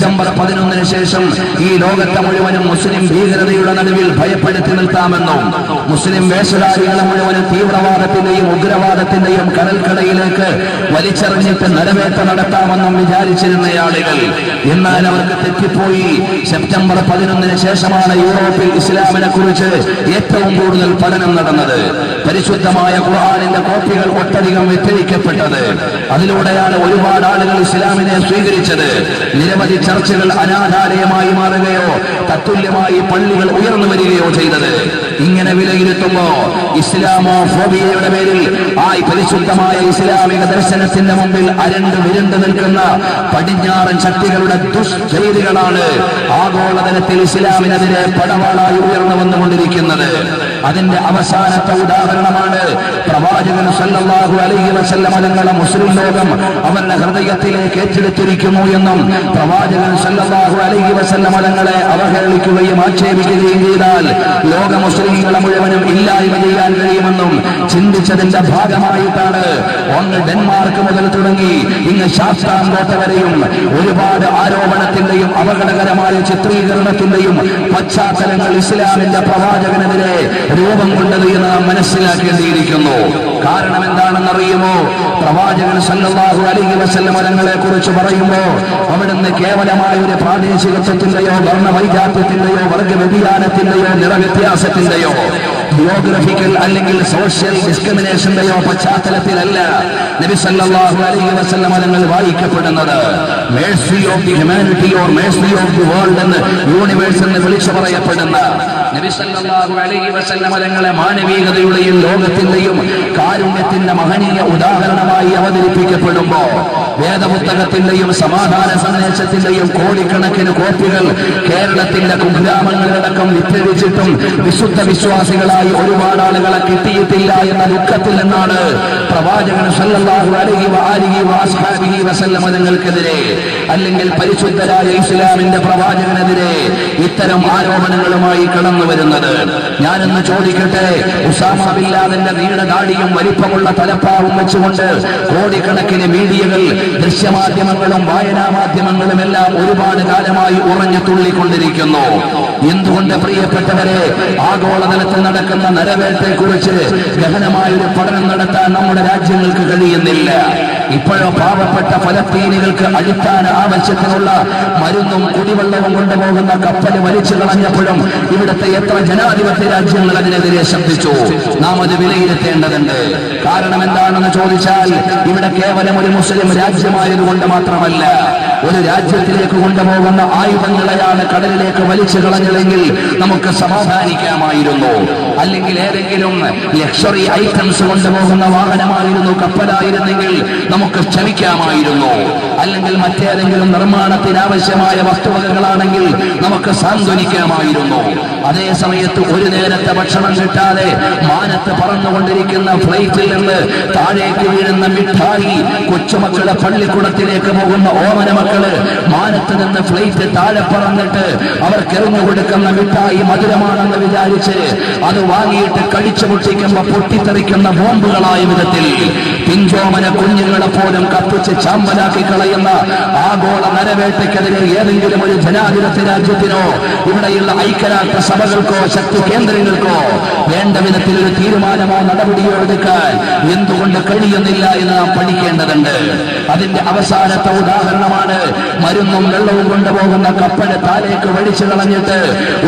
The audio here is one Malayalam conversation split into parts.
സെപ്റ്റംബർ 11 ശേഷം ഈ ലോകത്തെ മുഴുവനും മുസ്ലിം ഭീകരതയുടെ നടുവിൽ ഭയപ്പെടുത്തി നിർത്താമെന്നും മുസ്ലിം വേഷധാരികളെ മുഴുവനും തീവ്രവാദത്തിന്റെയും ഉഗ്രവാദത്തിന്റെയും കടൽക്കടയിലേക്ക് വലിച്ചെറിഞ്ഞിട്ട് നരവേട്ട നടത്താമെന്നും വിചാരിച്ചിരുന്ന ആളുകൾ, എന്നാൽ അവർക്ക് തെറ്റിപ്പോയി. സെപ്റ്റംബർ 11 ശേഷമാണ് യൂറോപ്പിൽ ഇസ്ലാമിനെ കുറിച്ച് ഏറ്റവും കൂടുതൽ പഠനം നടന്നത്. പരിശുദ്ധമായ ഖുർആനിന്റെ കോപ്പികൾ ഒട്ടധികം വിറ്റഴിക്കപ്പെട്ടത്. അതിലൂടെയാണ് ഒരുപാട് ആളുകൾ ഇസ്ലാമിനെ സ്വീകരിച്ചത്. നിരവധി ചർച്ചകൾ അനാഥാലയമായി മാറുകയോ തത്തുല്യമായി പള്ളികൾ ഉയർന്നു വരികയോ ചെയ്തത്. ഇങ്ങനെ വിലയിരുത്തുമ്പോ ഇസ്ലാമോ ഫോബിയയുടെ പേരിൽ പരിശുദ്ധമായ ഇസ്ലാമിക ദർശനത്തിന്റെ മുമ്പിൽ വിരുണ്ടു നിൽക്കുന്ന പടിഞ്ഞാറൻ ശക്തികളുടെ ദുഷ്ചെയ്തികളാണ് ആഗോളതലത്തിൽ ഇസ്ലാമിനെതിരെ പടവാളായി ഉയർന്നു വന്നുകൊണ്ടിരിക്കുന്നത്. അതിന്റെ അവസാനത്തെ ഉദാഹരണമാണ് പ്രവാചകൻ സല്ലല്ലാഹു അലൈഹി വസല്ലം തങ്ങളെ മുസ്ലിം ലോകം അവരുടെ ഹൃദയത്തിലേക്ക് ഏറ്റെടുത്തിരിക്കുന്നു എന്നും പ്രവാചകൻ സല്ലല്ലാഹു അലൈഹി വസല്ലം തങ്ങളെ അവഹേളിക്കുകയും ആക്ഷേപിക്കുകയും ചെയ്താൽ ലോക മുസ്ലിങ്ങളെ മുഴുവനും ഇല്ലായ്മ ചെയ്യാൻ കഴിയുമെന്നും ചിന്തിച്ചതിന്റെ ഭാഗമായിട്ടാണ് ഒന്ന് ഡെൻമാർക്ക് മുതൽ തുടങ്ങി ഇങ്ങ് ശാസ്താംകോട്ട വരെയും ഒരുപാട് ആരോപണത്തിന്റെയും അപകടകരമായ ചിത്രീകരണത്തിന്റെയും പശ്ചാത്തലങ്ങൾ ഇസ്ലാമിന്റെ പ്രവാചകനെതിരെ രൂപം കൊണ്ടത് എന്ന് നാം മനസ്സിലാക്കേണ്ടിയിരിക്കുന്നു. കാരണം എന്താണെന്നറിയുമോ? പ്രവാചകൻ സല്ലല്ലാഹു അലൈഹി വസല്ലം തങ്ങളെ കുറിച്ച് പറയുമ്പോൾ അവിടുന്ന് കേവലമായ ഒരു പ്രാദേശികത്വത്തിന്റെയോ വർണ്ണവൈജാത്യത്തിന്റെയോ വർഗ വ്യതിയാനത്തിന്റെയോ നിറവ്യത്യാസത്തിന്റെയോ ജിയോഗ്രഫിക്കൽ അല്ലെങ്കിൽ സോഷ്യൽ ഡിസ്ക്രിമിനേഷന്റെയോ പശ്ചാത്തലത്തിലല്ല നബി സല്ലല്ലാഹു അലൈഹി വസല്ലം തങ്ങൾ വായിക്കപ്പെടുന്നത്. Mercy of the humanity or mercy of the world എന്ന് യൂണിവേഴ്സ് എന്ന് വിളിച്ചു പറയപ്പെടുന്ന നബി സല്ലല്ലാഹു അലൈഹി വസല്ലം തങ്ങളെ മാനവികതയുടെയും ലോകത്തിന്റെയും കാരുണ്യത്തിന്റെ മഹനീയ ഉദാഹരണമായി അവതരിപ്പിക്കപ്പെടുമ്പോ വേദപുസ്തകത്തിന്റെയും സമാധാന സന്ദേശത്തിന്റെയും കോടിക്കണക്കിന് കോപ്പികൾ കേരളത്തിന്റെ കുഗ്രാമങ്ങളിലടക്കം വിറ്റഴിച്ചിട്ടും വിശുദ്ധ വിശ്വാസികളായി ഒരുപാട് ആളുകളെ കിട്ടിയിട്ടില്ല എന്ന ദുഃഖത്തിൽ നിന്നാണ് പ്രവാചകൻ സല്ലല്ലാഹു അലൈഹി വസല്ലം തങ്ങൾക്കെതിരെ അല്ലെങ്കിൽ പരിശുദ്ധരായ ഇസ്ലാമിന്റെ പ്രവാചകനെതിരെ ഇത്തരം ആരോപണങ്ങളുമായി കടന്നു വരുന്നത്. ഞാനൊന്ന് ചോദിക്കട്ടെ, ഉസാമ ബിൻ ലാദന്റെ നീണ്ട ദാടിയും വലിപ്പമുള്ള തലപ്പാവും വെച്ചുകൊണ്ട് കോടിക്കണക്കിന് മീഡിയകൾ, ദൃശ്യമാധ്യമങ്ങളും വായനാ മാധ്യമങ്ങളും എല്ലാം ഒരുപാട് കാലമായി ഉറഞ്ഞു തുള്ളിക്കൊണ്ടിരിക്കുന്നു. എന്തുകൊണ്ട് പ്രിയപ്പെട്ടവരെ ആഗോളതലത്തിൽ നടക്കുന്ന നരവേട്ടയെക്കുറിച്ച് ഗഹനമായൊരു പഠനം നടത്താൻ നമ്മുടെ രാജ്യങ്ങൾക്ക് കഴിയുന്നില്ല? ഇപ്പോഴോ പാവപ്പെട്ട ഫലസ്തീനികൾക്ക് അടിസ്ഥാന ആവശ്യത്തിനുള്ള മരുന്നും കുടിവെള്ളവും കൊണ്ടുപോകുന്ന കപ്പൽ വലിച്ചു കളഞ്ഞപ്പോഴും ഇവിടുത്തെ എത്ര ജനാധിപത്യ രാജ്യങ്ങൾ അതിനെതിരെ ശബ്ദിച്ചു? നാം അത് വിലയിരുത്തേണ്ടതുണ്ട്. കാരണം എന്താണെന്ന് ചോദിച്ചാൽ ഇവിടെ കേവലം ഒരു മുസ്ലിം രാജ്യമായതുകൊണ്ട് മാത്രമല്ല, ഒരു രാജ്യത്തിലേക്ക് കൊണ്ടുപോകുന്ന ആയുധങ്ങളെയാണ് കടലിലേക്ക് വലിച്ചു കളഞ്ഞതെങ്കിൽ നമുക്ക് സമാധാനിക്കാമായിരുന്നു. അല്ലെങ്കിൽ ഏതെങ്കിലും ലക്ഷറി ഐറ്റംസ് കൊണ്ടുപോകുന്ന വാഹനമായിരുന്നു, കപ്പലായിരുന്നെങ്കിൽ നമുക്ക് ക്ഷമിക്കാമായിരുന്നു. അല്ലെങ്കിൽ മറ്റേതെങ്കിലും നിർമ്മാണത്തിന് ആവശ്യമായ വസ്തുവകകളാണെങ്കിൽ നമുക്ക് സാന്ത്വനിക്കാമായിരുന്നു. അതേ സമയത്ത് ഒരു നേരത്തെ ഭക്ഷണം കിട്ടാതെ മാനത്ത് പറന്നുകൊണ്ടിരിക്കുന്ന ഫ്ലൈറ്റിൽ നിന്ന് താഴേക്ക് വീഴുന്ന മിഠായി, കൊച്ചുമക്കളെ പള്ളിക്കൂടത്തിലേക്ക് പോകുന്ന ഓമന മക്കള് മാനത്ത് നിന്ന് ഫ്ലൈറ്റ് താഴെ പറന്നിട്ട് അവർക്ക് എറിഞ്ഞു കൊടുക്കുന്ന മിഠായി മധുരമാണെന്ന് വിചാരിച്ച് അത് വാങ്ങിയിട്ട് കഴിച്ചു പൊട്ടിക്കുമ്പോ പൊട്ടിത്തെറിക്കുന്ന ബോംബുകളായ വിധത്തിൽ പിഞ്ചോമന കുഞ്ഞുങ്ങളെ പോലും കത്തിച്ച് ചാമ്പലാക്കി കളയുന്ന ആഗോള നരവേട്ടയ്ക്കെതിരെ ഏതെങ്കിലും ഒരു ജനാധിപത്യ രാജ്യത്തിനോ ഇവിടെയുള്ള ഐക്യരാഷ്ട്ര സഭകൾക്കോ ശക്തി കേന്ദ്രങ്ങൾക്കോ വേണ്ട വിധത്തിൽ ഒരു തീരുമാനമോ നടപടിയോ എടുക്കാൻ എന്തുകൊണ്ട് കഴിയുന്നില്ല എന്ന് നാം പഠിക്കേണ്ടതുണ്ട്. അതിന്റെ അവസാനത്തെ ഉദാഹരണമാണ് മരുന്നും വെള്ളവും കൊണ്ടുപോകുന്ന കപ്പല് താഴേക്ക് വഴിച്ചു കളഞ്ഞിട്ട്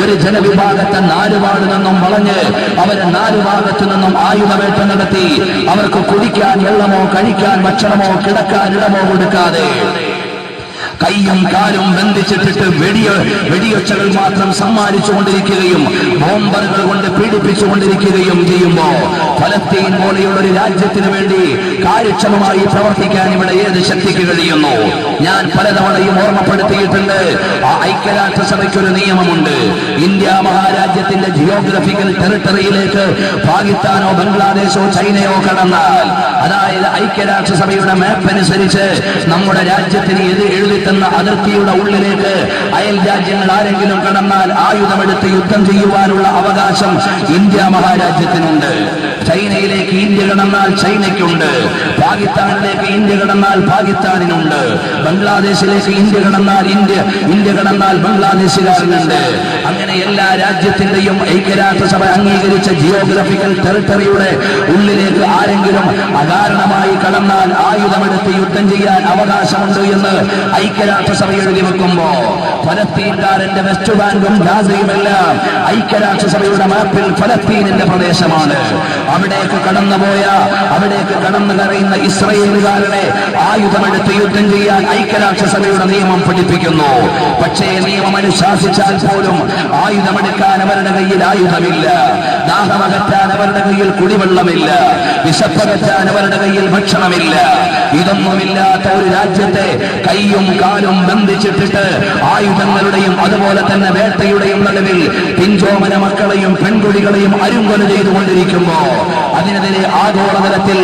ഒരു ജനവിഭാഗത്തെ നാലുപാട് നിന്നും വളഞ്ഞ് അവരെ നാലുഭാഗത്തു നിന്നും ആയുധവേട്ട നടത്തി അവർക്ക് കുടിക്കാൻ വെള്ളമോ കഴിക്കാൻ ഭക്ഷണമോ കിടക്കാൻ ഇടമോ കൊടുക്കാതെ കൈയും കാലും ബന്ധിച്ചിട്ടിട്ട് വെടിയൊച്ചകൾ മാത്രം സമ്മാനിച്ചുകൊണ്ടിരിക്കുകയും ബോംബറുകൾ കൊണ്ട് പീഡിപ്പിച്ചുകൊണ്ടിരിക്കുകയും ചെയ്യുമ്പോ ഫലസ്തീൻ പോലെയുള്ള ഒരു രാജ്യത്തിന് വേണ്ടി കാര്യക്ഷമമായി പ്രവർത്തിക്കാൻ ഇവിടെ ഏത് ശക്തിക്ക് കഴിയുന്നു? ഞാൻ പലതവണയും ഓർമ്മപ്പെടുത്തിയിട്ടുണ്ട്. ആ ഐക്യരാഷ്ട്രസഭയ്ക്ക് ഒരു നിയമമുണ്ട്. ഇന്ത്യ മഹാരാജ്യത്തിന്റെ ജിയോഗ്രഫിക്കൽ ടെറിട്ടറിയിലേക്ക് പാകിസ്ഥാനോ ബംഗ്ലാദേശോ ചൈനയോ കടന്നാൽ, അതായത് ഐക്യരാഷ്ട്രസഭയുടെ മാപ്പ് അനുസരിച്ച് നമ്മുടെ രാജ്യത്തിന് എഴുതി എന്ന അതിർത്തിയുടെ ഉള്ളിലേക്ക് അയൽ രാജ്യങ്ങൾ ആരെങ്കിലും കടന്നാൽ ആയുധമെടുത്ത് യുദ്ധം ചെയ്യുവാനുള്ള അവകാശം ഇന്ത്യ മഹാരാജ്യത്തിനുണ്ട്. ചൈനയിലേക്ക് ഇന്ത്യ കടന്നാൽ ചൈനയ്ക്കുണ്ട്, പാകിസ്ഥാനിലേക്ക് ഇന്ത്യ കടന്നാൽ പാകിസ്ഥാനിനുണ്ട്, ബംഗ്ലാദേശിലേക്ക് ഇന്ത്യ കടന്നാൽ ബംഗ്ലാദേശുകാരനുണ്ട്. അങ്ങനെ എല്ലാ രാജ്യത്തിന്റെയും ഐക്യരാഷ്ട്രസഭ അംഗീകരിച്ച ജിയോഗ്രഫിക്കൽ ടെറിട്ടറിയുടെ ഉള്ളിലേക്ക് ആരെങ്കിലും അകാരണമായി കടന്നാൽ ആയുധമെടുത്ത് യുദ്ധം ചെയ്യാൻ അവകാശമുണ്ട് എന്ന് ഐക്യരാഷ്ട്രസഭ എഴുതി വെക്കുമ്പോ ഫലസ്തീൻകാരന്റെ വെസ്റ്റ് ബാങ്കും ഗാസയുമെല്ലാം ഐക്യരാഷ്ട്രസഭയുടെ മാപ്പിൽ ഫലസ്തീനിന്റെ പ്രദേശമാണ്. അവിടേക്ക് കടന്നു കയറുന്ന ഇസ്രയേലുകാരനെ ആയുധമെടുത്ത് യുദ്ധം ചെയ്യാൻ ഐക്യരാഷ്ട്രസഭയുടെ നിയമം പഠിപ്പിക്കുന്നു. പക്ഷേ നിയമം അനുശാസിച്ചാൽ പോലും ആയുധമെടുക്കാൻ അവരുടെ കയ്യിൽ ആയുധമില്ല, ദാഹമകറ്റാൻ അവരുടെ കയ്യിൽ കുടിവെള്ളമില്ല, വിശപ്പകറ്റാൻ അവരുടെ കയ്യിൽ ഭക്ഷണമില്ല. ഇതൊന്നുമില്ലാത്ത ഒരു രാജ്യത്തെ കൈയും കാലും ബന്ധിച്ചിട്ടിട്ട് ആയുധങ്ങളുടെയും അതുപോലെ തന്നെ വേട്ടയുടെയും നടുവിൽ പിഞ്ചോമന മക്കളെയും പെൺകുടികളെയും അരുങ്കൊല ചെയ്തുകൊണ്ടിരിക്കുമ്പോ അതിനെതിരെ ആഗോളതലത്തിൽ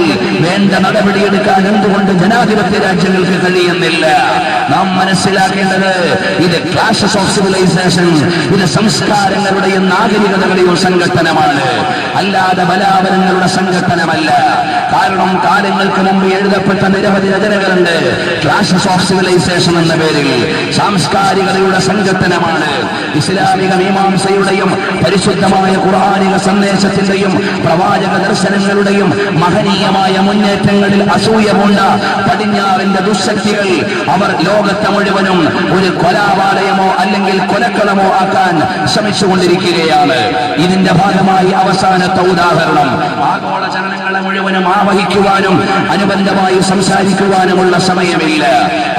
വേണ്ട നടപടിയെടുക്കാൻ എന്തുകൊണ്ട് ജനാധിപത്യ രാജ്യങ്ങൾക്ക് കഴിയുന്നില്ല? നാം മനസ്സിലാക്കേണ്ടത് ഇത് ക്ലാഷസ് ഓഫ് സിവിലൈസേഷൻ, ഇത് സംസ്കാരങ്ങളുടെയും നാഗരികതകളുടെയും സംഘട്ടനമാണ്, അല്ലാതെ ബലാബലങ്ങളുടെ സംഘട്ടനമല്ല. കാരണം കാലങ്ങൾക്ക് മുമ്പ് എഴുതപ്പെട്ട നിരവധി രചനകളുണ്ട് ക്ലാഷസ് ഓഫ് സിവിലൈസേഷൻ എന്ന പേരിൽ. സാംസ്കാരികതയുടെ സംഘട്ടനമാണ്. ഇസ്ലാമിക മീമാംസയുടെയും പരിശുദ്ധമായ ഖുർആനിക സന്ദേശത്തിന്റെയും പ്രവാചക ദർശനങ്ങളുടെയും മഹനീയമായ മുന്നേറ്റങ്ങളിൽ അസൂയ കൊണ്ട പടിഞ്ഞാറിന്റെ ദുശക്തികൾ അവർ ലോകത്തെ മുഴുവനും ഒരു കൊലാവാലയമോ അല്ലെങ്കിൽ കൊലക്കളമോ ആക്കാൻ ശ്രമിച്ചുകൊണ്ടിരിക്കുകയാണ്. ഇതിന്റെ ഭാഗമായി അവസാനത്തെ ഉദാഹരണം ആഗോള ചലനങ്ങളെ മുഴുവനും ആവഹിക്കുവാനും അനുബന്ധമായി സംസാരിക്കുവാനുമുള്ള സമയമില്ല.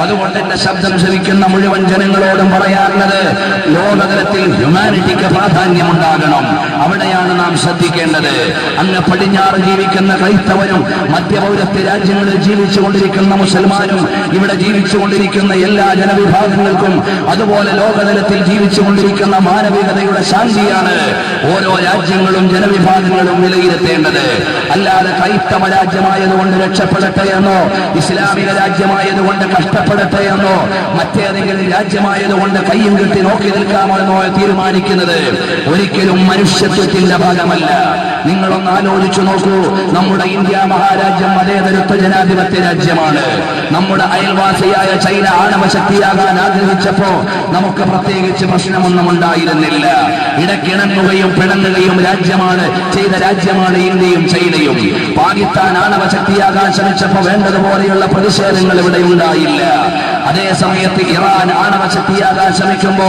അതുകൊണ്ട് എന്റെ ശബ്ദം ശ്രവിക്കുന്ന മുഴുവൻ ജനങ്ങളോടും പറയാറുള്ളത് ലോകതലത്തിൽ ഹ്യൂമാനിറ്റിക്ക് പ്രാധാന്യമുണ്ടാകണം. അവിടെയാണ് നാം ശ്രദ്ധിക്കേണ്ടത്. അങ്ങ് പടിഞ്ഞാറ് ജീവിക്കുന്ന ക്രൈസ്തവനും മധ്യപൗരസ്ത്യ രാജ്യങ്ങളിൽ ജീവിച്ചുകൊണ്ടിരിക്കുന്ന മുസൽമാനും ഇവിടെ ജീവിച്ചുകൊണ്ടിരിക്കുന്ന എല്ലാ ജനവിഭാഗങ്ങൾക്കും അതുപോലെ ലോകതലത്തിൽ ജീവിച്ചുകൊണ്ടിരിക്കുന്ന മാനവികതയുടെ ശാന്തിയാണ് ഓരോ രാജ്യങ്ങളും ജനവിഭാഗങ്ങളും വിലയിരുത്തേണ്ടത്. അല്ലാതെ ക്രൈസ്തവ രാജ്യമായതുകൊണ്ട് രക്ഷപ്പെടട്ടെ എന്നോ ഇസ്ലാമിക രാജ്യമായതുകൊണ്ട് കഷ്ടപ്പെടട്ടെ എന്നോ മറ്റേതെങ്കിലും രാജ്യമായതുകൊണ്ട് കയ്യും കെട്ടി നോക്കി നിൽക്കാമെന്നോ തീരുമാനിക്കുന്നത് ഒരിക്കലും മനുഷ്യത്വത്തിന്റെ ഭാഗമല്ല. നിങ്ങളൊന്ന് ആലോചിച്ചു നോക്കൂ. നമ്മുടെ ഇന്ത്യ മഹാരാജ്യം മതേതരത്വ ജനാധിപത്യ രാജ്യമാണ്. നമ്മുടെ അയൽവാസിയായ ചൈന ആണവശക്തിയാകാൻ ആഗ്രഹിച്ചപ്പോ നമുക്ക് പ്രത്യേകിച്ച് പ്രശ്നമൊന്നും ഉണ്ടായിരുന്നില്ല. ഇടക്കിണങ്ങുകയും പിണങ്ങുകയും ചെയ്ത രാജ്യമാണ് ഇന്ത്യയും ചൈനയും. പാകിസ്ഥാൻ ആണവശക്തിയാകാൻ ശ്രമിച്ചപ്പോ വേണ്ടതുപോലെയുള്ള പ്രതിഷേധങ്ങൾ ഇവിടെ ഉണ്ടായില്ല. അതേ സമയത്ത് ഇറാൻ ആണവശക്തിയാകാൻ ശ്രമിക്കുമ്പോ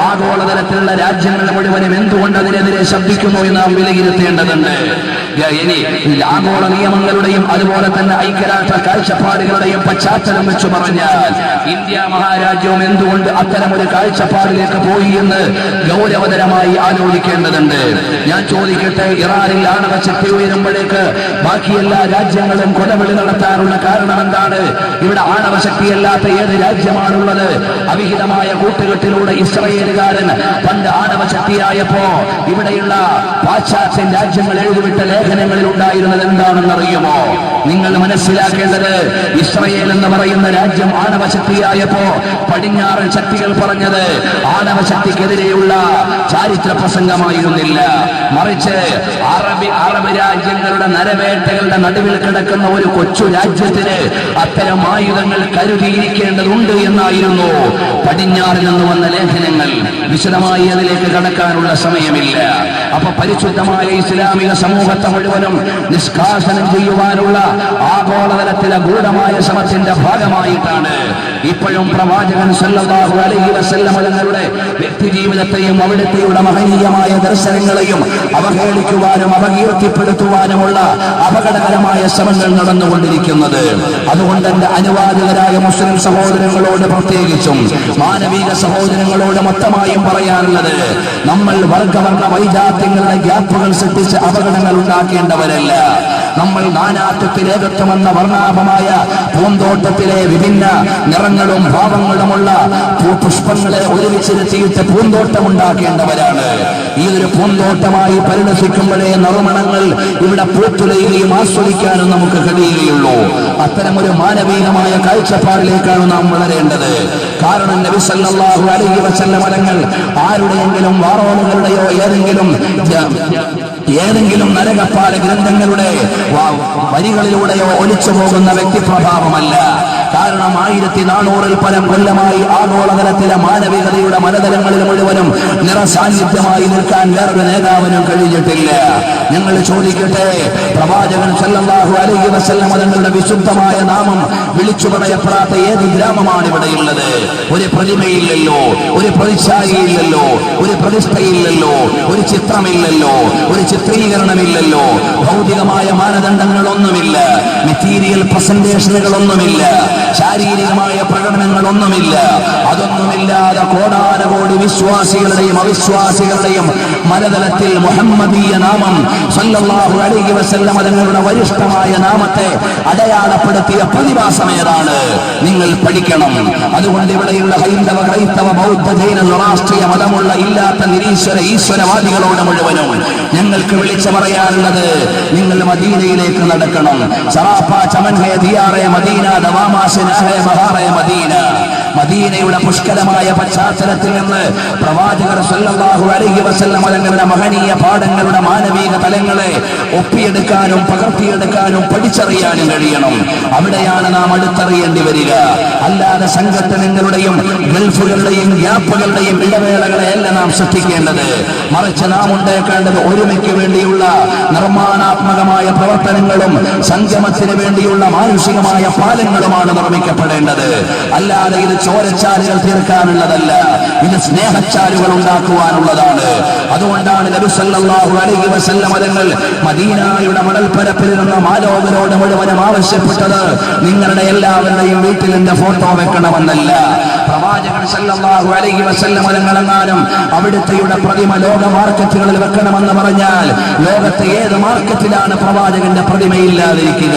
ആഗോളതലത്തിലുള്ള രാജ്യങ്ങൾ മുഴുവനും എന്തുകൊണ്ട് അതിനെതിരെ ശബ്ദിക്കുന്നു എന്ന് നാം വിലയിരുത്തേണ്ടതുണ്ട്. ഇനി ആഗോള നിയമങ്ങളുടെയും അതുപോലെ തന്നെ ഐക്യരാഷ്ട്ര കാഴ്ചപ്പാടുകളുടെയും പശ്ചാത്തലം വെച്ച് പറഞ്ഞാൽ ഇന്ത്യ മഹാരാജ്യവും എന്തുകൊണ്ട് അത്തരമൊരു കാഴ്ചപ്പാടിലേക്ക് പോയി എന്ന് ഗൗരവതരമായി ആലോചിക്കേണ്ടതുണ്ട്. ഞാൻ ചോദിക്കട്ടെ, ഇറാനിൽ ആണവശക്തി ഉയരുമ്പോഴേക്ക് ബാക്കി എല്ലാ രാജ്യങ്ങളും കൊലവിളി നടത്താനുള്ള കാരണം എന്താണ്? ഇവിടെ ആണവശക്തിയല്ലാത്ത ഏത് രാജ്യമാണുള്ളത്? അവിഹിതമായ കൂട്ടുകെട്ടിലൂടെ ഇസ്രയേലുകാരൻ പണ്ട് ആണവശക്തിയായപ്പോ ഇവിടെയുള്ള പാശ്ചാത്യ രാജ്യങ്ങൾ എഴുതിവിട്ട ലേഖനങ്ങളിൽ ഉണ്ടായിരുന്നത് എന്താണെന്ന് അറിയുമോ? നിങ്ങൾ മനസ്സിലാക്കേണ്ടത് ഇസ്രയേൽ എന്ന് പറയുന്ന രാജ്യം ആണവശക്തിയായപ്പോ പടിഞ്ഞാറൻ ശക്തികൾ പറഞ്ഞത് ആണവശക്തിക്കെതിരെയുള്ള ചാരിത്ര പ്രസംഗമായിരുന്നില്ല. മറിച്ച് അറബ് രാജ്യങ്ങളുടെ നരവേട്ടകളുടെ നടുവിൽ കിടക്കുന്ന ഒരു കൊച്ചു രാജ്യത്തിന് അത്തരം ആയുധങ്ങൾ കരുതിയിരിക്കേണ്ടതുണ്ട് എന്നായിരുന്നു പടിഞ്ഞാറിൽ നിന്ന് വന്ന ലേഖനങ്ങൾ. വിശദമായി അതിലേക്ക് കടക്കാനുള്ള സമയമില്ല. അപ്പൊ പരിശുദ്ധമായ ഇസ്ലാമിക സമൂഹത്തെ മുഴുവനും നിഷ്കാസനം ചെയ്യുവാനുള്ള ആഗോളതലത്തിലെ ഗൂഢമായ ശ്രമത്തിന്റെ ഭാഗമായിട്ടാണ് ഇപ്പോഴും പ്രവാചകൻ സല്ലല്ലാഹു അലൈഹി വസല്ലം തങ്ങളുടെ വ്യക്തിജീവിതത്തെയും അവിടുത്തെയുടെ മഹനീയമായ ദർശനങ്ങളെയും അവഹേളിക്കുവാനും അപകീർത്തിപ്പെടുത്തുവാനുമുള്ള അപകടകരമായ ശ്രമങ്ങൾ നടന്നുകൊണ്ടിരിക്കുന്നത്. അതുകൊണ്ട് എന്റെ അനുവാദിതരായ മുസ്ലിം സഹോദരങ്ങളോട് പ്രത്യേകിച്ചും മാനവിക സഹോദരങ്ങളോട് മൊത്തമായും പറയാനുള്ളത്, നമ്മൾ വർഗവർണ്ണ വൈജാത്യങ്ങളുടെ ഗ്യാപ്പുകൾ സൃഷ്ടിച്ച് അപകടങ്ങൾ ഉണ്ടാക്കേണ്ടവരല്ല. നമ്മൾ നാനാത്വത്തിൽ ഏകത്വമെന്ന വർണ്ണാഭമായ പൂന്തോട്ടത്തിലെ വിഭിന്ന നിറങ്ങളും ഭാവങ്ങളുമുള്ള പുഷ്പങ്ങളെ ഒരുമിച്ചിരുത്തിയിട്ട് പൂന്തോട്ടം ഉണ്ടാക്കേണ്ടവരാണ്. ഈ ഒരു പൂന്തോട്ടമായി പരിണമിക്കുമ്പോഴേ നറുമണങ്ങൾ ഇവിടെ പൂത്തുലയുകയും ആസ്വദിക്കാനും നമുക്ക് കഴിയുകയുള്ളൂ. അത്തരമൊരു മാനവീയമായ കാഴ്ചപ്പാടിലേക്കാണ് നാം വളരേണ്ടത്. കാരണം നബി സല്ലല്ലാഹു അലൈഹി വസല്ലം തങ്ങൾ ആരുടെയെങ്കിലും വാറോലുകളുടെയോ ഏതെങ്കിലും ഏതെങ്കിലും നരകപ്പാല ഗ്രന്ഥങ്ങളുടെ വരികളിലൂടെയോ ഒലിച്ചു പോകുന്ന വ്യക്തിപ്രഭാവമല്ല. കാരണം 1400 പരം കൊല്ലമായി ആഗോളതലത്തിലെ മാനവികതയുടെ മനതലങ്ങളിൽ മുഴുവനും നിറസാന്നിധ്യമായി നിൽക്കാൻ വേറൊരു നേതാവിനും കഴിഞ്ഞിട്ടില്ല. ഞങ്ങൾ ചോദിക്കട്ടെ, പ്രവാചകൻ സല്ലല്ലാഹു അലൈഹി വസല്ലം തങ്ങളുടെ വിശുദ്ധമായ നാമം വിളിച്ചു പറയപ്പെടാത്ത ഏത് ഗ്രാമമാണ് ഇവിടെയുള്ളത്? ഒരു പ്രതിമയില്ലല്ലോ, ഒരു പ്രതിച്ഛായയില്ലല്ലോ, ഒരു പ്രതിഷ്ഠയില്ലല്ലോ, ഒരു ചിത്രമില്ലല്ലോ, ഒരു ചിത്രീകരണമില്ലല്ലോ, ഭൗതികമായ മാനദണ്ഡങ്ങളൊന്നുമില്ല, മെറ്റീരിയൽ പ്രസന്റേഷനുകളൊന്നുമില്ല, ശാരീരികമായ പ്രകടനങ്ങളൊന്നുമില്ല. അതൊന്നുമില്ലാതെ കോടാനകോടി വിശ്വാസികളുടെയും അവിശ്വാസികളുടെയും മനതലത്തിൽ മുഹമ്മദീയ നാമം സല്ലല്ലാഹു അലൈഹി വസല്ലം തങ്ങളുടെ വരിഷ്ഠമായ നാമത്തെ അടയാളപ്പെടുത്തിയ പ്രതിഭാസം ഏതാണ്? നിങ്ങൾ പഠിക്കണം. അതുകൊണ്ട് ഇവിടെയുള്ള ഹൈന്ദവ, ക്രൈസ്തവ, ബൗദ്ധ, ജൈന, രാഷ്ട്രീയ മതമുള്ള ഇല്ലാത്ത നിരീശ്വര ഈശ്വരവാദികളോട് മുഴുവനും ഞങ്ങൾക്ക് വിളിച്ചു പറയാനുള്ളത്, നിങ്ങൾ മദീനയിലേക്ക് നടക്കണം. സറാഫ ചമൻ ഹേ ദിയാറെ മദീന ദവാമാശന ഹേ ബഹാറെ മദീന. മദീനയുടെ പുഷ്കലമായ പശ്ചാത്തലത്തിൽ നിന്ന് പ്രവാചകർ സല്ലല്ലാഹു അലൈഹി വസല്ലം തങ്ങളുടെ മഹനീയ പാഠങ്ങളുടെ മാനവിക തലങ്ങളെ ഒപ്പിയെടുക്കാനും പകർത്തിയെടുക്കാനും പഠിച്ചറിയാനും കഴിയണം. അവിടെയാണ് നാം അടുത്തറിയേണ്ടി വരിക. അല്ലാതെ സംഘടനകളുടെയും ഗൾഫുകളുടെയും ഗ്യാപ്പുകളുടെയും ഇടവേളകളെയല്ല നാം സൃഷ്ടിക്കേണ്ടത്. മറിച്ച് നാം ഉണ്ടാക്കേണ്ടത് ഒരുമയ്ക്ക് വേണ്ടിയുള്ള നിർമ്മാണാത്മകമായ പ്രവർത്തനങ്ങളും സംഗമത്തിന് വേണ്ടിയുള്ള മാനുഷികമായ പാലങ്ങളുമാണ് നിർമ്മിക്കപ്പെടേണ്ടത്. അല്ലാതെ ഇത് ചോരച്ചാലുകൾ തീർക്കാനുള്ളതല്ല, ഇത് സ്നേഹച്ചാലുകൾ ഉണ്ടാക്കുവാനുള്ളതാണ്. അതുകൊണ്ടാണ് നബി സല്ലല്ലാഹു അലൈഹി വസല്ലം തങ്ങൾ മദീനയുടെ മണൽപ്പരപ്പിൽ നിന്ന് മാലോകരോട് മുഴുവനും ആവശ്യപ്പെട്ടത് നിങ്ങളുടെ എല്ലാവരുടെയും വീട്ടിൽ എന്റെ ഫോട്ടോ വെക്കണമെന്നല്ല. പ്രവാചകൻ സല്ലല്ലാഹു അലൈഹി വസല്ലം തങ്ങളെങ്ങാനും അവിടുത്തെയുടെ പ്രതിമ ലോക മാർക്കറ്റുകളിൽ വെക്കണമെന്ന് പറഞ്ഞാൽ ലോകത്തെ ഏത് മാർക്കറ്റിലാണ് പ്രവാചകന്റെ പ്രതിമയില്ലാതിരിക്കുക?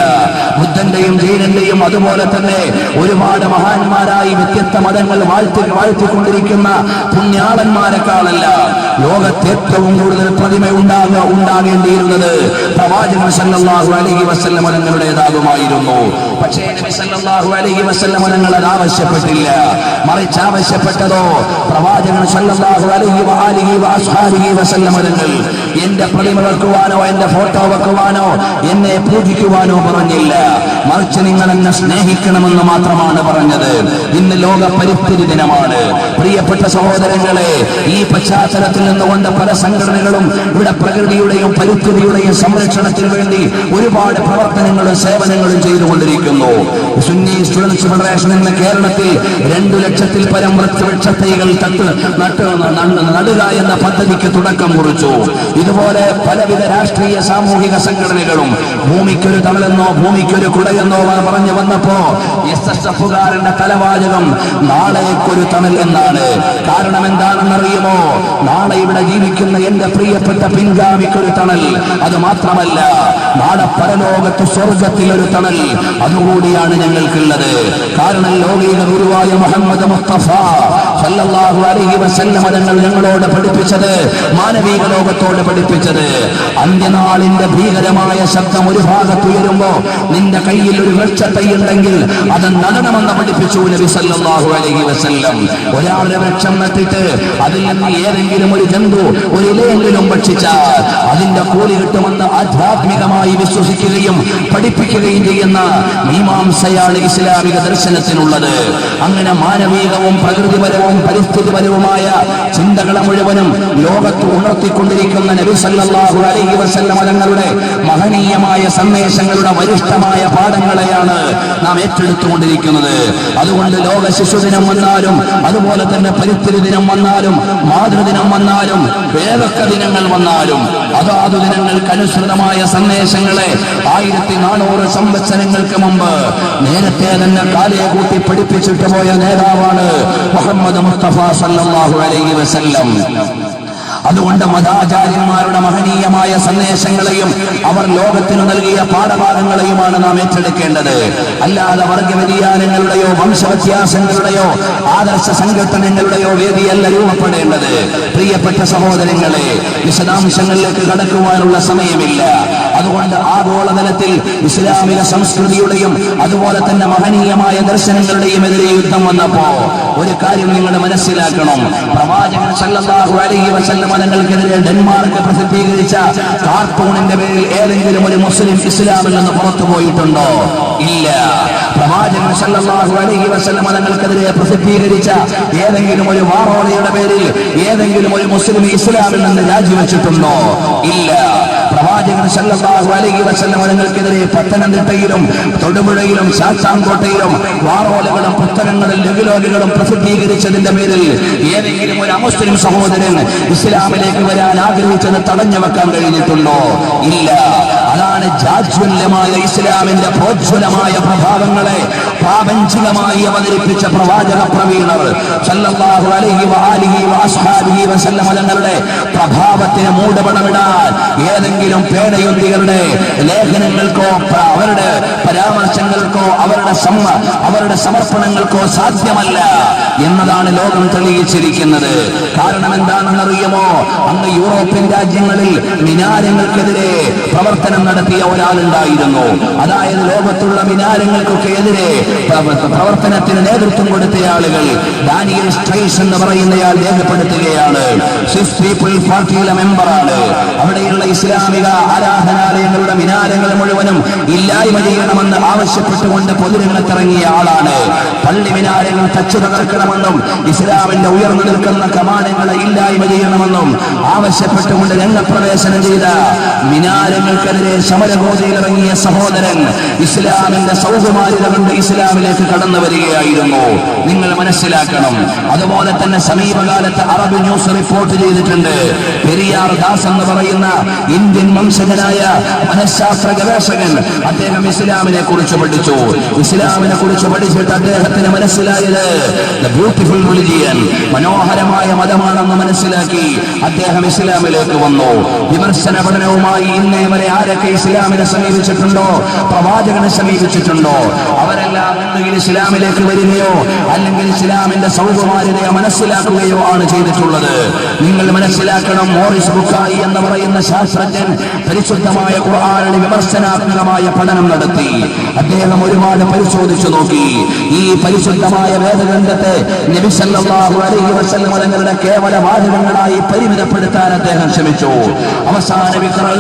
ബുദ്ധന്റെയും ജൈനന്റെയും അതുപോലെ തന്നെ ഒരുപാട് മഹാന്മാരായി വ്യത്യസ്ത മതങ്ങൾ വാഴ്ത്തിക്കൊണ്ടിരിക്കുന്ന പുണ്യാളന്മാരെക്കാളല്ല ലോകത്തെ ഏറ്റവും കൂടുതൽ പ്രതിമ ഉണ്ടാകേണ്ടിയിരുന്നത് പ്രവാചകൻ സല്ലല്ലാഹു അലൈഹി വസല്ലം തങ്ങളുടേതാകുമായിരുന്നു. പക്ഷേ നബി സല്ലല്ലാഹു അലൈഹി വസല്ലം തങ്ങൾ അത് ആവശ്യപ്പെട്ടില്ല. മറിച്ച് ആവശ്യപ്പെട്ടതോ പ്രവാചകൻ സല്ലല്ലാഹു അലൈഹി വസല്ലം തങ്ങൾ എന്റെ പ്രതിമ വെക്കുവാനോ എന്റെ ഫോട്ടോ വെക്കുവാനോ എന്നെ പൂജിക്കുവാനോ പറഞ്ഞില്ല. മറിച്ച് നിങ്ങൾ എന്നെ സ്നേഹിക്കണമെന്ന് മാത്രമാണ് പറഞ്ഞത്. ഇന്ന് ലോക പരിസ്ഥിതി ദിനമാണ്. പ്രിയപ്പെട്ട സഹോദരങ്ങളെ, ഈ പശ്ചാത്തലത്തിൽ നിന്നുകൊണ്ട് പല സംഘടനകളും ഇവിടെ പ്രകൃതിയുടെയും പരിസ്ഥിതിയുടെയും സംരക്ഷണത്തിന് വേണ്ടി ഒരുപാട് പ്രവർത്തനങ്ങളും സേവനങ്ങളും ചെയ്തുകൊണ്ടിരിക്കുന്നു. സുന്നി സ്റ്റുഡൻസ് ഫെഡറേഷൻ എന്ന കേരളത്തിൽ 2 ലക്ഷത്തിൽ പരം വൃക്ഷത്തൈകൾ നടുക എന്ന പദ്ധതിക്ക് തുടക്കം കുറിച്ചു. ഇതുപോലെ പലവിധ രാഷ്ട്രീയ സാമൂഹിക സംഘടനകളും ഭൂമിക്കൊരു തണലെന്നോ ഭൂമിക്കൊരു കുടയെന്നോ പറഞ്ഞു വന്നപ്പോ SSFകാരന്റെ തലവാചകം നാളേക്കൊരു തണൽ എന്നാണ്. കാരണം എന്താണെന്നറിയുമോ? നാളെ ഇവിടെ ജീവിക്കുന്ന എന്റെ പ്രിയപ്പെട്ട പിൻഗാമിക്കൊരു തണൽ, അത് മാത്രമല്ല നാളെ പരലോകത്ത് സ്വർഗത്തിൽ ഒരു തണൽ അതുകൂടിയാണ് ഞങ്ങൾക്കുള്ളത്. കാരണം ലോകീയ ഗുരുവായ മുഹമ്മദ് മുസ്തഫ സല്ലല്ലാഹു അലൈഹി വസല്ലം തങ്ങൾ ഞങ്ങളോട് പഠിപ്പിച്ചത്, മാനവിക ലോകത്തോട് പഠിപ്പിച്ചത്, അന്ത്യനാളിന്റെ ഭീകരമായ ശബ്ദം ഒരു ഭാഗത്ത് ഉയരുമ്പോ നിന്റെ കയ്യിൽ ഒരു വൃക്ഷത്തൈ ഉണ്ടെങ്കിൽ അത് നടണമെന്ന് പഠിപ്പിച്ചു നബി സല്ലല്ലാഹു അലൈഹി വസല്ലം. ഒരാളുടെ വൃക്ഷം നട്ടിട്ട് അതിൽ നിന്ന് ഏതെങ്കിലും ഒരു ജന്തു ഒരു ഇലയെങ്കിലും ഭക്ഷിച്ചാൽ അതിന്റെ കൂലി കിട്ടുമെന്ന് ആധ്യാത്മികമായി വിശ്വസിക്കുകയും പഠിപ്പിക്കുകയും ചെയ്യുന്ന മീമാംസയാണ് ഇസ്ലാമിക ദർശനത്തിനുള്ളത്. അങ്ങനെ മാനവികവും പ്രകൃതിപരവും പരിസ്ഥിതിപരവുമായ ചിന്തകളെ മുഴുവനും ലോകത്ത് ഉണർത്തിക്കൊണ്ടിരിക്കുന്ന നബി സല്ലല്ലാഹു അലൈഹി വസല്ലം തങ്ങളുടെ മഹനീയമായ സന്ദേശങ്ങളുടെ വരിഷ്ഠമായ പാഠങ്ങളെയാണ് നാം ഏറ്റെടുത്തുകൊണ്ടിരിക്കുന്നത്. അതുകൊണ്ട് ലോക ശിശുദിനം വന്നാലും അതുപോലെ തന്നെ പരിസ്ഥിതി ദിനം വന്നാലും മാതൃദിനം വന്നാലും ഏതൊക്കെ ദിനങ്ങൾ വന്നാലും അതാതു ദിനങ്ങൾക്കനുസൃതമായ സന്ദേശങ്ങളെ 1400 സംവത്സരങ്ങൾക്ക് മുമ്പ് നേരത്തെ തന്നെ കാലയെ കൂട്ടി പഠിപ്പിച്ചിട്ട് പോയ നേതാവാണ് മുഹമ്മദ് മുസ്തഫ സല്ലല്ലാഹു അലൈഹി വസല്ലം. അതുകൊണ്ട് മതാചാര്യന്മാരുടെ മഹനീയമായ സന്ദേശങ്ങളെയും അവർ ലോകത്തിന് നൽകിയ പാഠഭാഗങ്ങളെയുമാണ് നാം ഏറ്റെടുക്കേണ്ടത്. അല്ലാതെ വർഗവ്യതിയാനങ്ങളുടെയോ വംശവ്യത്യാസങ്ങളുടെയോ ആദർശ സംഘടനകളുടെയോ വേദിയല്ല രൂപപ്പെടേണ്ടത്. പ്രിയപ്പെട്ട സഹോദരങ്ങളെ, വിശദാംശങ്ങളിലേക്ക് കടക്കുവാനുള്ള സമയമില്ല. അതുകൊണ്ട് ആഗോളതലത്തിൽ ഇസ്ലാമിക സംസ്കൃതിയുടെയും അതുപോലെ തന്നെ മഹനീയമായ ദർശനങ്ങളുടെയും എതിരെ യുദ്ധം വന്നപ്പോ ഒരു കാര്യം നിങ്ങൾ മനസ്സിലാക്കണം. പ്രവാചകൻ സല്ലല്ലാഹു അലൈഹി വസല്ലം തങ്ങൾക്കെതിരെ ഡെൻമാർക്ക് പ്രസിദ്ധീകരിച്ച കാർട്ടൂണിന്റെ പേരിൽ ഏതെങ്കിലും ഒരു മുസ്ലിം ഇസ്ലാമിൽ നിന്ന് പുറത്തു പോയിട്ടുണ്ടോ? ഇല്ല. പ്രവാചകൻ സല്ലല്ലാഹു അലൈഹി വസല്ലം തങ്ങൾക്കെതിരെ പ്രസിദ്ധീകരിച്ച ഏതെങ്കിലും ഒരു വാറോലയുടെ പേരിൽ ഏതെങ്കിലും ഒരു മുസ്ലിം ഇസ്ലാമിൽ നിന്ന് രാജിവെച്ചിട്ടുണ്ടോ? ഇല്ല. പ്രവാചകൻ സല്ലല്ലാഹു അലൈഹി വസല്ലം തങ്ങൾക്കെതിരെ പത്തനംതിട്ടയിലും തൊടുപുഴയിലും ശാസ്താംകോട്ടയിലും വാറോലകളും പുസ്തകങ്ങളും ലഘുലോകികളും പ്രസിദ്ധീകരിച്ചതിന്റെ പേരിൽ ഏതെങ്കിലും ഒരു അമുസ്ലിം സഹോദരൻ ഇസ്ലാമിലേക്ക് വരാൻ ആഗ്രഹിച്ചത് തടഞ്ഞു വെക്കാൻ കഴിഞ്ഞിട്ടുണ്ടോ? ഇല്ല. അതാണ് ജാജ്വല്യമായ ഇസ്ലാമിന്റെ പ്രോജ്വലമായ പ്രഭാവങ്ങളെ പ്രാപഞ്ചികമായി അവതരിപ്പിച്ച പ്രവാചക പ്രവീണർ സല്ലല്ലാഹു അലൈഹി വആലിഹി വഅസ്ഹാബിഹി വസല്ലം തങ്ങളുടെ പ്രഭാവത്തിന് മൂടുപടമിടാൻ ഏതെങ്കിലും പേടയുന്തികളുടെ ലേഖനങ്ങൾക്കോ അവരുടെ പരാമർശങ്ങൾക്കോ അവരുടെ സമർപ്പണങ്ങൾക്കോ സാധ്യമല്ല എന്നതാണ് ലോകം തെളിയിച്ചിരിക്കുന്നത്. കാരണം എന്താണെന്നറിയുമോ? അങ്ങ് യൂറോപ്യൻ രാജ്യങ്ങളിൽ മിനാരങ്ങൾക്കെതിരെ പ്രവർത്തനം നടത്തിയ ഒരാളുണ്ടായിരുന്നു. അതായത് ലോകത്തുള്ള മിനാരങ്ങൾക്കൊക്കെ എതിരെ പ്രവർത്തനത്തിന് നേതൃത്വം കൊടുത്ത ആളുകൾ ഡാനിയൽ സ്ട്രൈസ് എന്ന് പറയുന്നയാൾ രേഖപ്പെടുത്തുകയാണ്. സ്വിസ് പീപ്പിൾ പാർട്ടിയിലെ മെമ്പറാണ്. അവിടെയുള്ള ഇസ്ലാമിക ആരാധനാലയങ്ങളുടെ മിനാരങ്ങൾ മുഴുവനും ഇല്ലായ്മ ചെയ്യണമെന്ന് ആവശ്യപ്പെട്ടുകൊണ്ട് പൊതുരംഗത്തിറങ്ങിയ ആളാണ്. പള്ളി മിനാരങ്ങൾ തച്ചു തകർക്കണമെന്നും ഇസ്ലാമിന്റെ ഉയർന്നു നിൽക്കുന്ന കമാനങ്ങളെ ഇല്ലായ്മ ചെയ്യണമെന്നും ആവശ്യപ്പെട്ടുകൊണ്ട് രംഗപ്രവേശനം ചെയ്ത മിനാരങ്ങൾക്കെതിരെ സമരഗോതയിലിറങ്ങിയ സഹോദരൻ ഇസ്ലാമിന്റെ സൗകുമാര്യത കൊണ്ട് ഇസ്ലാമിലേക്ക് കടന്നു വരികയായിരുന്നു. നിങ്ങൾ മനസ്സിലാക്കണം. അതുപോലെ തന്നെ സമീപകാലത്ത് അറബ് ന്യൂസ് റിപ്പോർട്ട് ചെയ്തിട്ടുണ്ട്. പെരിയാർ ദാസ് എന്ന് പറയുന്ന ഇന്ത്യൻ വംശജനായ മനഃശാസ്ത്ര ഗവേഷകൻ അദ്ദേഹം ഇസ്ലാമിനെ കുറിച്ച് പഠിച്ചു. ഇസ്ലാമിനെ കുറിച്ച് പഠിച്ചിട്ട് അദ്ദേഹത്തിന് മനസ്സിലായത് ബ്യൂട്ടിഫുൾ റിലിജിയൻ, മനോഹരമായ മതമാണെന്ന് മനസ്സിലാക്കി അദ്ദേഹം ഇസ്ലാമിലേക്ക് വന്നു. വിമർശന പഠനവുമായി ഇന്നേ വരെ ആരൊക്കെ ഇസ്ലാമിനെ സമീപിച്ചിട്ടുണ്ടോ, പ്രവാചകനെ സമീപിച്ചിട്ടുണ്ടോ, അവരെല്ലാം ഒന്നുകിൽ ഇസ്ലാമിലേക്ക് വരികയോ അല്ലെങ്കിൽ ഇസ്ലാമിന്റെ സൗകുമാര്യതയെ മനസ്സിലാക്കുകയോ ആണ് ചെയ്തിട്ടുള്ളത്. നിങ്ങൾ മനസ്സിലാക്കണം, മോറിസ് ബുക്കായി എന്ന് പറയുന്ന ശാസ്ത്രജ്ഞൻ പരിശുദ്ധമായ ഖുർആനിന്റെ വിമർശനാത്മകമായ പഠനം നടത്തി. അദ്ദേഹം ഒരുപാട് പരിശോധിച്ചു നോക്കി. ഈ പരിശുദ്ധമായ വേദഗ്രന്ഥത്തെ നബി സല്ലല്ലാഹു അലൈഹി വസല്ലം തങ്ങളുടെ കേവല വാചകങ്ങളായി പരിമിതപ്പെടുത്താൻ അദ്ദേഹം ശ്രമിച്ചു. അവസാന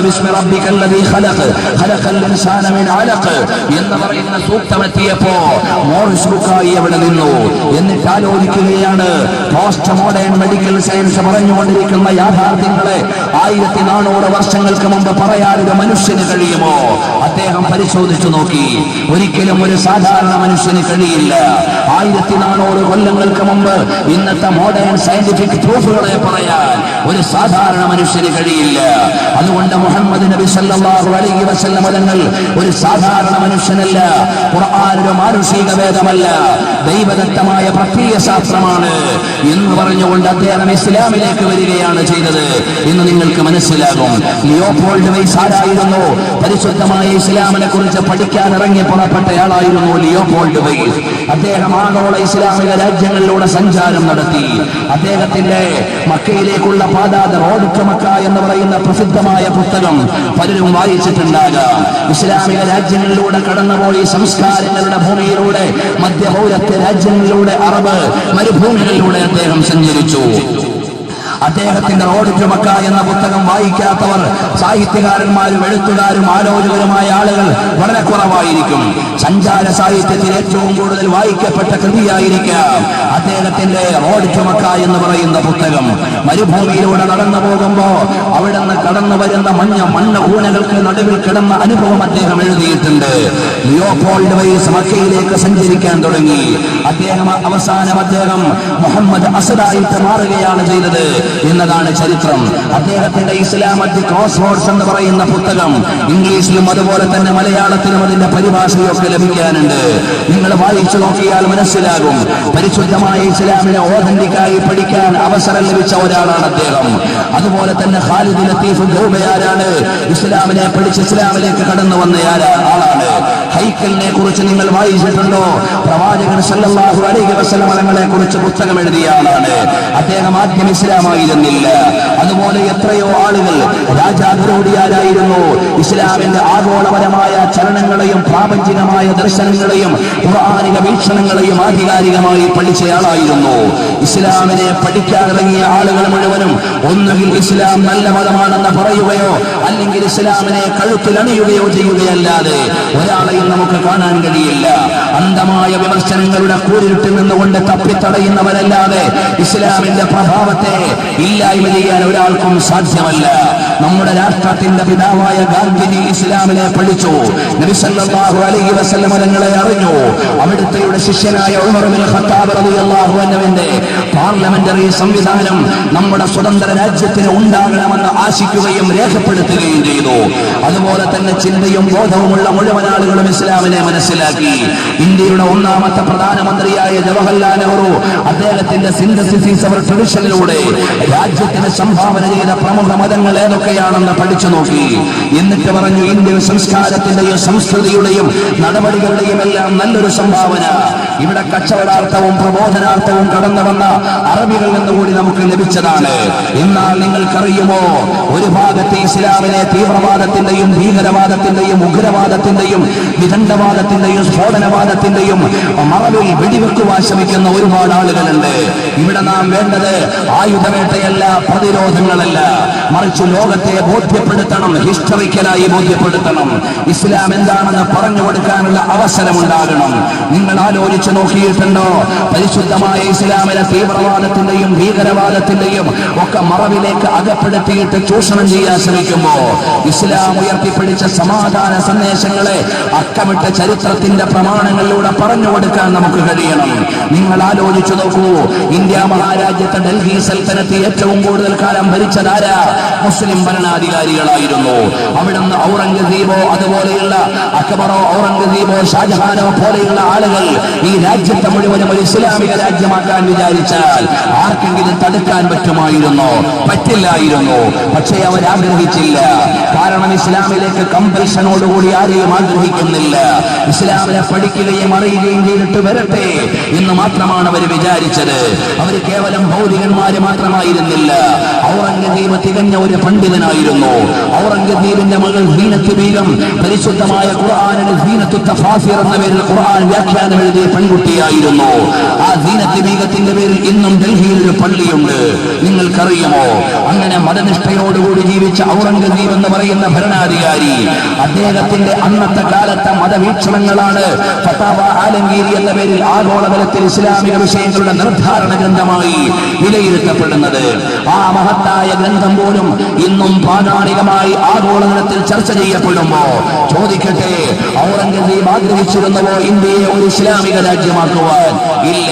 ബിസ്മി റബ്ബിക്കല്ലദീ ഖലഖൽ ഇൻസാന മിൻ അലഖ് എന്ന് പറയുന്ന സൂക്തമെത്തിയപ്പോ മോറിസ് ബുക്കായി അവിടെ നിന്നു. എന്നിട്ട് ആലോചിക്കുകയാണ്, പോസ്റ്റ് മോഡേൺ മെഡിക്കൽ സയൻസ് പറഞ്ഞുകൊണ്ടിരിക്കുന്ന യാഥാർത്ഥ്യങ്ങളെ 1400 വർഷങ്ങൾക്ക് മുമ്പ് പറയാൻ ഒരു മനുഷ്യന് കഴിയുമോ? അദ്ദേഹം പരിശോധിച്ചു നോക്കി. ഒരിക്കലും ഒരു സാധാരണ മനുഷ്യന് കഴിയില്ല. 1400 കൊല്ലങ്ങൾക്ക് മുമ്പ് ഇന്നത്തെ മോഡേൺ സയന്റിഫിക് പ്രൂഫുകളെ പറയാൻ ഒരു സാധാരണ മനുഷ്യന് കഴിയില്ല. അതുകൊണ്ട് മുഹമ്മദ് നബി സല്ലല്ലാഹു അലൈഹി വസല്ലം തങ്ങൾ ഒരു സാധാരണ മനുഷ്യനല്ല. ഖുർആൻ ഒരു മാനുഷിക വേദമല്ല, ദൈവദത്തമായ പ്രത്യയ ശാസ്ത്രമാണ് എന്ന് പറഞ്ഞുകൊണ്ട് അദ്ദേഹം ഇസ്ലാമിലേക്ക് വരികയാണ് ചെയ്തത് എന്ന് നിങ്ങൾക്ക് മനസ്സിലാകും. ലിയോപോൾഡ് വൈസ് ആരായിരുന്നു? പരിശുദ്ധമായ ഇസ്ലാമിനെ കുറിച്ച് പഠിക്കാൻ ഇറങ്ങി പുറപ്പെട്ടയാളായിരുന്നു ലിയോപോൾഡ് വൈസ്. അദ്ദേഹം ആഗോള ഇസ്ലാമിക രാജ്യങ്ങളിലൂടെ സഞ്ചാരം നടത്തി. അദ്ദേഹത്തിന്റെ മക്കയിലേക്കുള്ള പാത റോഡ് ടു മക്ക എന്ന് പറയുന്ന പ്രസിദ്ധമായ പുസ്തകം പലരും വായിച്ചിട്ടുണ്ടാകാം. ഇസ്ലാമിക രാജ്യങ്ങളിലൂടെ കടന്നുപോയി സംസ്കാരങ്ങളുടെ ഭൂമിയിലൂടെ മധ്യപൗരത്യ രാജ്യങ്ങളിലൂടെ അറബ് മരുഭൂമികളിലൂടെ അദ്ദേഹം സഞ്ചരിച്ചു. അദ്ദേഹത്തിന്റെ റോഡ് ടു മക്ക എന്ന പുസ്തകം വായിക്കാത്തവർ സാഹിത്യകാരന്മാരും എഴുത്തുകാരും ആലോചകരുമായ ആളുകൾ വളരെ കുറവായിരിക്കും. സഞ്ചാര സാഹിത്യത്തിൽ ഏറ്റവും കൂടുതൽ വായിക്കപ്പെട്ട കൃതിയായിരിക്കാം അദ്ദേഹത്തിന്റെ റോഡ് ടു മക്ക എന്ന് പറയുന്ന പുസ്തകം. മരുഭൂമിയിലൂടെ നടന്നു പോകുമ്പോ അവിടെ നിന്ന് കടന്നു വരുന്ന മണ്ണ് കൂനകൾക്ക് നടുവിൽ കിടന്ന അനുഭവം അദ്ദേഹം എഴുതിയിട്ടുണ്ട്. ലിയോപോൾഡ് വൈസ് മക്കയിലേക്ക് സഞ്ചരിക്കാൻ തുടങ്ങി. അവസാനം അദ്ദേഹം മുഹമ്മദ് അസദായിട്ട് മാറുകയാണ് ചെയ്തത് എന്നതാണ് ചരിത്രം. അദ്ദേഹത്തിന്റെ ഇസ്ലാം അറ്റ് ദി ക്രോസ് റോഡ്സ് എന്ന് പറയുന്ന പുസ്തകം ഇംഗ്ലീഷിലും അതുപോലെ തന്നെ മലയാളത്തിലും അതിന്റെ പരിഭാഷയൊക്കെ ലഭിക്കാനുണ്ട്. നിങ്ങൾ വായിച്ചു നോക്കിയാൽ മനസ്സിലാകും. പരിശുദ്ധമായ ഇസ്ലാമിനെ ഓഥന്റിക്കായി പഠിക്കാൻ അവസരം ലഭിച്ച ഒരാളാണ് അദ്ദേഹം. അതുപോലെ തന്നെ ഖാലിദ് ലത്തീഫ് ഗൗബയാരാണ്? ഇസ്ലാമിനെ പഠിച്ച് ഇസ്ലാമിലേക്ക് കടന്നു വന്ന ആളാണ്. ഹൈക്കലിനെ കുറിച്ച് നിങ്ങൾ വായിച്ചിട്ടുണ്ടോ? പ്രവാചകൻ സല്ലല്ലാഹു അലൈഹി വസല്ലം തങ്ങളെ കുറിച്ച് പുസ്തകം എഴുതിയ ആളാണ്. അദ്ദേഹം ആദ്യം ഇസ്ലാമായിരുന്നില്ല. അതുപോലെ എത്രയോ ആളുകൾ രാജാവിരോടിയാരായിരുന്നു. ഇസ്ലാമിന്റെ ആഗോളപരമായ ചലനങ്ങളെയും പ്രാപഞ്ചികമായ ദർശനങ്ങളെയും ഖുർആനിക വീക്ഷണങ്ങളെയും ആധികാരികമായി പഠിച്ചയാളായിരുന്നു. ഇസ്ലാമിനെ പഠിക്കാനിറങ്ങിയ ആളുകൾ മുഴുവനും ഒന്നുകിൽ ഇസ്ലാം നല്ല മതമാണെന്ന് പറയുകയോ അല്ലെങ്കിൽ ഇസ്ലാമിനെ കഴുത്തിൽ അണിയുകയോ ചെയ്യുകയല്ലാതെ ഒരാളെയും നമുക്ക് കാണാൻ കഴിയില്ല. അന്ധമായ വിമർശനങ്ങളുടെ കൂരിരുട്ടിൽ നിന്നുകൊണ്ട് തപ്പിത്തടയുന്നവരല്ലാതെ ഇസ്ലാമിന്റെ പ്രഭാവത്തെ ഇല്ലായ്മ ചെയ്യാൻ ഒരാൾക്കും സാധ്യമല്ല. നമ്മുടെ രാഷ്ട്രത്തിന്റെ പിതാവായ ഗാന്ധിജി ഇസ്ലാമിനെ പഠിച്ചു. നബി സല്ലല്ലാഹു അലൈഹി വസല്ലം തങ്ങളെ അറിഞ്ഞു. അവിടുത്തെയുടെ ശിഷ്യനായ ഉമർ ഇബ്നുൽ ഖത്താബ് റളിയല്ലാഹു അൻഹുവിന്റെ പാർലമെന്ററി സംവിധാനം നമ്മുടെ സ്വതന്ത്ര രാജ്യത്തിന് ഉണ്ടാകണമെന്ന് ആശിക്കുകയും രേഖപ്പെടുത്തുകയും ചെയ്തു. അതുപോലെ തന്നെ ചിന്തയും ബോധവുമുള്ള മുഴുവൻ ആളുകളും ഇസ്ലാമിനെ മനസ്സിലാക്കി. ഇന്ത്യയുടെ ഒന്നാമത്തെ പ്രധാനമന്ത്രിയായ ജവഹർലാൽ നെഹ്റു അദ്ദേഹത്തിന്റെ സിന്തസിസ് ഓഫ് ട്രഡിഷനിലൂടെ രാജ്യത്തിന് സംഭാവന ചെയ്ത പ്രമുഖ മതങ്ങൾ ഏതൊക്കെയാണെന്ന് പഠിച്ചു നോക്കി. എന്നിട്ട് പറഞ്ഞു, ഇന്ത്യൻ സംസ്കാരത്തിന്റെയും സംസ്കൃതിയുടെയും നടപടികളുടെയും എല്ലാം നല്ലൊരു സംഭാവന ഇവിടെ കച്ചവടാർത്ഥവും പ്രബോധനാർത്ഥവും കടന്നു വന്ന അറബികളിൽ നിന്നുകൂടി നമുക്ക് ലഭിച്ചതാണ്. എന്നാൽ നിങ്ങൾക്കറിയുമോ, ഒരു ഭാഗത്ത് ഇസ്ലാമിനെ തീവ്രവാദത്തിന്റെയും ഭീകരവാദത്തിന്റെയും ഉഗ്രവാദത്തിന്റെയും വിദണ്ഡവാദത്തിന്റെയും സ്ഫോടനവാദത്തിന്റെയും മറവിൽ വെടിവെക്കുവാൻ ശ്രമിക്കുന്ന ഒരുപാട് ആളുകളുണ്ട്. ഇവിടെ നാം വേണ്ടത് ആയുധവേട്ടയല്ല, പ്രതിരോധങ്ങളല്ല, മറിച്ച് ലോകത്തെ ബോധ്യപ്പെടുത്തണം, ഹിസ്റ്ററിക്കലായി ബോധ്യപ്പെടുത്തണം. ഇസ്ലാം എന്താണെന്ന് പറഞ്ഞു കൊടുക്കാനുള്ള അവസരമുണ്ടാകണം. നിങ്ങൾ ആലോചിച്ചു നോക്കിയിട്ടുണ്ടോ, പരിശുദ്ധമായ ഇസ്ലാമിനെ തീവ്രവാദത്തിന്റെയും ഭീകരവാദത്തിന്റെയും ഒക്കെ മറവിലേക്ക് അകപ്പെടുത്തിയിട്ട് ചൂഷണം ചെയ്യാൻ ശ്രമിക്കുമ്പോ ഇസ്ലാം ഉയർത്തിപ്പിടിച്ച സമാധാന സന്ദേശങ്ങളെ അക്കമിട്ട ചരിത്രത്തിന്റെ പ്രമാണങ്ങളിലൂടെ പറഞ്ഞു കൊടുക്കാൻ നമുക്ക് കഴിയണം. നിങ്ങൾ ആലോചിച്ചു നോക്കൂ, ഇന്ത്യ മഹാരാജ്യത്തെ ഡൽഹി സൽത്തനത്ത് ഏറ്റവും കൂടുതൽ കാലം ഭരിച്ചതാരാ? മുസ്ലിം ഭരണാധികാരികളായിരുന്നു. അവിടുന്ന് ഔറംഗസീബോ അതുപോലെയുള്ള അക്ബറോ ഔറംഗസീബോ ഷാജഹാനോ പോലെയുള്ള ആളുകൾ ഈ രാജ്യത്തെ മുഴുവനും ഒരു ഇസ്ലാമിക രാജ്യമാക്കാൻ വിചാരിച്ചാൽ ആർക്കെങ്കിലും തടുക്കാൻ പറ്റുമായിരുന്നോ? പറ്റില്ലായിരുന്നു. പക്ഷേ അവർ ആഗ്രഹിച്ചില്ല. കാരണം ഇസ്ലാമിലേക്ക് കമ്പൽഷനോടുകൂടി ആരെയും ആഗ്രഹിക്കുന്നില്ല. ഇസ്ലാമിനെ പഠിക്കുകയും അറിയുകയും ചെയ്തിട്ട് വരട്ടെ എന്ന് മാത്രമാണ് അവർ വിചാരിച്ചത്. അവർ കേവലം ഭൗതികന്മാര് മാത്രമായിരുന്നില്ല. ഔറംഗസീബ് തികഞ്ഞ ഒരു പണ്ഡിതനായിരുന്നു. ഔറംഗസീബിന്റെ മകൾ സീനത്ത് ബീഗം പരിശുദ്ധമായ ഖുർആനിൽ സീനത്തു തഫാസിർ എന്ന പേരിൽ ഖുർആൻ വ്യാഖ്യാനം എഴുതിയ പെൺകുട്ടിയായിരുന്നു. ആ സീനത്ത് ബീഗത്തിന്റെ പേരിൽ ഇന്നും ഡൽഹിയിൽ ഒരു പള്ളിയുണ്ട്. നിങ്ങൾക്കറിയുമോ? അങ്ങനെ മതനിഷ്ഠയോടുകൂടി ജീവിച്ച ഔറംഗസീബ് എന്ന് പറയുന്ന ഭരണാധികാരി, അദ്ദേഹത്തിന്റെ അന്നത്തെ കാലത്തെ മതവീക്ഷണങ്ങളാണ് ഫതാവ ആലംഗീരി എന്ന പേരിൽ ആഗോളതലത്തിൽ ഇസ്ലാമിക വിഷയങ്ങളുടെ നിർദ്ധാരണ ഗ്രന്ഥമായി വിലയിരുത്തപ്പെടുന്നത്. ആ മഹത്തായ ഗ്രന്ഥം പോലും ഇന്നും പ്രാമാണികമായി ആഗോളതലത്തിൽ ചർച്ച ചെയ്യപ്പെടുമ്പോ ചോദിക്കട്ടെ, ഔറംഗസീബ് ആഗ്രഹിച്ചിരുന്നവോ ഇന്ത്യയെ ഒരു ഇസ്ലാമിക രാജ്യമാക്കുവാൻ? ഇല്ല.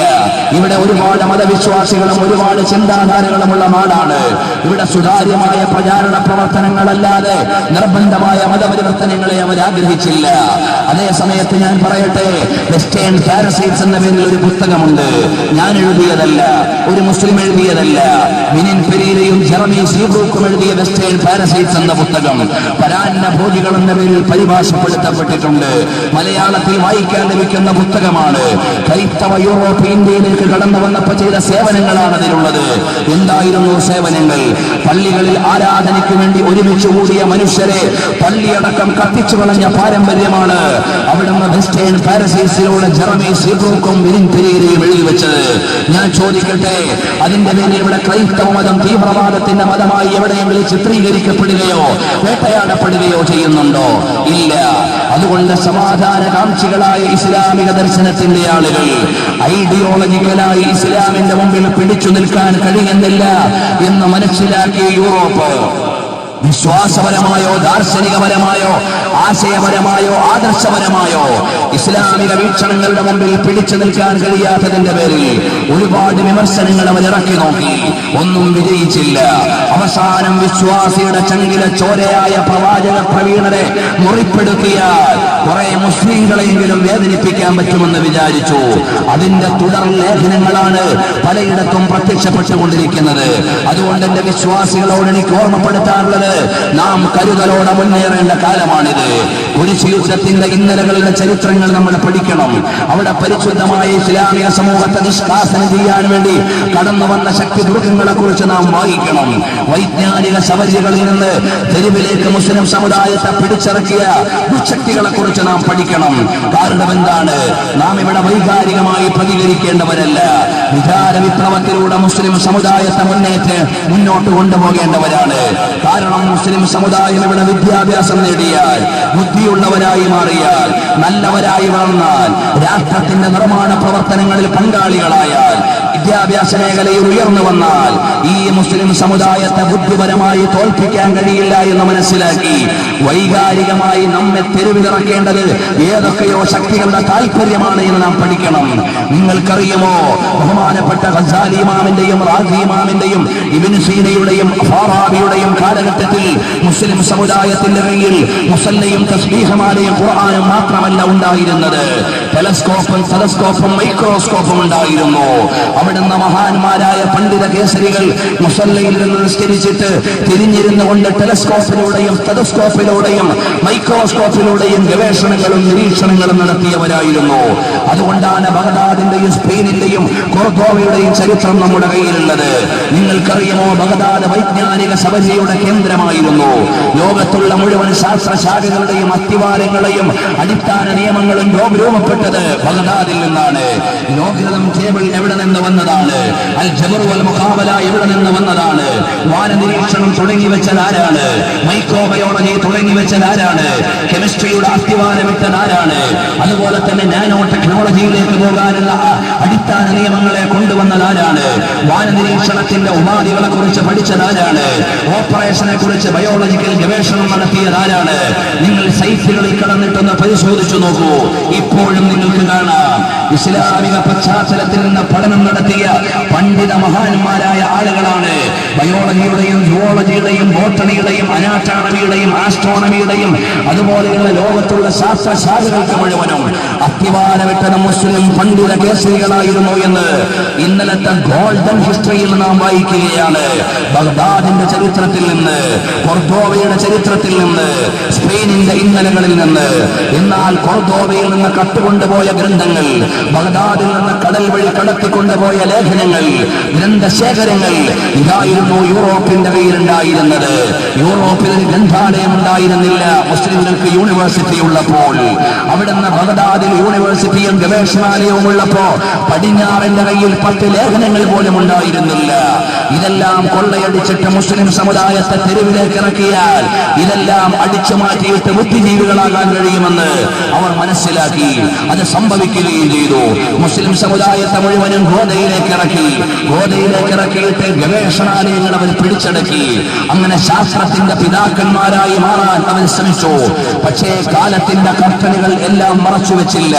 ഇവിടെ ഒരുപാട് മതവിശ്വാസികളും ഒരുപാട് ചിന്താധാരകളുമുള്ള നാടാണ്. ഇവിടെ സുതാര്യമായ പ്രചാരണ പ്രവർത്തനങ്ങളല്ലാതെ നിർബന്ധമായ മതപരിവർത്തനങ്ങളെ അവർ ആഗ്രഹിച്ചില്ല. അതേ സമയത്ത് ഞാൻ പറയട്ടെ, വെസ്റ്റേൺ പാരസൈറ്റ്സ് എന്ന പേരിൽ ഒരു പുസ്തകമുണ്ട്. ഞാൻ എഴുതിയതല്ല, ഒരു മുസ്ലിം എഴുതിയതല്ല. മിനിൻ പെരീരയും ജെറമി സീബ്രൂക്കും എഴുതിയ വെസ്റ്റേൺ പാരസൈറ്റ്സ് എന്ന പുസ്തകം പരാന്ന ഭോജികൾ എന്ന പേരിൽ പരിഭാഷപ്പെടുത്തപ്പെട്ടിട്ടുണ്ട്. മലയാളത്തിൽ വായിക്കാൻ ലഭിക്കുന്ന പുസ്തകമാണ്. ക്രൈസ്തവ യൂറോപ്പ് ഇന്ത്യയിലേക്ക് കടന്നു വന്നപ്പോൾ ചെയ്ത സേവനങ്ങളാണ് അതിലുള്ളത്. എന്തായിരുന്നു സേവനങ്ങൾ? പള്ളികളിൽ ആരാധനയ്ക്ക് വേണ്ടി ഒരുമിച്ച് കൂടിയ മനുഷ്യരെ പള്ളിയടക്കം കത്തിച്ചു കളഞ്ഞ പാരമ്പര്യമാണ് അവിടുന്ന് വെസ്റ്റേൺ പാരസൈറ്റ്സിലൂടെ ജെറമി സീബ്രൂക്കും മിനിൻ പെരീരയും എഴുതി വെച്ചത്. ഞാൻ ചോദിക്കട്ടെ, അതിന്റെ പേരിൽ ഇവിടെ ക്രൈസ്തവ മതം തീവ്രവാദത്തിന്റെ മതമായി എവിടെയെങ്കിലും ചിത്രീകരിക്കപ്പെടുകയോ വേട്ടയാടപ്പെടുകയോ ചെയ്യുന്നുണ്ടോ? ഇല്ല. അതുകൊണ്ട് സമാധാനകാംക്ഷികളായ ഇസ്ലാമിക ദർശനത്തിന്റെ ആളുകൾ ഐഡിയോളജിക്കലായി ഇസ്ലാമിന്റെ മുമ്പിൽ പിടിച്ചു നിൽക്കാൻ കഴിയുന്നില്ല എന്ന് മനസ്സിലാക്കിയ യൂറോപ്പ് വിശ്വാസപരമായോ ദാർശനികപരമായോ ആശയപരമായോ ആദർശപരമായോ ഇസ്ലാമിക വീക്ഷണങ്ങളുടെ മുമ്പിൽ പിടിച്ചു നിൽക്കാൻ കഴിയാത്തതിന്റെ പേരിൽ ഒരുപാട് വിമർശനങ്ങൾ അവർ ഇറക്കി നോക്കി. ഒന്നും വിജയിച്ചില്ല. അവസാനം വിശ്വാസിയുടെ ചങ്കിലെ ചോരയായ പ്രവാചക പ്രവീണരെ മുറിപ്പെടുത്തിയാൽ കുറെ മുസ്ലിങ്ങളെങ്കിലും വേദനിപ്പിക്കാൻ പറ്റുമെന്ന് വിചാരിച്ചു. അതിന്റെ തുടർ ലേഖനങ്ങളാണ് പലയിടത്തും പ്രത്യക്ഷപ്പെട്ടുകൊണ്ടിരിക്കുന്നത്. അതുകൊണ്ട് എന്റെ വിശ്വാസികളോട് എനിക്ക് ഓർമ്മപ്പെടുത്താറുള്ളത്, നാം കരുതലോടെ മുന്നേറേണ്ട കാലമാണിത്. കുരിശ് യുദ്ധത്തിന്റെ ഇന്നലകളുടെ ചരിത്രങ്ങൾ നമ്മൾ പഠിക്കണം. അവിടെ പരിശുദ്ധമായ ഇസ്ലാമിക സമൂഹത്തെ നിഷ്കാസനം ചെയ്യാൻ വേണ്ടി കടന്നു വന്ന ശക്തി ദുർഗങ്ങളെ കുറിച്ച് നാം വായിക്കണം. വൈജ്ഞാനിക സവര്യകളിൽ നിന്ന് തെരുവിലേക്ക് മുസ്ലിം സമുദായത്തെ പിടിച്ചിറക്കിയ ദുശക്തികളെ കുറിച്ച് നാം പഠിക്കണം. കാരണം എന്താണ്? നാം ഇവിടെ വൈകാരികമായി പ്രതികരിക്കേണ്ടവരല്ല. വിചാര വിപ്ലവത്തിലൂടെ മുസ്ലിം സമുദായത്തെ മുന്നോട്ട് കൊണ്ടുപോകേണ്ടവരാണ്. കാരണം മുസ്ലിം സമുദായം ഇവിടെ വിദ്യാഭ്യാസം നേടിയാൽ, ബുദ്ധിയുള്ളവരായി മാറിയാൽ, നല്ലവരായി വളർന്നാൽ, രാഷ്ട്രത്തിന്റെ നിർമ്മാണ പ്രവർത്തനങ്ങളിൽ പങ്കാളികളായാൽ, വിദ്യാഭ്യാസ മേഖലയിൽ ഉയർന്നു വന്നാൽ ഈ മുസ്ലിം സമുദായത്തെ ബുദ്ധിപരമായി തോൽപ്പിക്കാൻ കഴിയില്ല എന്ന് മനസ്സിലാക്കി വൈകാരികമായി നമ്മെ തെരുവിലിറക്കേണ്ടത് ഏതൊക്കെയോ ശക്തികളുടെ താല്പര്യമാണ് എന്ന് നാം പഠിക്കണം. നിങ്ങൾക്കറിയുമോ, ബഹുമാനപ്പെട്ട ഗസാലി ഇമാമിന്റെയും റാസി ഇമാമിന്റെയും ഇബ്നു സീനയുടെയും ഫാറാബിയുടെയും കാലഘട്ടത്തിൽ മുസ്ലിം സമുദായത്തിന്റെ കയ്യിൽ മുസല്ലയും തസ്ബീഹുമാലയും ഖുർആനും മാത്രമല്ല ഉണ്ടായിരുന്നത്, ടെലസ്കോപ്പും മൈക്രോസ്കോപ്പും ഉണ്ടായിരുന്നു. അവിടുന്ന് മഹാന്മാരായ പണ്ഡിത കേസരികൾ മുസല്ലയിൽ നിന്ന് നിസ്കരിച്ചിട്ട് തിരിഞ്ഞിരുന്നു കൊണ്ട് ടെലസ്കോപ്പിലൂടെയും ടെലസ്കോപ്പിലൂടെയും മൈക്രോസ്കോപ്പിലൂടെയും ഗവേഷണങ്ങളും നിരീക്ഷണങ്ങളും നടത്തിയവരായിരുന്നു. അതുകൊണ്ടാണ് ബഗ്ദാദിന്റെയും സ്പെയിനിന്റെയും കൊർദോവയുടെയും ചരിത്രം നമ്മുടെ കയ്യിലുള്ളത്. നിങ്ങൾക്കറിയുമോ, ബഗ്ദാദ് വൈജ്ഞാനിക സഭയുടെ കേന്ദ്രമായിരുന്നു. ലോകത്തുള്ള മുഴുവൻ ശാസ്ത്രശാഖകളുടെയും അത്തിവാരങ്ങളെയും അടിസ്ഥാന നിയമങ്ങളും രൂപപ്പെട്ടത് ബഗ്ദാദിൽ നിന്നാണ്. ലോകൃതം ടേബിൾ എവിടെ നിന്ന് വന്നതാണ്? അൽ ജബർ വൽ മുഖാബല എവിടെ നിന്ന് വന്നതാണ്? വാന നിരീക്ഷണം തുടങ്ങി വെച്ചത് ആരാണ്? മൈക്രോബയോളജി തുടങ്ങി വെച്ചത് ആരാണ്? കെമിസ്ട്രിയുടെ അസ്ഥിവാരമിട്ടത് ആരാണ്? അതുപോലെ തന്നെ നാനോ ടെക്നോളജിയിലേക്ക് പോകാനുള്ള അടിസ്ഥാന നിയമങ്ങളെ കൊണ്ടുവന്നത് ആരാണ്? വാന നിരീക്ഷണത്തിന്റെ ഉപാധികളെ കുറിച്ച് പഠിച്ചത് ആരാണ്? ഓപ്പറേഷനെ കുറിച്ച് ബയോളജിക്കൽ ഗവേഷണം നടത്തിയത് ആരാണ്? നിങ്ങൾ സൈറ്റുകളിൽ കടന്നിട്ടൊന്ന് പരിശോധിച്ചു നോക്കൂ. ഇപ്പോഴും നിങ്ങൾക്ക് കാണാം ഇസ്ലാമിക പശ്ചാത്തലത്തിൽ നിന്ന് പഠനം നടത്തിയ പണ്ഡിത മഹാന്മാരായ ആളുകളാണ്. ബയോളജിയുടെയും സുവോളജിയുടെയും ബോട്ടണിയുടെയും അനാറ്റോമിയുടെയും ആസ്ട്രോണമിയുടെയും അതുപോലെയുള്ള ലോകത്തുള്ള ശാസ്ത്രശാഖകൾക്ക് മുഴുവനും അത്തിവാരമിട്ട മുസ്ലിം പണ്ഡിത കേസരികളായിരുന്നു എന്ന് ഇന്നലത്തെ ഗോൾഡൻ ഹിസ്റ്ററിയിൽ നാം വായിക്കുകയാണ്. ബഗ്ദാദിന്റെ ചരിത്രത്തിൽ നിന്ന്, കൊർദോവയുടെ ചരിത്രത്തിൽ നിന്ന്, സ്പെയിനിന്റെ ഇന്നലകളിൽ നിന്ന്. എന്നാൽ കൊർദോവയിൽ നിന്ന് കട്ടുകൊണ്ടുപോയ ഗ്രന്ഥങ്ങൾ, ബഗ്ദാദിൽ നിന്ന് കടൽ വഴി കടത്തിക്കൊണ്ടുപോയ ലേഖനങ്ങൾ, ഗ്രന്ഥശേഖരങ്ങൾ ഇതായിരുന്നു യൂറോപ്പിന്റെ കയ്യിലുണ്ടായിരുന്നത്. യൂറോപ്പിൽ ഗ്രന്ഥാലയം ഉണ്ടായിരുന്നില്ല മുസ്ലിങ്ങൾക്ക് യൂണിവേഴ്സിറ്റി ഉള്ളപ്പോൾ. അവിടുന്ന് ബഗ്ദാദിൽ യൂണിവേഴ്സിറ്റിയും ഗവേഷണാലയവും ഉള്ളപ്പോ പടിഞ്ഞാറിന്റെ കയ്യിൽ 10 ലേഖനങ്ങൾ പോലും ഉണ്ടായിരുന്നില്ല. ഇതെല്ലാം കൊള്ളയടിച്ചിട്ട് മുസ്ലിം സമുദായത്തെ തെരുവിലേക്ക് ഇറക്കിയാൽ ഇതെല്ലാം അടിച്ചു മാറ്റിയിട്ട് ബുദ്ധിജീവികളാകാൻ കഴിയുമെന്ന് അവർ മനസ്സിലാക്കി. അത് സംഭവിക്കുകയും ചെയ്തു. മുസ്ലിം സമുദായത്തെ മുഴുവനും ഗോദയിലേക്ക് ഇറക്കിയിട്ട് ഗവേഷണാലയങ്ങൾ അവർ പിടിച്ചടക്കി. അങ്ങനെ ശാസ്ത്രത്തിന്റെ പിതാക്കന്മാരായി മാറാൻ അവർ ശ്രമിച്ചു. പക്ഷേ കാലത്തിന്റെ കർട്ടനുകൾ എല്ലാം മറച്ചു വെച്ചില്ല.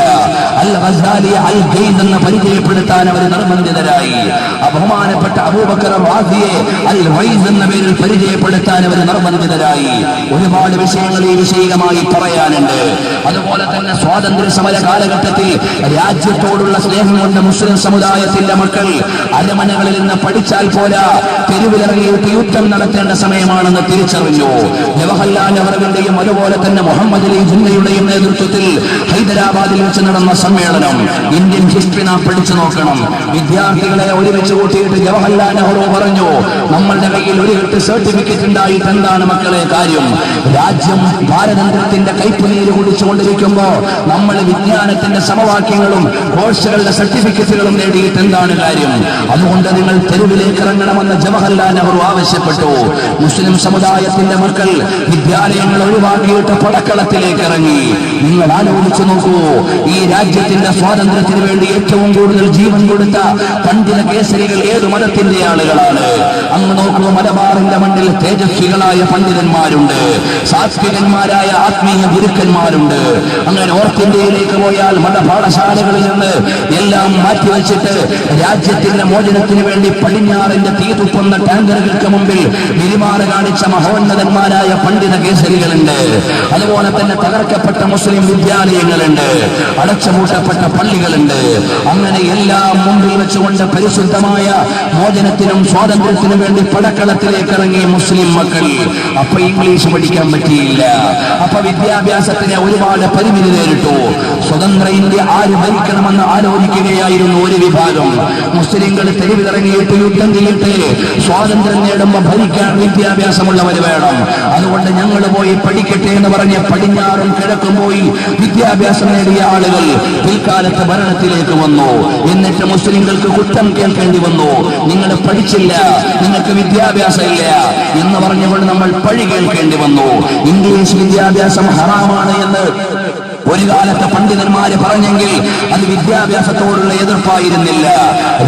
അൽ ഗസാലി അൽ ഗൈദ് എന്ന് പരിചയപ്പെടുത്താൻ അവർ നിർബന്ധിതരായി. ബഹുമാനപ്പെട്ട അബൂബക്കർ റാസിയെ അൽ വൈസ് എന്ന പേരിൽ പരിചയപ്പെടുത്താൻ അവർ നിർബന്ധിതരായി. ഒരുപാട് വിഷയങ്ങൾ ഈ വിഷയമായി പറയാനുണ്ട്. അതുപോലെ തന്നെ സ്വാതന്ത്ര്യ സമര കാലഘട്ടത്തിൽ രാജ്യത്തോടുള്ള സ്നേഹം കൊണ്ട് മുസ്ലിം സമുദായത്തിന്റെ മക്കൾ അരമനകളിൽ നിന്ന് പഠിച്ചാൽ പോരാ, തെരുവിലിറങ്ങിയിട്ട് യുദ്ധം നടത്തേണ്ട സമയമാണെന്ന് തിരിച്ചറിഞ്ഞു. ജവഹർലാൽ നെഹ്റുവിന്റെയും അതുപോലെ തന്നെ മുഹമ്മദ് അലി ജിന്നയുടെയും നേതൃത്വത്തിൽ ഹൈദരാബാദിൽ വെച്ച് നടന്ന സമ്മേളനം ഇന്ത്യൻ ഹിസ്റ്ററി നാം പഠിച്ചു നോക്കണം. വിദ്യാർത്ഥികളെ ഒരുമിച്ച് കൂട്ടിയിട്ട് ജവഹർലാൽ നെഹ്റു പറഞ്ഞു, നമ്മളുടെ കയ്യിൽ ഒരു കെട്ട് സർട്ടിഫിക്കറ്റ് ഉണ്ടായിട്ട് എന്താണ് മക്കളെ കാര്യം? രാജ്യം ഭാരതത്തിന്റെ കൈപ്പുനീര് കുടിച്ചുകൊണ്ടിരിക്കുമ്പോ നമ്മൾ വിജ്ഞാനത്തിന്റെ സമവാക്യങ്ങളും കോഴ്സുകളുടെ സർട്ടിഫിക്കറ്റുകളും നേടിയിട്ട് എന്താണ് കാര്യം? അതുകൊണ്ട് നിങ്ങൾ തെരുവിലേക്ക് ഇറങ്ങണമെന്ന് ജവഹർലാൽ നെഹ്റു ആവശ്യപ്പെട്ടു. മുസ്ലിം സമുദായത്തിന്റെ മക്കൾ വിദ്യാലയങ്ങൾ ഒഴിവാക്കിയിട്ട് പടക്കളത്തിലേക്ക് ഇറങ്ങി. നിങ്ങൾ ആലോചിച്ചു നോക്കൂ, ഈ രാജ്യത്തിന്റെ സ്വാതന്ത്ര്യത്തിന് വേണ്ടി ഏറ്റവും കൂടുതൽ ജീവൻ കൊടുത്ത പണ്ഡിത കേസരികൾ ഏത് മതത്തിന്റെ ആളുകളാണ്? അങ്ങ് നോക്കൂ, മലബാറിന്റെ മണ്ണിൽ തേജസ്വികളായ പണ്ഡിതന്മാരുണ്ട്, സാത്വികന്മാരായ ആത്മീയ ഗുരുക്കന്മാരുണ്ട്. അങ്ങനെ നോർത്ത് ഇന്ത്യയിലേക്ക് പോയാൽ മതപാഠശാലകളിൽ നിന്ന് എല്ലാം മാറ്റിവെച്ചിട്ട് രാജ്യത്തിന്റെ മോചനത്തിന് വേണ്ടി പടിഞ്ഞാറിന്റെ തീതുപ്പുന്ന ടാങ്കറുകൾക്ക് മുമ്പിൽ പെരുമാറ് കാണിച്ച മഹോന്നതന്മാരായ പണ്ഡിത കേസരികളുണ്ട്. അതുപോലെ തന്നെ തകർക്കപ്പെട്ട മുസ്ലിം വിദ്യാലയങ്ങളുണ്ട്, അടച്ചുപൂട്ടപ്പെട്ട പള്ളികളുണ്ട്. അങ്ങനെ എല്ലാം മുമ്പിൽ വെച്ചുകൊണ്ട് പരിശുദ്ധമായ മോചനത്തിനും സ്വാതന്ത്ര്യത്തിനും വേണ്ടി പടക്കളത്തിലേക്ക് ഇറങ്ങിയ മുസ്ലിം മക്കൾ. അപ്പൊ ഇംഗ്ലീഷ് പഠിക്കാൻ പറ്റിയില്ല. അപ്പൊ വിദ്യാഭ്യാസത്തിന് ഒരുപാട് പരിമിതി നേരിട്ടു. സ്വതന്ത്ര ഇന്ത്യ ആര് ഭരിക്കണമെന്ന് ആലോചിക്കുകയായിരുന്നു ഒരു വിഭാഗം. മുസ്ലിങ്ങൾ തെരുവിലിറങ്ങിയിട്ട് യുദ്ധം ചെയ്തിട്ട് സ്വാതന്ത്ര്യം നേടുമ്പോൾ ഭരിക്കാൻ വിദ്യാഭ്യാസമുള്ളവർ വേണം, അതുകൊണ്ട് ഞങ്ങൾ പോയി പഠിക്കട്ടെ എന്ന് പറഞ്ഞ് പടിഞ്ഞാറും കിഴക്കും പോയി വിദ്യാഭ്യാസം നേടിയ ആളുകൾ പിൽക്കാലത്ത് ഭരണത്തിലേക്ക് വന്നു. എന്നിട്ട് മുസ്ലിങ്ങൾക്ക് കുറ്റം കേൾക്കേണ്ടി വന്നു. നിങ്ങൾ പഠിച്ചില്ല, നിങ്ങൾക്ക് വിദ്യാഭ്യാസം ഇല്ല എന്ന് പറഞ്ഞുകൊണ്ട് നമ്മൾ പഴി കേൾക്കേണ്ടി വന്നു. ഇംഗ്ലീഷ് വിദ്യാഭ്യാസം ഹറാമാണ് എന്ന് ഒരു കാലത്ത് പണ്ഡിതന്മാര് പറഞ്ഞെങ്കിൽ അത് വിദ്യാഭ്യാസത്തോടുള്ള എതിർപ്പായിരുന്നില്ല,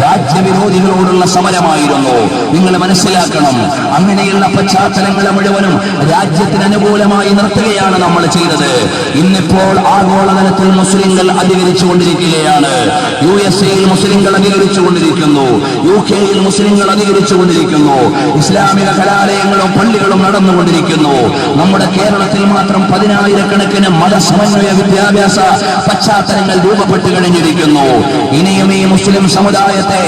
രാജ്യവിരോധികളോടുള്ള സമരമായിരുന്നു. നിങ്ങൾ മനസ്സിലാക്കണം, അങ്ങനെയുള്ള പശ്ചാത്തലങ്ങളെ മുഴുവനും രാജ്യത്തിന് അനുകൂലമായി നിർത്തുകയാണ് നമ്മൾ ചെയ്തത്. ഇന്നിപ്പോൾ ആഗോളതലത്തിൽ മുസ്ലിങ്ങൾ അധികരിച്ചുകൊണ്ടിരിക്കുകയാണ്. USA മുസ്ലിങ്ങൾ അധികരിച്ചുകൊണ്ടിരിക്കുന്നു, UK മുസ്ലിങ്ങൾ അധികരിച്ചുകൊണ്ടിരിക്കുന്നു, ഇസ്ലാമിക കലാലയങ്ങളും പള്ളികളും നടന്നുകൊണ്ടിരിക്കുന്നു. നമ്മുടെ കേരളത്തിൽ മാത്രം 10,000-കണക്കിന് മതസമന്വയ വിദ്യാഭ്യാസ പശ്ചാത്തലങ്ങൾ രൂപപ്പെട്ടു കഴിഞ്ഞിരിക്കുന്നു. ഇനിയും ഈ മുസ്ലിം സമുദായത്തെ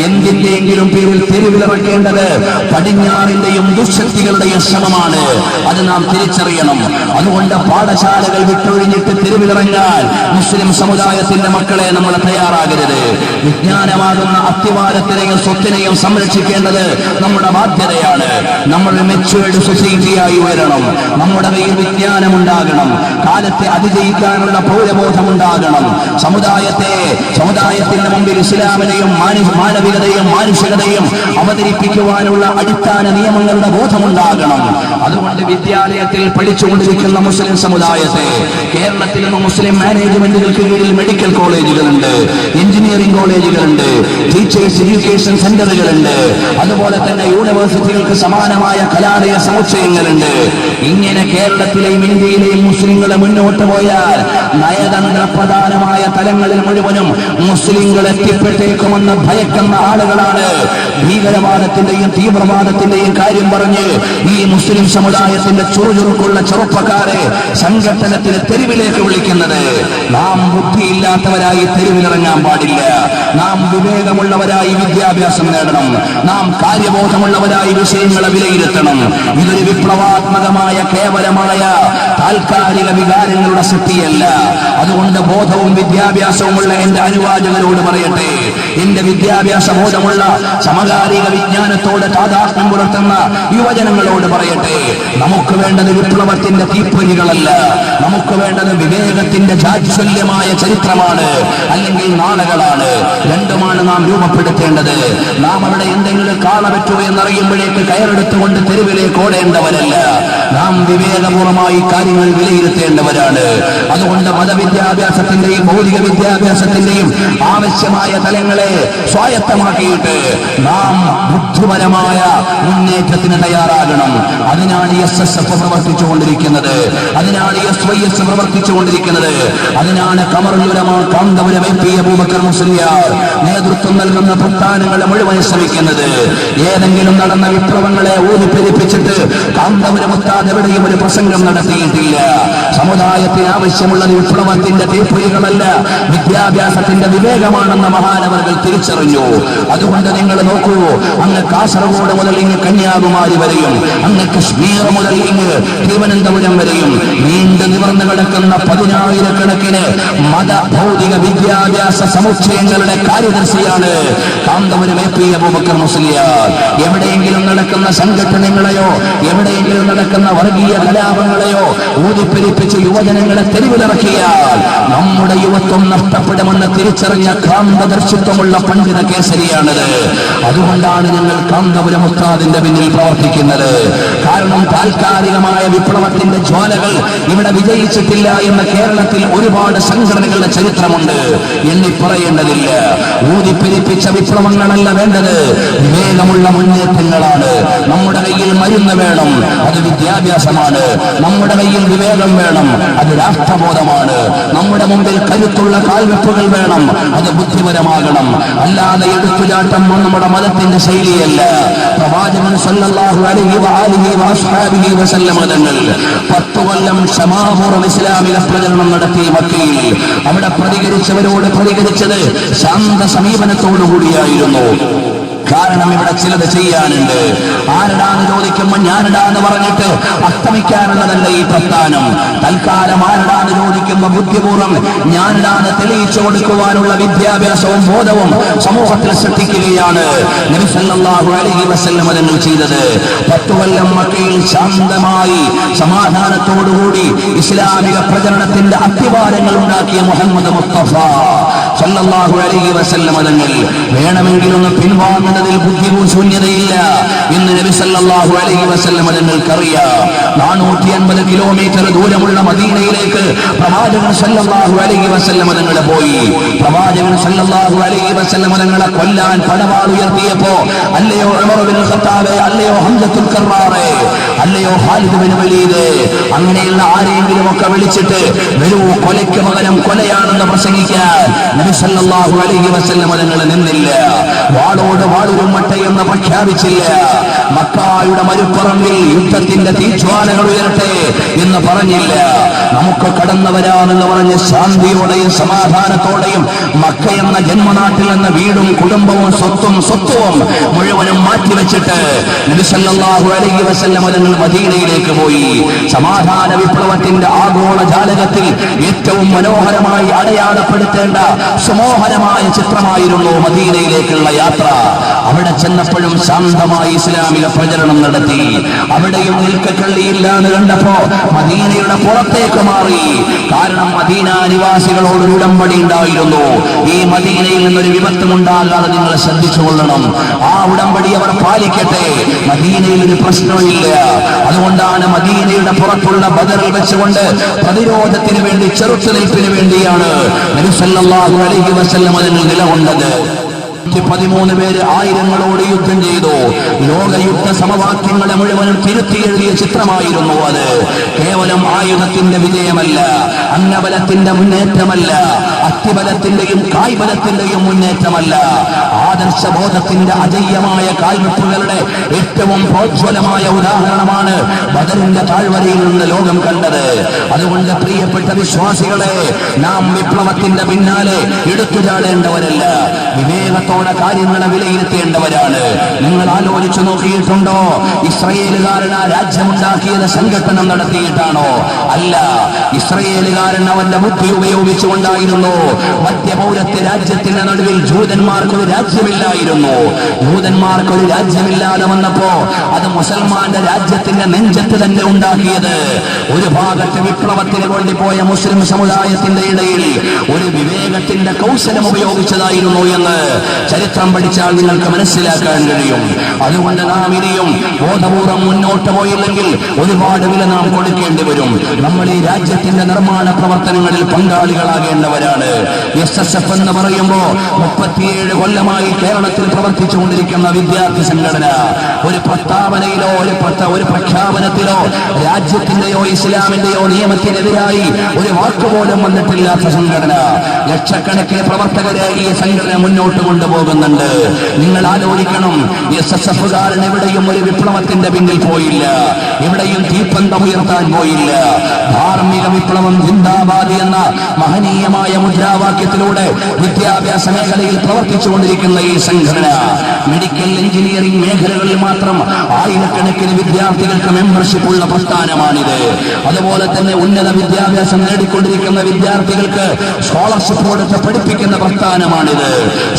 എന്തിന്റെയെങ്കിലും പേരിൽ തെരുവിലിറക്കേണ്ടത് പടിഞ്ഞാറിന്റെയും ദുശക്തികളുടെയും ശ്രമമാണ്. അത് നാം തിരിച്ചറിയണം. അതുകൊണ്ട് പാഠശാലകൾ വിട്ടൊഴിഞ്ഞിട്ട് തെരുവിലിറങ്ങാൻ മുസ്ലിം സമുദായത്തിന്റെ മക്കളെ നമ്മൾ തയ്യാറാകരുത്. വിജ്ഞാനമാകുന്ന അത്തിവാരത്തിനെയും സ്വത്തിനെയും സംരക്ഷിക്കേണ്ടത് നമ്മുടെ ബാധ്യതയാണ്. നമ്മൾ മെച്യൂർഡ് സൊസൈറ്റിയായി ഉയരണം. നമ്മുടെ കയ്യിൽ വിജ്ഞാനമുണ്ടാകണം, കാലത്തെ അതിജയിക്കാനുള്ള പൗരബോധമുണ്ടാകണം. സമുദായത്തിന്റെ മുമ്പിൽ ഇസ്ലാമിനെയും മാനവികതയും മാനുഷികതയും അവതരിപ്പിക്കുവാനുള്ള അടിസ്ഥാന നിയമങ്ങളുടെ ബോധമുണ്ടാകണം. അതുകൊണ്ട് വിദ്യാലയത്തിൽ പഠിച്ചുകൊണ്ടിരിക്കുന്ന മുസ്ലിം സമുദായത്തെ കേരളത്തിൽ നിന്ന് മുസ്ലിം മാനേജ്മെന്റുകൾക്ക് കീഴിൽ മെഡിക്കൽ കോളേജുകളുണ്ട്, എഞ്ചിനീയറിംഗ് കോളേജുകളുണ്ട്, ടീച്ചേഴ്സ് എഡ്യൂക്കേഷൻ സെന്ററുകളുണ്ട്, അതുപോലെ തന്നെ യൂണിവേഴ്സിറ്റികൾക്ക് സമാനമായ കലാലയ സമുച്ചയങ്ങളുണ്ട്. ഇങ്ങനെ കേരളത്തിലെയും ഇന്ത്യയിലെയും മുസ്ലിങ്ങളെ മുന്നോട്ട് പോയാൽ നയതന്ത്ര പ്രധാനമായ തലങ്ങളിൽ മുഴുവനും മുസ്ലിങ്ങൾ എത്തിപ്പെട്ടേക്കുമെന്ന് ഭയക്കുന്ന ആളുകളാണ് ഭീകരവാദത്തിന്റെയും തീവ്രവാദത്തിന്റെയും കാര്യം പറഞ്ഞ് ഈ മുസ്ലിം സമുദായത്തിന്റെ ചുറുചുറുക്കുള്ള ചെറുപ്പക്കാരെ സംഘടനത്തിന് തെരുവിലേക്ക് വിളിക്കുന്നത്. നാം ബുദ്ധിയില്ലാത്തവരായി തെരുവിലിറങ്ങാൻ പാടില്ല. നാം വിവേകമുള്ളവരായി വിദ്യാഭ്യാസം നേടണം. നാം കാര്യബോധമുള്ളവരായി വിഷയങ്ങളെ വിലയിരുത്തണം. ഇതൊരു വിപ്ലവാത്മകമായ കേവലമായ താൽക്കാലിക വികാരങ്ങളുടെ സൃഷ്ടിയല്ല. അതുകൊണ്ട് ബോധവും വിദ്യാഭ്യാസവുമുള്ള എന്റെ അനുവാചകരോട് പറയട്ടെ, എന്റെ വിദ്യാഭ്യാസ ബോധമുള്ള സമകാലിക വിജ്ഞാനത്തോട് താദാത്മ്യം പുലർത്തുന്ന യുവജനങ്ങളോട് പറയട്ടെ, നമുക്ക് വേണ്ടത് വിപ്ലവത്തിന്റെ തീപ്പൊരികളല്ല, നമുക്ക് വേണ്ടത് വിവേകത്തിന്റെ ജാജ്വല്യമായ ചരിത്രമാണ്, അല്ലെങ്കിൽ നാളുകളാണ്. രണ്ടുമാണ് നാം രൂപപ്പെടുത്തേണ്ടത്. നാം അവിടെ എന്തെങ്കിലും കാളപറ്റു എന്നറിയുമ്പോഴേക്ക് കയറെടുത്തുകൊണ്ട് തെരുവിലേക്ക് ഓടേണ്ടവരല്ല. നാം വിവേകപൂർവമായി കാര്യങ്ങൾ വിലയിരുത്തേണ്ടവരാണ്. അതുകൊണ്ട് മതവിദ്യാഭ്യാസത്തിന്റെയും ഭൗതിക വിദ്യാഭ്യാസത്തിന്റെയും ആവശ്യമായ തലങ്ങളെ സ്വായത്തമാക്കിയിട്ട് നാം ബുദ്ധിപരമായ മുന്നേറ്റത്തിന് തയ്യാറാകണം. അതിനാണ് SSF പ്രവർത്തിച്ചുകൊണ്ടിരിക്കുന്നത്, അതിനാണ് SYS പ്രവർത്തിച്ചുകൊണ്ടിരിക്കുന്നത്, അതിനാണ് കമറുലുലമ കാന്തപുരം MP അബൂബക്കർ മുസ്ലിയാർ നേതൃത്വം നൽകുന്ന പ്രസ്ഥാനങ്ങളെ മുഴുവൻ ശ്രമിക്കുന്നത്. ഏതെങ്കിലും നടന്ന വിപ്ലവങ്ങളെ ഊതിപ്പെരിപ്പിച്ചിട്ട് കാന്തപുരം ഉസ്താദ് എവിടെയും ഒരു പ്രസംഗം നടത്തിയിട്ടില്ല. സമുദായത്തിന് ആവശ്യമുള്ളത് വിപ്ലവത്തിന്റെ തീപ്പൊരികളല്ല, വിദ്യാഭ്യാസത്തിന്റെ വിവേകമാണെന്ന മഹാനവറുകൾ തിരിച്ചറിഞ്ഞു. അതുകൊണ്ട് നിങ്ങൾ നോക്കൂ, അങ്ങ് കാസർഗോഡ് മുതൽ ഇങ്ങ് കന്യാകുമാരി വരെയും, അങ്ങ് കശ്മീർ മുതൽ ഇങ്ങ് തിരുവനന്തപുരം വരെയും നീണ്ടു നിവർന്നു കിടക്കുന്ന 10,000-കണക്കിന് മത ഭൗതിക വിദ്യാഭ്യാസ സമുച്ചയങ്ങളുടെ കാര്യദർശിയാണ് കാന്തപുരം MP അബൂബക്കർ മുസ്ലിയാർ. എവിടെയെങ്കിലും നടക്കുന്ന സംഘടനകളെയോ എവിടെയെങ്കിലും നടക്കുന്ന വർഗീയ കലാപങ്ങളെയോ ഊതിപ്പെരിപ്പിച്ച് യുവജനങ്ങളെ തെരുവിലിറക്കിയാൽ നമ്മുടെ യുവത്വം നഷ്ടപ്പെടുമെന്ന് തിരിച്ചറിഞ്ഞ കാന്തദർശിത്വമുള്ള പണ്ഡിത കേസരിയാണിത്. അതുകൊണ്ടാണ് ഞങ്ങൾ കാന്തപുരം ഉസ്താദിന്റെ പിന്നിൽ പ്രവർത്തിക്കുന്നത്. കാരണം താൽക്കാലികമായ വിപ്ലവത്തിന്റെ ജ്വാലകൾ ഇവിടെ വിജയിച്ചിട്ടില്ല എന്ന കേരളത്തിൽ ഒരുപാട് സംഘടനകളുടെ ചരിത്രമുണ്ട്, എണ്ണി പറയേണ്ടതില്ല. ഊതിപ്പെരിപ്പിച്ച വിപ്ലവങ്ങളല്ല വേണ്ടത്, വിവേകമുള്ള മുന്നേറ്റങ്ങളാണ്. നമ്മുടെ കയ്യിൽ മരുന്ന് വേണം, അത് വിദ്യാഭ്യാസമാണ്. നമ്മുടെ കയ്യിൽ വിവേകം വേണം, അത് രാഷ്ട്രബോധമാണ്. നമ്മുടെ മുമ്പിൽ കരുത്തുള്ള കാൽവെപ്പുകൾ വേണം, അത് ബുദ്ധിപരമാകണം. അല്ലാതെ എടുത്തുചാട്ടം നമ്മുടെ മതത്തിന്റെ ശൈലിയല്ല. പ്രവാചകൻ സല്ലല്ലാഹു അലൈഹി വആലിഹി വഅസ്ഹാബിഹി വസല്ലം തങ്ങൾ 10 കൊല്ലം ക്ഷമാപൂർവ്വം ഇസ്ലാമിക പ്രചരണം നടത്തി മക്കയിൽ. അവിടെ പ്രതികരിച്ചവരോട് പ്രതികരിച്ചത് ശാന്ത സമീപനത്തോടുകൂടിയായിരുന്നു. കാരണം ഇവിടെ ചിലത് ചെയ്യാനുണ്ട്. ആരടാന്ന് ചോദിക്കുമ്പോൾ ഞാനിടാന്ന് പറഞ്ഞിട്ട് അസ്തമിക്കാനുള്ളതല്ല ഈ പ്രസ്ഥാനം. തൽക്കാലം ആരടാന്ന് ചോദിക്കുമ്പോൾ ബുദ്ധിപൂർവ്വം ഞാനിടാന്ന് തെളിയിച്ചു കൊടുക്കുവാനുള്ള വിദ്യാഭ്യാസവും ബോധവും സമൂഹത്തിൽ സൃഷ്ടിക്കുകയാണ് നബി സല്ലല്ലാഹു അലൈഹി വസല്ലം തങ്ങൾ ചെയ്തത്. 10 കൊല്ലം മക്കയിൽ ശാന്തമായി സമാധാനത്തോടുകൂടി ഇസ്ലാമിക പ്രചരണത്തിന്റെ അത്തിവാരങ്ങൾ ഉണ്ടാക്കിയ മുഹമ്മദ് മുസ്തഫ സല്ലല്ലാഹു അലൈഹി വസല്ലം തങ്ങൾ വേണമെങ്കിൽ ഒന്ന് പിൻവാങ്ങുന്നതിൽ ബുദ്ധിശൂന്യതയില്ല എന്ന് നബി സല്ലല്ലാഹു അലൈഹി വസല്ലം തങ്ങൾക്കറിയാം. 450 കിലോമീറ്റർ ദൂരമുള്ള മദീനയിലേക്ക് പ്രവാചകൻ സല്ലല്ലാഹു അലൈഹി വസല്ലം തങ്ങൾ പോയി. പ്രവാചകൻ സല്ലല്ലാഹു അലൈഹി വസല്ലം തങ്ങളെ കൊല്ലാൻ പടവാൾ ഉയർത്തിയപ്പോ അല്ലയോ ഉമർ ബിൻ ഖത്താബ്, അല്ലയോ ഹംസത്തുൽ കർറാറെ, അല്ലയോ ഖാലിദ് ബിൻ വലീദ്, അങ്ങനെയുള്ള ആരെങ്കിലും ഒക്കെ വിളിച്ചിട്ട് വരൂ കൊലയ്ക്ക് പകരം കൊലയാണെന്ന് പ്രസംഗിക്കാൻ നബി സല്ലല്ലാഹു അലൈഹി വസല്ലം തങ്ങൾ നിന്നില്ല. വാളോട് വാളുരുമട്ടെ എന്ന് പ്രഖ്യാപിച്ചില്ല. മക്കായുടെ മരുപ്പറമ്പിൽ യുദ്ധത്തിന്റെ തീജ്വാലകൾ ഉയരട്ടെ എന്ന് പറഞ്ഞില്ല. നമുക്ക് കടന്നു വരാമെന്ന് പറഞ്ഞ് ശാന്തിയോടെയും സമാധാനത്തോടെയും മക്ക എന്ന ജന്മനാട്ടിൽ നിന്ന് വീടും കുടുംബവും സ്വത്തും മുഴുവനും മാറ്റിവെച്ചിട്ട് നബി സല്ലല്ലാഹു അലൈഹി വസല്ലം തങ്ങൾ മദീനയിലേക്ക് പോയി. സമാധാന വിപ്ലവത്തിന്റെ ആഗോള ജാലകത്തിൽ ഏറ്റവും മനോഹരമായി അടയാളപ്പെടുത്തേണ്ട സുമോഹരമായ ചിത്രമായിരുന്നു മദീനയിലേക്കുള്ള യാത്ര. അവിടെ ചെന്നപ്പോഴും ശാന്തമായി ഇസ്ലാമിക പ്രചരണം നടത്തി. അവിടെയും നിൽക്കക്കള്ളിയില്ല എന്ന് കണ്ടപ്പോ മദീനയുടെ പുറത്തേക്ക് മാറി. കാരണം മദീന നിവാസികളോടൊരു ഉടമ്പടി ഉണ്ടായിരുന്നു. ഈ മദീനയിൽ നിന്നൊരു വിപത്തുമുണ്ടാകാതെ നിങ്ങൾ ശ്രദ്ധിച്ചുകൊള്ളണം. ആ ഉടമ്പടി അവർ പാലിക്കട്ടെ. മദീനയിൽ ഒരു പ്രശ്നമില്ല. അതുകൊണ്ടാണ് മദീനയുടെ പുറത്തുള്ള ബദറിൽ വെച്ചുകൊണ്ട് പ്രതിരോധത്തിന് വേണ്ടി, ചെറുത്തുനിൽപ്പിന് വേണ്ടിയാണ് നബി സല്ലല്ലാഹു അലൈഹി വസല്ലം തങ്ങൾ നിലകൊണ്ടത്. 13 പേര് ആയിരങ്ങളോട് യുദ്ധം ചെയ്തു. ലോകയുദ്ധ സമവാക്യങ്ങളെ മുഴുവനും തിരുത്തി എഴുതിയ ചിത്രമായിരുന്നു അത്. കേവലം ആയുധത്തിന്റെ വിജയമല്ല, അംഗബലത്തിന്റെ മുന്നേറ്റമല്ല, അസ്ഥിബലത്തിന്റെയും കായ്ബലത്തിന്റെയും മുന്നേറ്റമല്ല, ആദർശബോധത്തിന്റെ അജയ്യമായ കാൽവെപ്പുകളുടെ ഏറ്റവും പ്രോജ്വലമായ ഉദാഹരണമാണ് ബദറിന്റെ താഴ്വരയിൽ നിന്ന് ലോകം കണ്ടത്. അതുകൊണ്ട് പ്രിയപ്പെട്ട വിശ്വാസികളെ, നാം വിപ്ലവത്തിന്റെ പിന്നാലെ എടുത്തുചാടേണ്ടവരല്ല, വിവേകത്തോടെ കാര്യങ്ങളെ വിലയിരുത്തേണ്ടവരാണ്. നിങ്ങൾ ആലോചിച്ചു നോക്കിയിട്ടുണ്ടോ? ഇസ്രയേലുകാരൻ ആ രാജ്യമുണ്ടാക്കിയത് സംഘട്ടനം നടത്തിയിട്ടാണോ? അല്ല, ഇസ്രയേലുകാരൻ അവന്റെ ബുദ്ധി ഉപയോഗിച്ചുകൊണ്ടായിരുന്നു. മധ്യപൗരത്യ രാജ്യത്തിന്റെ നടുവിൽ ജൂതന്മാർക്കൊരു രാജ്യമില്ലായിരുന്നു. ജൂതന്മാർക്കൊരു രാജ്യമില്ലാതെ വന്നപ്പോ അത് മുസൽമാന്റെ രാജ്യത്തിന്റെ നെഞ്ചത്ത് തന്നെ ഉണ്ടാക്കിയത്. ഒരു ഭാഗത്ത് വിപ്ലവത്തിന് വേണ്ടി പോയ മുസ്ലിം സമുദായത്തിന്റെ ഇടയിൽ ഒരു വിവേകത്തിന്റെ കൗശലം ഉപയോഗിച്ചതായിരുന്നു എന്ന് ചരിത്രം പഠിച്ചാൽ നിങ്ങൾക്ക് മനസ്സിലാക്കാൻ കഴിയും. അതുകൊണ്ട് നാം ഇനിയും ബോധപൂർവം മുന്നോട്ട് പോയില്ലെങ്കിൽ ഒരുപാട് വില നാം കൊടുക്കേണ്ടി വരും. നമ്മൾ ഈ രാജ്യത്തിന്റെ നിർമ്മാണ പ്രവർത്തനങ്ങളിൽ പങ്കാളികളാകേണ്ടവരാണ്. SSF എന്ന് പറയുമ്പോ 37 കൊല്ലമായി കേരളത്തിൽ പ്രവർത്തിച്ചുകൊണ്ടിരിക്കുന്ന വിദ്യാർത്ഥി സംഘടന ഒരു പ്രസ്താവനയിലോ ഒരു പ്രഖ്യാപനത്തിലോ രാജ്യത്തിന്റെയോ ഇസ്ലാമിന്റെയോ നിയമത്തിനെതിരായി ഒരു വാക്കുപോലും വന്നിട്ടില്ലാത്ത സംഘടന. ലക്ഷക്കണക്കിന് പ്രവർത്തകരെ ഈ സംഘടന മുന്നോട്ട് കൊണ്ടുപോകുന്നുണ്ട്. നിങ്ങൾ ആലോചിക്കണം, SSFകാരൻ എവിടെയും ഒരു വിപ്ലവത്തിന്റെ പിന്നിൽ പോയില്ല, എവിടെയും തീപ്പന്തം ഉയർത്താൻ പോയില്ല. ധാർമ്മിക വിപ്ലവം ജിന്ദാബാദ് എന്ന മഹനീയമായ മുദ്രാവാക്യത്തിലൂടെ വിദ്യാഭ്യാസ മേഖലയിൽ പ്രവർത്തിച്ചുകൊണ്ടിരിക്കുന്ന ഈ സംഘടന മെഡിക്കൽ, എഞ്ചിനീയറിംഗ് മേഖലകളിൽ മാത്രം ആയിരക്കണക്കിന് വിദ്യാർത്ഥികൾക്ക് മെമ്പർഷിപ്പ് ഉള്ള പ്രസ്ഥാനമാണിത്. അതുപോലെ തന്നെ ഉന്നത വിദ്യാഭ്യാസം നേടിക്കൊണ്ടിരിക്കുന്ന വിദ്യാർത്ഥികൾക്ക് സ്കോളർഷിപ്പ് കൊടുത്ത് പഠിപ്പിക്കുന്ന പ്രസ്ഥാനമാണിത്.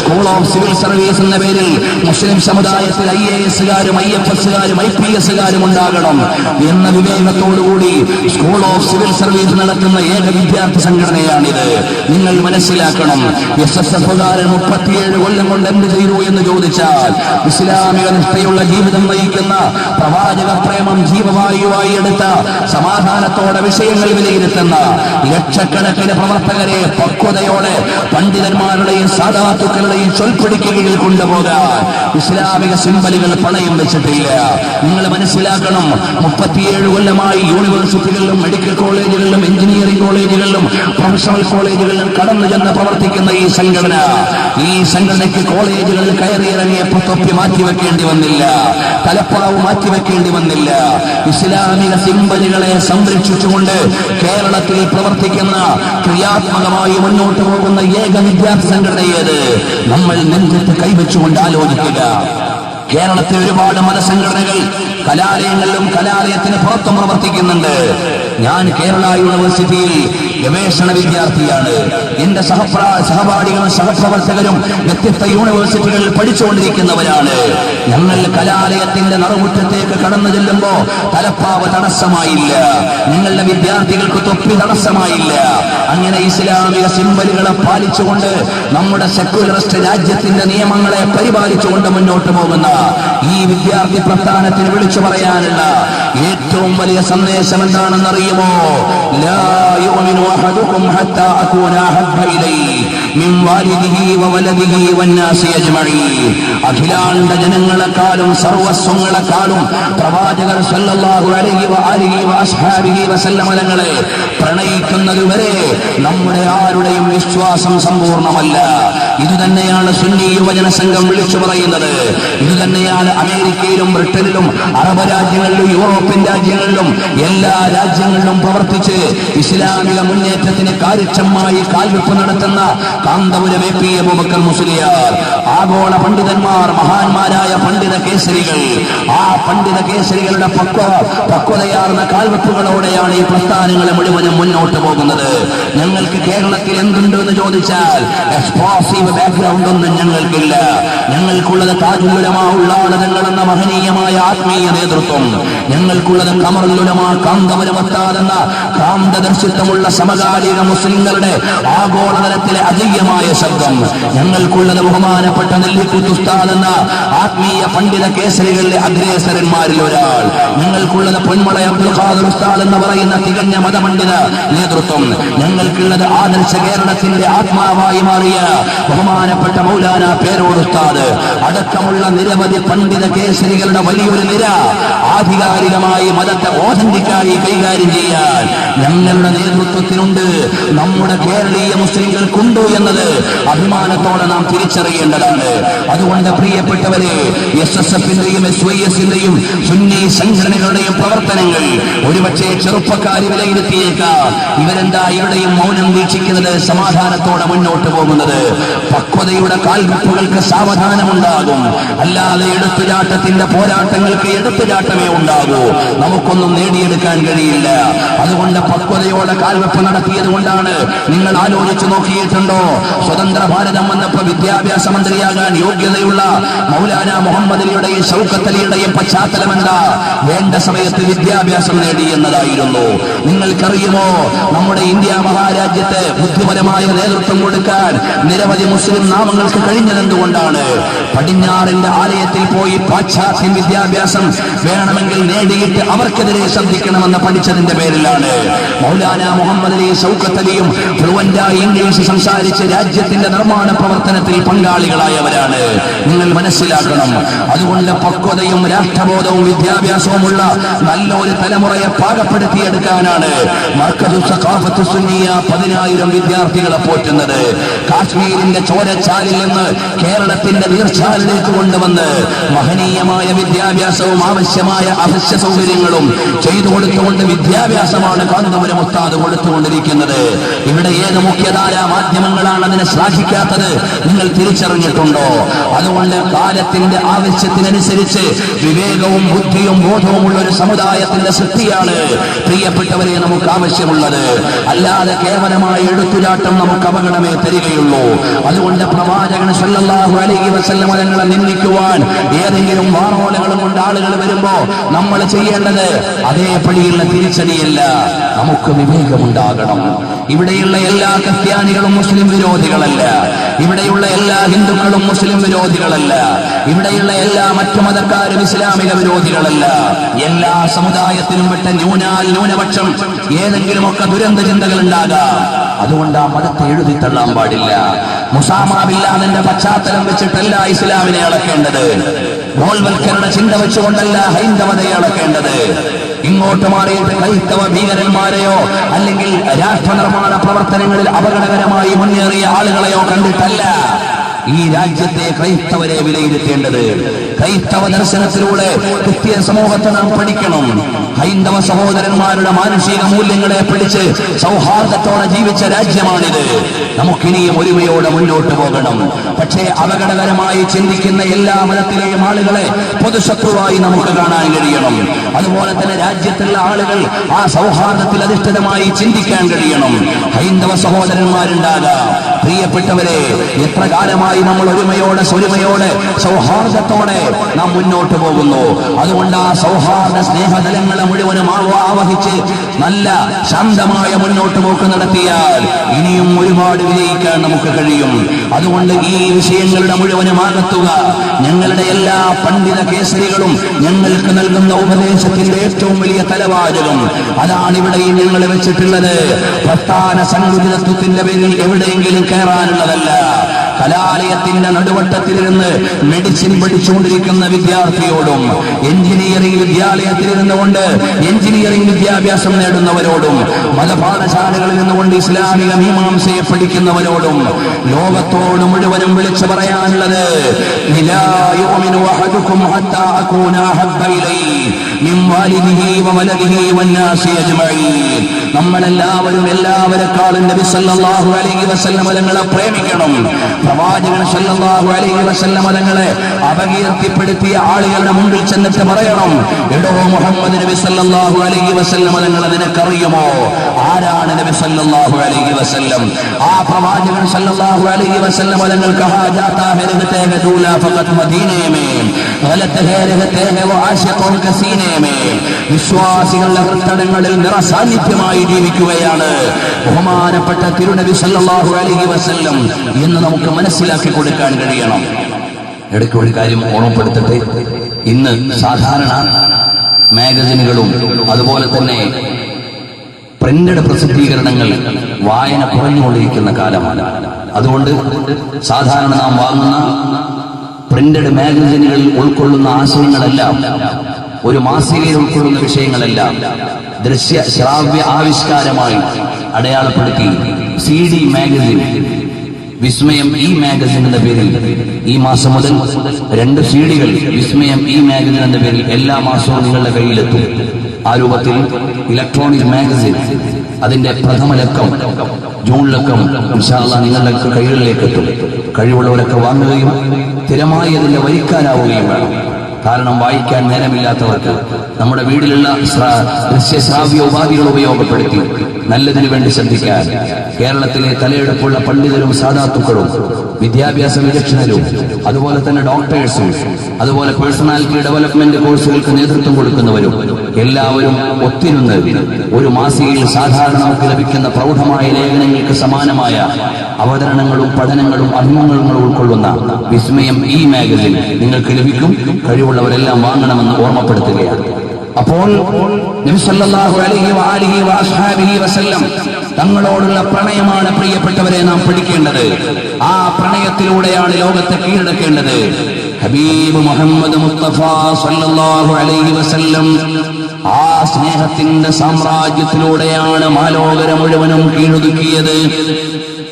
സ്കൂൾ ഓഫ് സിവിൽ സർവീസ് എന്ന പേരിൽ മുസ്ലിം സമുദായത്തിൽ IASകാരും IFSകാരും IPSകാരും ഉണ്ടാകണം എന്ന വിവേകത്തോടുകൂടി സ്കൂൾ ഓഫ് സിവിൽ സർവീസ് നടത്തുന്ന ഏക വിദ്യാർത്ഥി സംഘടനയാണിത്. നിങ്ങൾ മനസ്സിലാക്കണം, SSFകാരൻ 37 കൊല്ലം കൊണ്ട് എന്ത് ചെയ്തു എന്ന് ചോദിച്ചാൽ, ഇസ്ലാമിക നിഷ്ഠയുള്ള ജീവിതം നയിക്കുന്ന, പ്രവാചക പ്രേമം ജീവവായുവായി എടുത്ത, സമാധാനത്തോടെ വിഷയങ്ങൾ വിലയിരുത്തുന്ന ലക്ഷക്കണക്കിന് പ്രവർത്തകരെ പക്വതയോടെ പണ്ഡിതന്മാരുടെയും സാധാത്തുക്കളുടെയും ചൊൽപ്പിടിക്കുകയിൽ കൊണ്ടുപോകാൻ ഇസ്ലാമിക സിംബലുകൾ പണയം വെച്ചിട്ടില്ല. നിങ്ങൾ മനസ്സിലാക്കണം, 37 കൊല്ലമായി യൂണിവേഴ്സിറ്റികളിലും മെഡിക്കൽ കോളേജുകളിലും എഞ്ചിനീയറിംഗ് കോളേജുകളിലും പ്രൊഫഷണൽ കോളേജുകളിലും കടന്നു ചെന്ന് പ്രവർത്തിക്കുന്ന ഈ സംഘടനയ്ക്ക് കോളേജുകളിൽ കയറിയിറങ്ങിയപ്പോൾ തൊപ്പി മാറ്റിവെക്കേണ്ടി വന്നില്ല, തലപ്പാവ് മാറ്റിവെക്കേണ്ടി വന്നില്ല. ഇസ്ലാമിക സിംബലുകളെ സംരക്ഷിച്ചുകൊണ്ട് കേരളത്തിൽ പ്രവർത്തിക്കുന്ന ക്രിയാത്മകമായി മുന്നോട്ട് പോകുന്ന ഏക വിദ്യാർത്ഥി സംഘടനയേത്? നമ്മൾ നെഞ്ചത്ത് കൈവച്ചുകൊണ്ട് ആലോചിക്കുക. കേരളത്തിൽ ഒരുപാട് മതസംഘടനകൾ കലാലയങ്ങളിലും കലാലയത്തിന് പുറത്തും പ്രവർത്തിക്കുന്നുണ്ട്. ഞാൻ കേരള യൂണിവേഴ്സിറ്റിയിൽ ഗവേഷണ വിദ്യാർത്ഥിയാണ്. എന്റെ സഹപാഠികളും സഹപ്രവർത്തകരും വ്യത്യസ്ത യൂണിവേഴ്സിറ്റികളിൽ പഠിച്ചുകൊണ്ടിരിക്കുന്നവരാണ്. ഞങ്ങൾ കലാലയത്തിന്റെ നറുമുറ്റത്തേക്ക് കടന്നു ചെല്ലുമ്പോ തലപ്പാവ് തടസ്സമായില്ല, ഞങ്ങളുടെ വിദ്യാർത്ഥികൾക്ക് തൊപ്പി തടസ്സമായില്ല. അങ്ങനെ ഇസ്ലാമിക സിംബലുകളെ പാലിച്ചുകൊണ്ട് നമ്മുടെ സെക്യുലറിസ്റ്റ് രാജ്യത്തിന്റെ നിയമങ്ങളെ പരിപാലിച്ചുകൊണ്ട് മുന്നോട്ട് പോകുന്ന ഈ വിദ്യാർത്ഥി പ്രസ്ഥാനത്തിന് വിളിച്ചു പറയാനുള്ള ഏറ്റവും വലിയ സന്ദേശം എന്താണെന്നറിയുമോ? ലാ യുമിനു അഹദുകും ഹത്താ അകൂന അഹബ്ബ ഇലൈഹി മിൻ വാലിദിഹി വവലദിഹി വന്നാസി അജ്മഈൻ. അഖിലാണ്ട ജനങ്ങളെക്കാളും സർവസ്വങ്ങളെക്കാളും പ്രവാചകർ സല്ലല്ലാഹു അലൈഹി വആലിഹി വഅസ്ഹാബിഹി വസല്ലമ തങ്ങളെ പ്രണയിക്കുന്നതുവരെ നമ്മുടെ ആരുടെയും വിശ്വാസം സമ്പൂർണ്ണമല്ല. ഇതുതന്നെയാണ് സുന്നി യുവജന സംഘം വിളിച്ചു പറയുന്നത്. ഇതുതന്നെയാണ് അമേരിക്കയിലും ബ്രിട്ടനിലും അറബ് രാജ്യങ്ങളിലും യൂറോപ്യൻ രാജ്യങ്ങളിലും എല്ലാ രാജ്യങ്ങളിലും പ്രവർത്തിച്ച് ഇസ്ലാമിക മുന്നേറ്റത്തിന് കാര്യക്ഷമമായി കാൽവെപ്പ് നടത്തുന്ന കാന്തപുരം എ പി അബൂബക്കർ മുസ്ലിയാർ, ആഗോള പണ്ഡിതന്മാർ, മഹാന്മാരായ പണ്ഡിത കേസരികൾ, ആ പണ്ഡിത കേസരികളുടെ പക്വതയാർന്ന കാൽവെപ്പുകളോടെയാണ് ഈ പ്രസ്ഥാനങ്ങളെ മുഴുവനും മുന്നോട്ട് പോകുന്നത്. ഞങ്ങൾക്ക് കേരളത്തിൽ എന്തുണ്ട് എന്ന് ചോദിച്ചാൽ എക്സ്പ്ലോസീവ് ബാക്ക്ഗ്രൗണ്ട് ഒന്നും ഞങ്ങൾക്കില്ല. ഞങ്ങൾക്കുള്ളത് താജുൽ ഉലമാ ഉള്ളാളതങ്ങൾ എന്ന മഹനീയമായ ആത്മീയ നേതൃത്വം, ഞങ്ങൾക്കുള്ളത് ഖമറുൽ ഉലമാ കാന്തപുരം ഉസ്താദ് എന്ന കാന്തദർശിത്വമുള്ള സമകാലിക മുസ്ലിങ്ങളുടെ ആഗോളതലത്തിലെ അജയ്യമായ ശബ്ദം, ഞങ്ങൾക്കുള്ളത് ബഹുമാനപ്പെട്ട നെല്ലിക്കുത്ത് ഉസ്താദ് എന്ന ആത്മീയ പണ്ഡിത കേസരികളിലെ അഗ്രേസരന്മാരിൽ ഒരാൾ, ഞങ്ങൾക്കുള്ളത് പൊന്മള അബ്ദുൽ ഖാദിർ ഉസ്താദ് എന്ന് പറയുന്ന തികഞ്ഞ മതപണ്ഡിത നേതൃത്വം, ഞങ്ങൾക്കുള്ളത് ആദർശ കേരളത്തിന്റെ ആത്മാവായി മാറിയ ബഹുമാനപ്പെട്ട മൗലാന പേരോട് ഉസ്താദ് അടക്കമുള്ള നിരവധി പണ്ഡിത കേസരികളുടെ വലിയൊരു നിര ആധികാരികമായി മതത്തെ ഓഥന്റിക്കായി കൈകാര്യം ചെയ്യാൻ ഞങ്ങളുടെ നേതൃത്വത്തിനുണ്ട്, നമ്മുടെ കേരളീയ മുസ്ലിങ്ങൾക്കുണ്ട് എന്നത് അഭിമാനത്തോടെ നാം തിരിച്ചറിയേണ്ടതാണ്. അതുകൊണ്ട് പ്രിയപ്പെട്ടവരെ, SSF-ന്റെയും SYS-ന്റെയും സുന്നി സംഘടനകളുടെയും പ്രവർത്തനങ്ങൾ ഒരുപക്ഷെ ചെറുപ്പക്കാരി വിലയിരുത്തിയേക്കാം. ഇവരെന്താ ഇവിടെയും മൗനം വീക്ഷിക്കുന്നത്, സമാധാനത്തോടെ മുന്നോട്ട് പോകുന്നത്? പക്വതയുടെ കാൽവെപ്പുകൾക്ക് സാവധാനമുണ്ടാകും, അല്ലാതെ എടുത്തുചാട്ടത്തിന്റെ പോരാട്ടങ്ങൾക്ക് എടുത്തുചാട്ടമേ ഉണ്ടാകൂ. നമുക്കൊന്നും നേടിയെടുക്കാൻ കഴിയില്ല. അതുകൊണ്ട് പക്വതയോടെ കാൽവെപ്പ് നടത്തിയത് കൊണ്ടാണ്. നിങ്ങൾ ആലോചിച്ചു നോക്കിയിട്ടുണ്ടോ? സ്വതന്ത്ര ഭാരതം വന്നപ്പോ വിദ്യാഭ്യാസ മന്ത്രിയാകാൻ യോഗ്യതയുള്ള മൗലാന മുഹമ്മദ് അലിയുടെയും ഷൗക്കത്ത് അലിയുടെയും പശ്ചാത്തലം എന്താ? വേണ്ട സമയത്ത് വിദ്യാഭ്യാസം നേടി എന്നതായിരുന്നു. നിങ്ങൾക്കറിയുമോ, നമ്മുടെ ഇന്ത്യ മഹാരാജ്യത്ത് ബുദ്ധിപരമായ നേതൃത്വം കൊടുക്കാൻ നിരവധി മുസ്ലിം നാമങ്ങൾക്ക് കഴിഞ്ഞതെന്തുകൊണ്ടാണ്? പടിഞ്ഞാറിന്റെ ആലയത്തിൽ പോയി പാശ്ചാത്യ വിദ്യാഭ്യാസം വേണമെങ്കിൽ നേടിയിട്ട് അവർക്കെതിരെ ശ്രദ്ധിക്കണമെന്ന് പഠിച്ചതിന്റെ പേരിലാണ്. മൗലാന മുഹമ്മദ് അലി ഷൗക്കത്ത് അലിയും ഫ്ലുവന്റായി ഇംഗ്ലീഷ് സംസാരിച്ച് രാജ്യത്തിന്റെ നിർമ്മാണ പ്രവർത്തനത്തിൽ പങ്കാളികളായവരാണ്. നിങ്ങൾ മനസ്സിലാക്കണം. അതുകൊണ്ട് പക്വതയും രാഷ്ട്രബോധവും വിദ്യാഭ്യാസവുമുള്ള നല്ലൊരു തലമുറയെ പാകപ്പെടുത്തിയെടുക്കാനാണ് മർക്കസുൽ സഖാഫത്ത് സുന്നിയ 10,000 വിദ്യാർത്ഥികളെ പോറ്റുന്നത്. കാശ്മീരിന്റെ ചോരച്ചാലിൽ നിന്ന് കേരളത്തിന്റെ നീർച്ചാലിലേക്ക് കൊണ്ടുവന്ന് മഹനീയമായ വിദ്യാഭ്യാസവും ആവശ്യമായ അവശ്യ സൗകര്യങ്ങളും ചെയ്തു കൊടുത്തുകൊണ്ട് വിദ്യാഭ്യാസമാണ് കാന്തപുരം ഉസ്താദ് കൊടുത്തുകൊണ്ടിരിക്കുന്നത്. ഇവിടെ ഏത് മുഖ്യധാരാ മാധ്യമങ്ങളാണ് അതിനെ ശ്ലാഘിക്കാത്തത്? നിങ്ങൾ തിരിച്ചറിഞ്ഞിട്ടുണ്ടോ? അതുകൊണ്ട് കാലത്തിന്റെ ആവശ്യത്തിനനുസരിച്ച് വിവേകവും ബുദ്ധിയും ബോധവുമുള്ള ഒരു സമുദായത്തിന്റെ സൃഷ്ടിയാണ് പ്രിയപ്പെട്ടവരെ നമുക്ക് ആവശ്യമുള്ളത്. അല്ലാതെ കേവലമായ എടുത്തുചാട്ടം നമുക്ക് അപകടമേ തരികയുള്ളൂ. അതുകൊണ്ട് പ്രവാചകൻ സല്ലല്ലാഹു അലൈഹി വസല്ലം തങ്ങളെ നിന്ദിക്കുവാൻ ഏതെങ്കിലും വാറോലകളും കൊണ്ട് ആളുകൾ വരുമ്പോ നമ്മൾ ചെയ്യേണ്ടത് അതേപടിയുള്ള തിരിച്ചടിയല്ല, നമുക്ക് വിവേകമുണ്ടാകണം. ഇവിടെയുള്ള എല്ലാ ക്രിസ്ത്യാനികളും മുസ്ലിം വിരോധികളല്ല, ഇവിടെയുള്ള എല്ലാ ഹിന്ദുക്കളും മുസ്ലിം വിരോധികളല്ല, ഇവിടെയുള്ള എല്ലാ മറ്റു മതക്കാരും ഇസ്ലാമിക വിരോധികളല്ല. എല്ലാ സമുദായത്തിലും പെട്ട ന്യൂനപക്ഷം ഏതെങ്കിലുമൊക്കെ ദുരന്ത ചിന്തകൾ ഉണ്ടാകാം. അതുകൊണ്ട് ആ മതത്തെ എഴുതി തള്ളാൻ പാടില്ല. മുസാമ ബിൻ ലാദന്റെ പശ്ചാത്തലം വെച്ചിട്ടല്ല ഇസ്ലാമിനെ അളക്കേണ്ടത്. ഗോൾവൽക്കരുടെ ചിന്ത വെച്ചുകൊണ്ടല്ല ഹൈന്ദവതയെ അളക്കേണ്ടത്. ഇങ്ങോട്ട് മാറിയിട്ട് ക്രൈസ്തവ ഭീകരന്മാരെയോ അല്ലെങ്കിൽ രാഷ്ട്ര നിർമ്മാണ പ്രവർത്തനങ്ങളിൽ അപകടകരമായി മുന്നേറിയ ആളുകളെയോ കണ്ടിട്ടല്ല ഈ രാജ്യത്തെ ക്രൈസ്തവരെ വിലയിരുത്തേണ്ടത്. ക്രൈസ്തവ ദർശനത്തിലൂടെ ക്രിസ്ത്യൻ സമൂഹത്തെ നാം പഠിക്കണം. ഹൈന്ദവ സഹോദരന്മാരുടെ മാനുഷിക മൂല്യങ്ങളെ പിടിച്ച് സൗഹാർദ്ദത്തോടെ ജീവിച്ച രാജ്യമാണിത്. നമുക്കിനിയും ഒരുമയോടെ മുന്നോട്ട് പോകണം. പക്ഷേ അപകടകരമായി ചിന്തിക്കുന്ന എല്ലാ മതത്തിലെയും ആളുകളെ പൊതുശത്രുവായി നമുക്ക് കാണാൻ കഴിയണം. അതുപോലെ തന്നെ രാജ്യത്തുള്ള ആളുകൾ ആ സൗഹാർദ്ദത്തിൽ അധിഷ്ഠിതമായി ചിന്തിക്കാൻ കഴിയണം. ഹൈന്ദവ സഹോദരന്മാരുണ്ടാകാം. പ്രിയപ്പെട്ടവരെ, എത്ര കാലമായി നമ്മൾ ഒരുമയോടെ സൗഹാർദ്ദത്തോടെ നാം മുന്നോട്ട് പോകുന്നു. അതുകൊണ്ട് ആ സൗഹാർദ്ദ സ്നേഹതലങ്ങളെ മുഴുവനും ആവഹിച്ച് നല്ല ശാന്തമായ മുന്നോട്ട് പോക്ക് നടത്തിയാൽ ഇനിയും ഒരുപാട് വിജയിക്കാൻ നമുക്ക് കഴിയും. അതുകൊണ്ട് ഈ വിഷയങ്ങളുടെ മുഴുവനും ആകത്തുക ഞങ്ങളുടെ എല്ലാ പണ്ഡിത കേസരികളും ഞങ്ങൾക്ക് നൽകുന്ന ഉപദേശത്തിന്റെ ഏറ്റവും വലിയ തലവാചകം അതാണ് ഇവിടെയും ഞങ്ങൾ വെച്ചിട്ടുള്ളത്. പ്രസ്ഥാന സങ്കുചിതത്വത്തിന്റെ പേരിൽ എവിടെയെങ്കിലും കയറാനുള്ളതല്ല. കലാലയത്തിന്റെ നടുവട്ടത്തിലിരുന്ന് മെഡിസിൻ പഠിച്ചുകൊണ്ടിരിക്കുന്ന വിദ്യാർത്ഥിയോടും എഞ്ചിനീയറിംഗ് വിദ്യാലയത്തിലിരുന്നുകൊണ്ട് എഞ്ചിനീയറിംഗ് വിദ്യാഭ്യാസം നേടുന്നവരോടും മതപാഠശാലകളിൽ നിന്നുകൊണ്ട് ഇസ്ലാമിക മീമാംസയെ പഠിക്കുന്നവരോടും ലോകത്തോട് മുഴുവനും വിളിച്ചു പറയാനുള്ളത് നമ്മളെല്ലാവരും എല്ലാവരെക്കാളും നബി സല്ലല്ലാഹു അലൈഹി വസല്ലം തങ്ങളെ പ്രേമിക്കണം. പ്രവാചകൻ സല്ലല്ലാഹു അലൈഹി വസല്ലം തങ്ങളെ അപകീർത്തിപ്പെടുത്തിയ ആളുകളുടെ മുമ്പിൽ ചെന്നിട്ട് പറയണം, എടോ മുഹമ്മദ് നബി സല്ലല്ലാഹു അലൈഹി വസല്ലം തങ്ങളെ നിനക്കറിയുമോ? ആരാണ് നബി സല്ലല്ലാഹു അലൈഹി വസല്ലം? ആ പ്രവാചകൻ സല്ലല്ലാഹു അലൈഹി വസല്ലം തങ്ങൾ കഹാ ജാതാ high രഹത്തെ high ദൂല ഫഖത് മദീനയെ may ഗലത് high രഹത്തെ high വ ആശിഖുൻ കസീനെ മേ. വിശ്വാസികളുടെ ഹൃദയങ്ങളിൽ നിറസാന്നിധ്യമായി ജീവിക്കുകയാണ് ബഹുമാനപ്പെട്ട തിരുനബി സല്ലല്ലാഹു അലൈഹി വസല്ലം എന്ന് നമുക്ക് മനസ്സിലാക്കി കൊടുക്കാൻ കഴിയണം. ഇടയ്ക്ക് ഒരു കാര്യം ഓർമ്മപ്പെടുത്തട്ടെ. ഇന്ന് സാധാരണ മാഗസിനുകളും അതുപോലെ തന്നെ പ്രിന്റഡ് പ്രസിദ്ധീകരണങ്ങൾ വായന കുറഞ്ഞുകൊണ്ടിരിക്കുന്ന കാലമാണ്. അതുകൊണ്ട് സാധാരണ നാം വാങ്ങുന്ന പ്രിന്റഡ് മാഗസിനുകളിൽ ഉൾക്കൊള്ളുന്ന ആശയങ്ങളെല്ലാം, ഒരു മാസികയിൽ ഉൾക്കൊള്ളുന്ന വിഷയങ്ങളെല്ലാം ദൃശ്യ ശ്രാവ്യ ആവിഷ്കാരമായി അടയാളപ്പെടുത്തി CD മാഗസിൻ വിസ്മയം ഈ മാഗസിൻ എന്ന പേരിൽ ഈ മാസം മുതൽ 2 CDകൾ വിസ്മയം ഈ മാഗസിൻ എന്ന പേരിൽ എല്ലാ മാസവും നിങ്ങളുടെ കയ്യിലെത്തും. ആ രൂപത്തിൽ ഇലക്ട്രോണിക് മാഗസിൻ അതിന്റെ പ്രഥമ ലക്കം ജൂൺ ലക്കം ഇൻഷാ അല്ലാഹ് നിങ്ങളുടെ കൈകളിലേക്ക് എത്തും. കഴിവുള്ളവരൊക്കെ വാങ്ങുകയും സ്ഥിരമായി അതിന്റെ വരിക്കാരാവുകയും വേണം. കാരണം വായിക്കാൻ നേരമില്ലാത്തവർക്ക് നമ്മുടെ വീട്ടിലുള്ള ദൃശ്യശ്രാവ്യ ഉപാധികൾ ഉപയോഗപ്പെടുത്തി നല്ലതിനു വേണ്ടി ശ്രദ്ധിക്കാൻ കേരളത്തിലെ തലയെടുപ്പുള്ള പണ്ഡിതരും സാധാത്തുക്കളും വിദ്യാഭ്യാസ വിദഗ്ധരും അതുപോലെ തന്നെ ഡോക്ടേഴ്സും അതുപോലെ പേഴ്സണാലിറ്റി ഡെവലപ്മെന്റ് കോഴ്സുകൾക്ക് നേതൃത്വം കൊടുക്കുന്നവരും എല്ലാവരും ഒത്തിരുന്ന് ഒരു മാസികയിൽ സാധാരണ നമുക്ക് ലഭിക്കുന്ന പ്രൗഢമായ ലേഖനങ്ങൾക്ക് സമാനമായ അവതരണങ്ങളും പഠനങ്ങളും അഭിമുഖങ്ങളും ഉൾക്കൊള്ളുന്ന വിസ്മയം ഈ മാഗസിൻ നിങ്ങൾക്ക് ലഭിക്കും. കഴിവുള്ളവരെല്ലാം വാങ്ങണമെന്ന് ഓർമ്മപ്പെടുത്തുകയാണ്. അപ്പോൾ നബി സല്ലല്ലാഹു അലൈഹി വആലിഹി വഅസ്ഹാബിഹി വസല്ലം തങ്ങളോടുള്ള പ്രണയമാണ് പ്രിയപ്പെട്ടവരെ നാം പഠിക്കേണ്ടത്. ആ പ്രണയത്തിലൂടെയാണ് ലോകത്തെ കീഴടക്കേണ്ടത്. ഹബീബ് മുഹമ്മദ് മുസ്തഫ സല്ലല്ലാഹു അലൈഹി വസല്ലം ആ സ്നേഹത്തിന്റെ സാമ്രാജ്യത്തിലൂടെയാണ് മാലോകര മുഴുവനും കീഴൊതുക്കിയത്.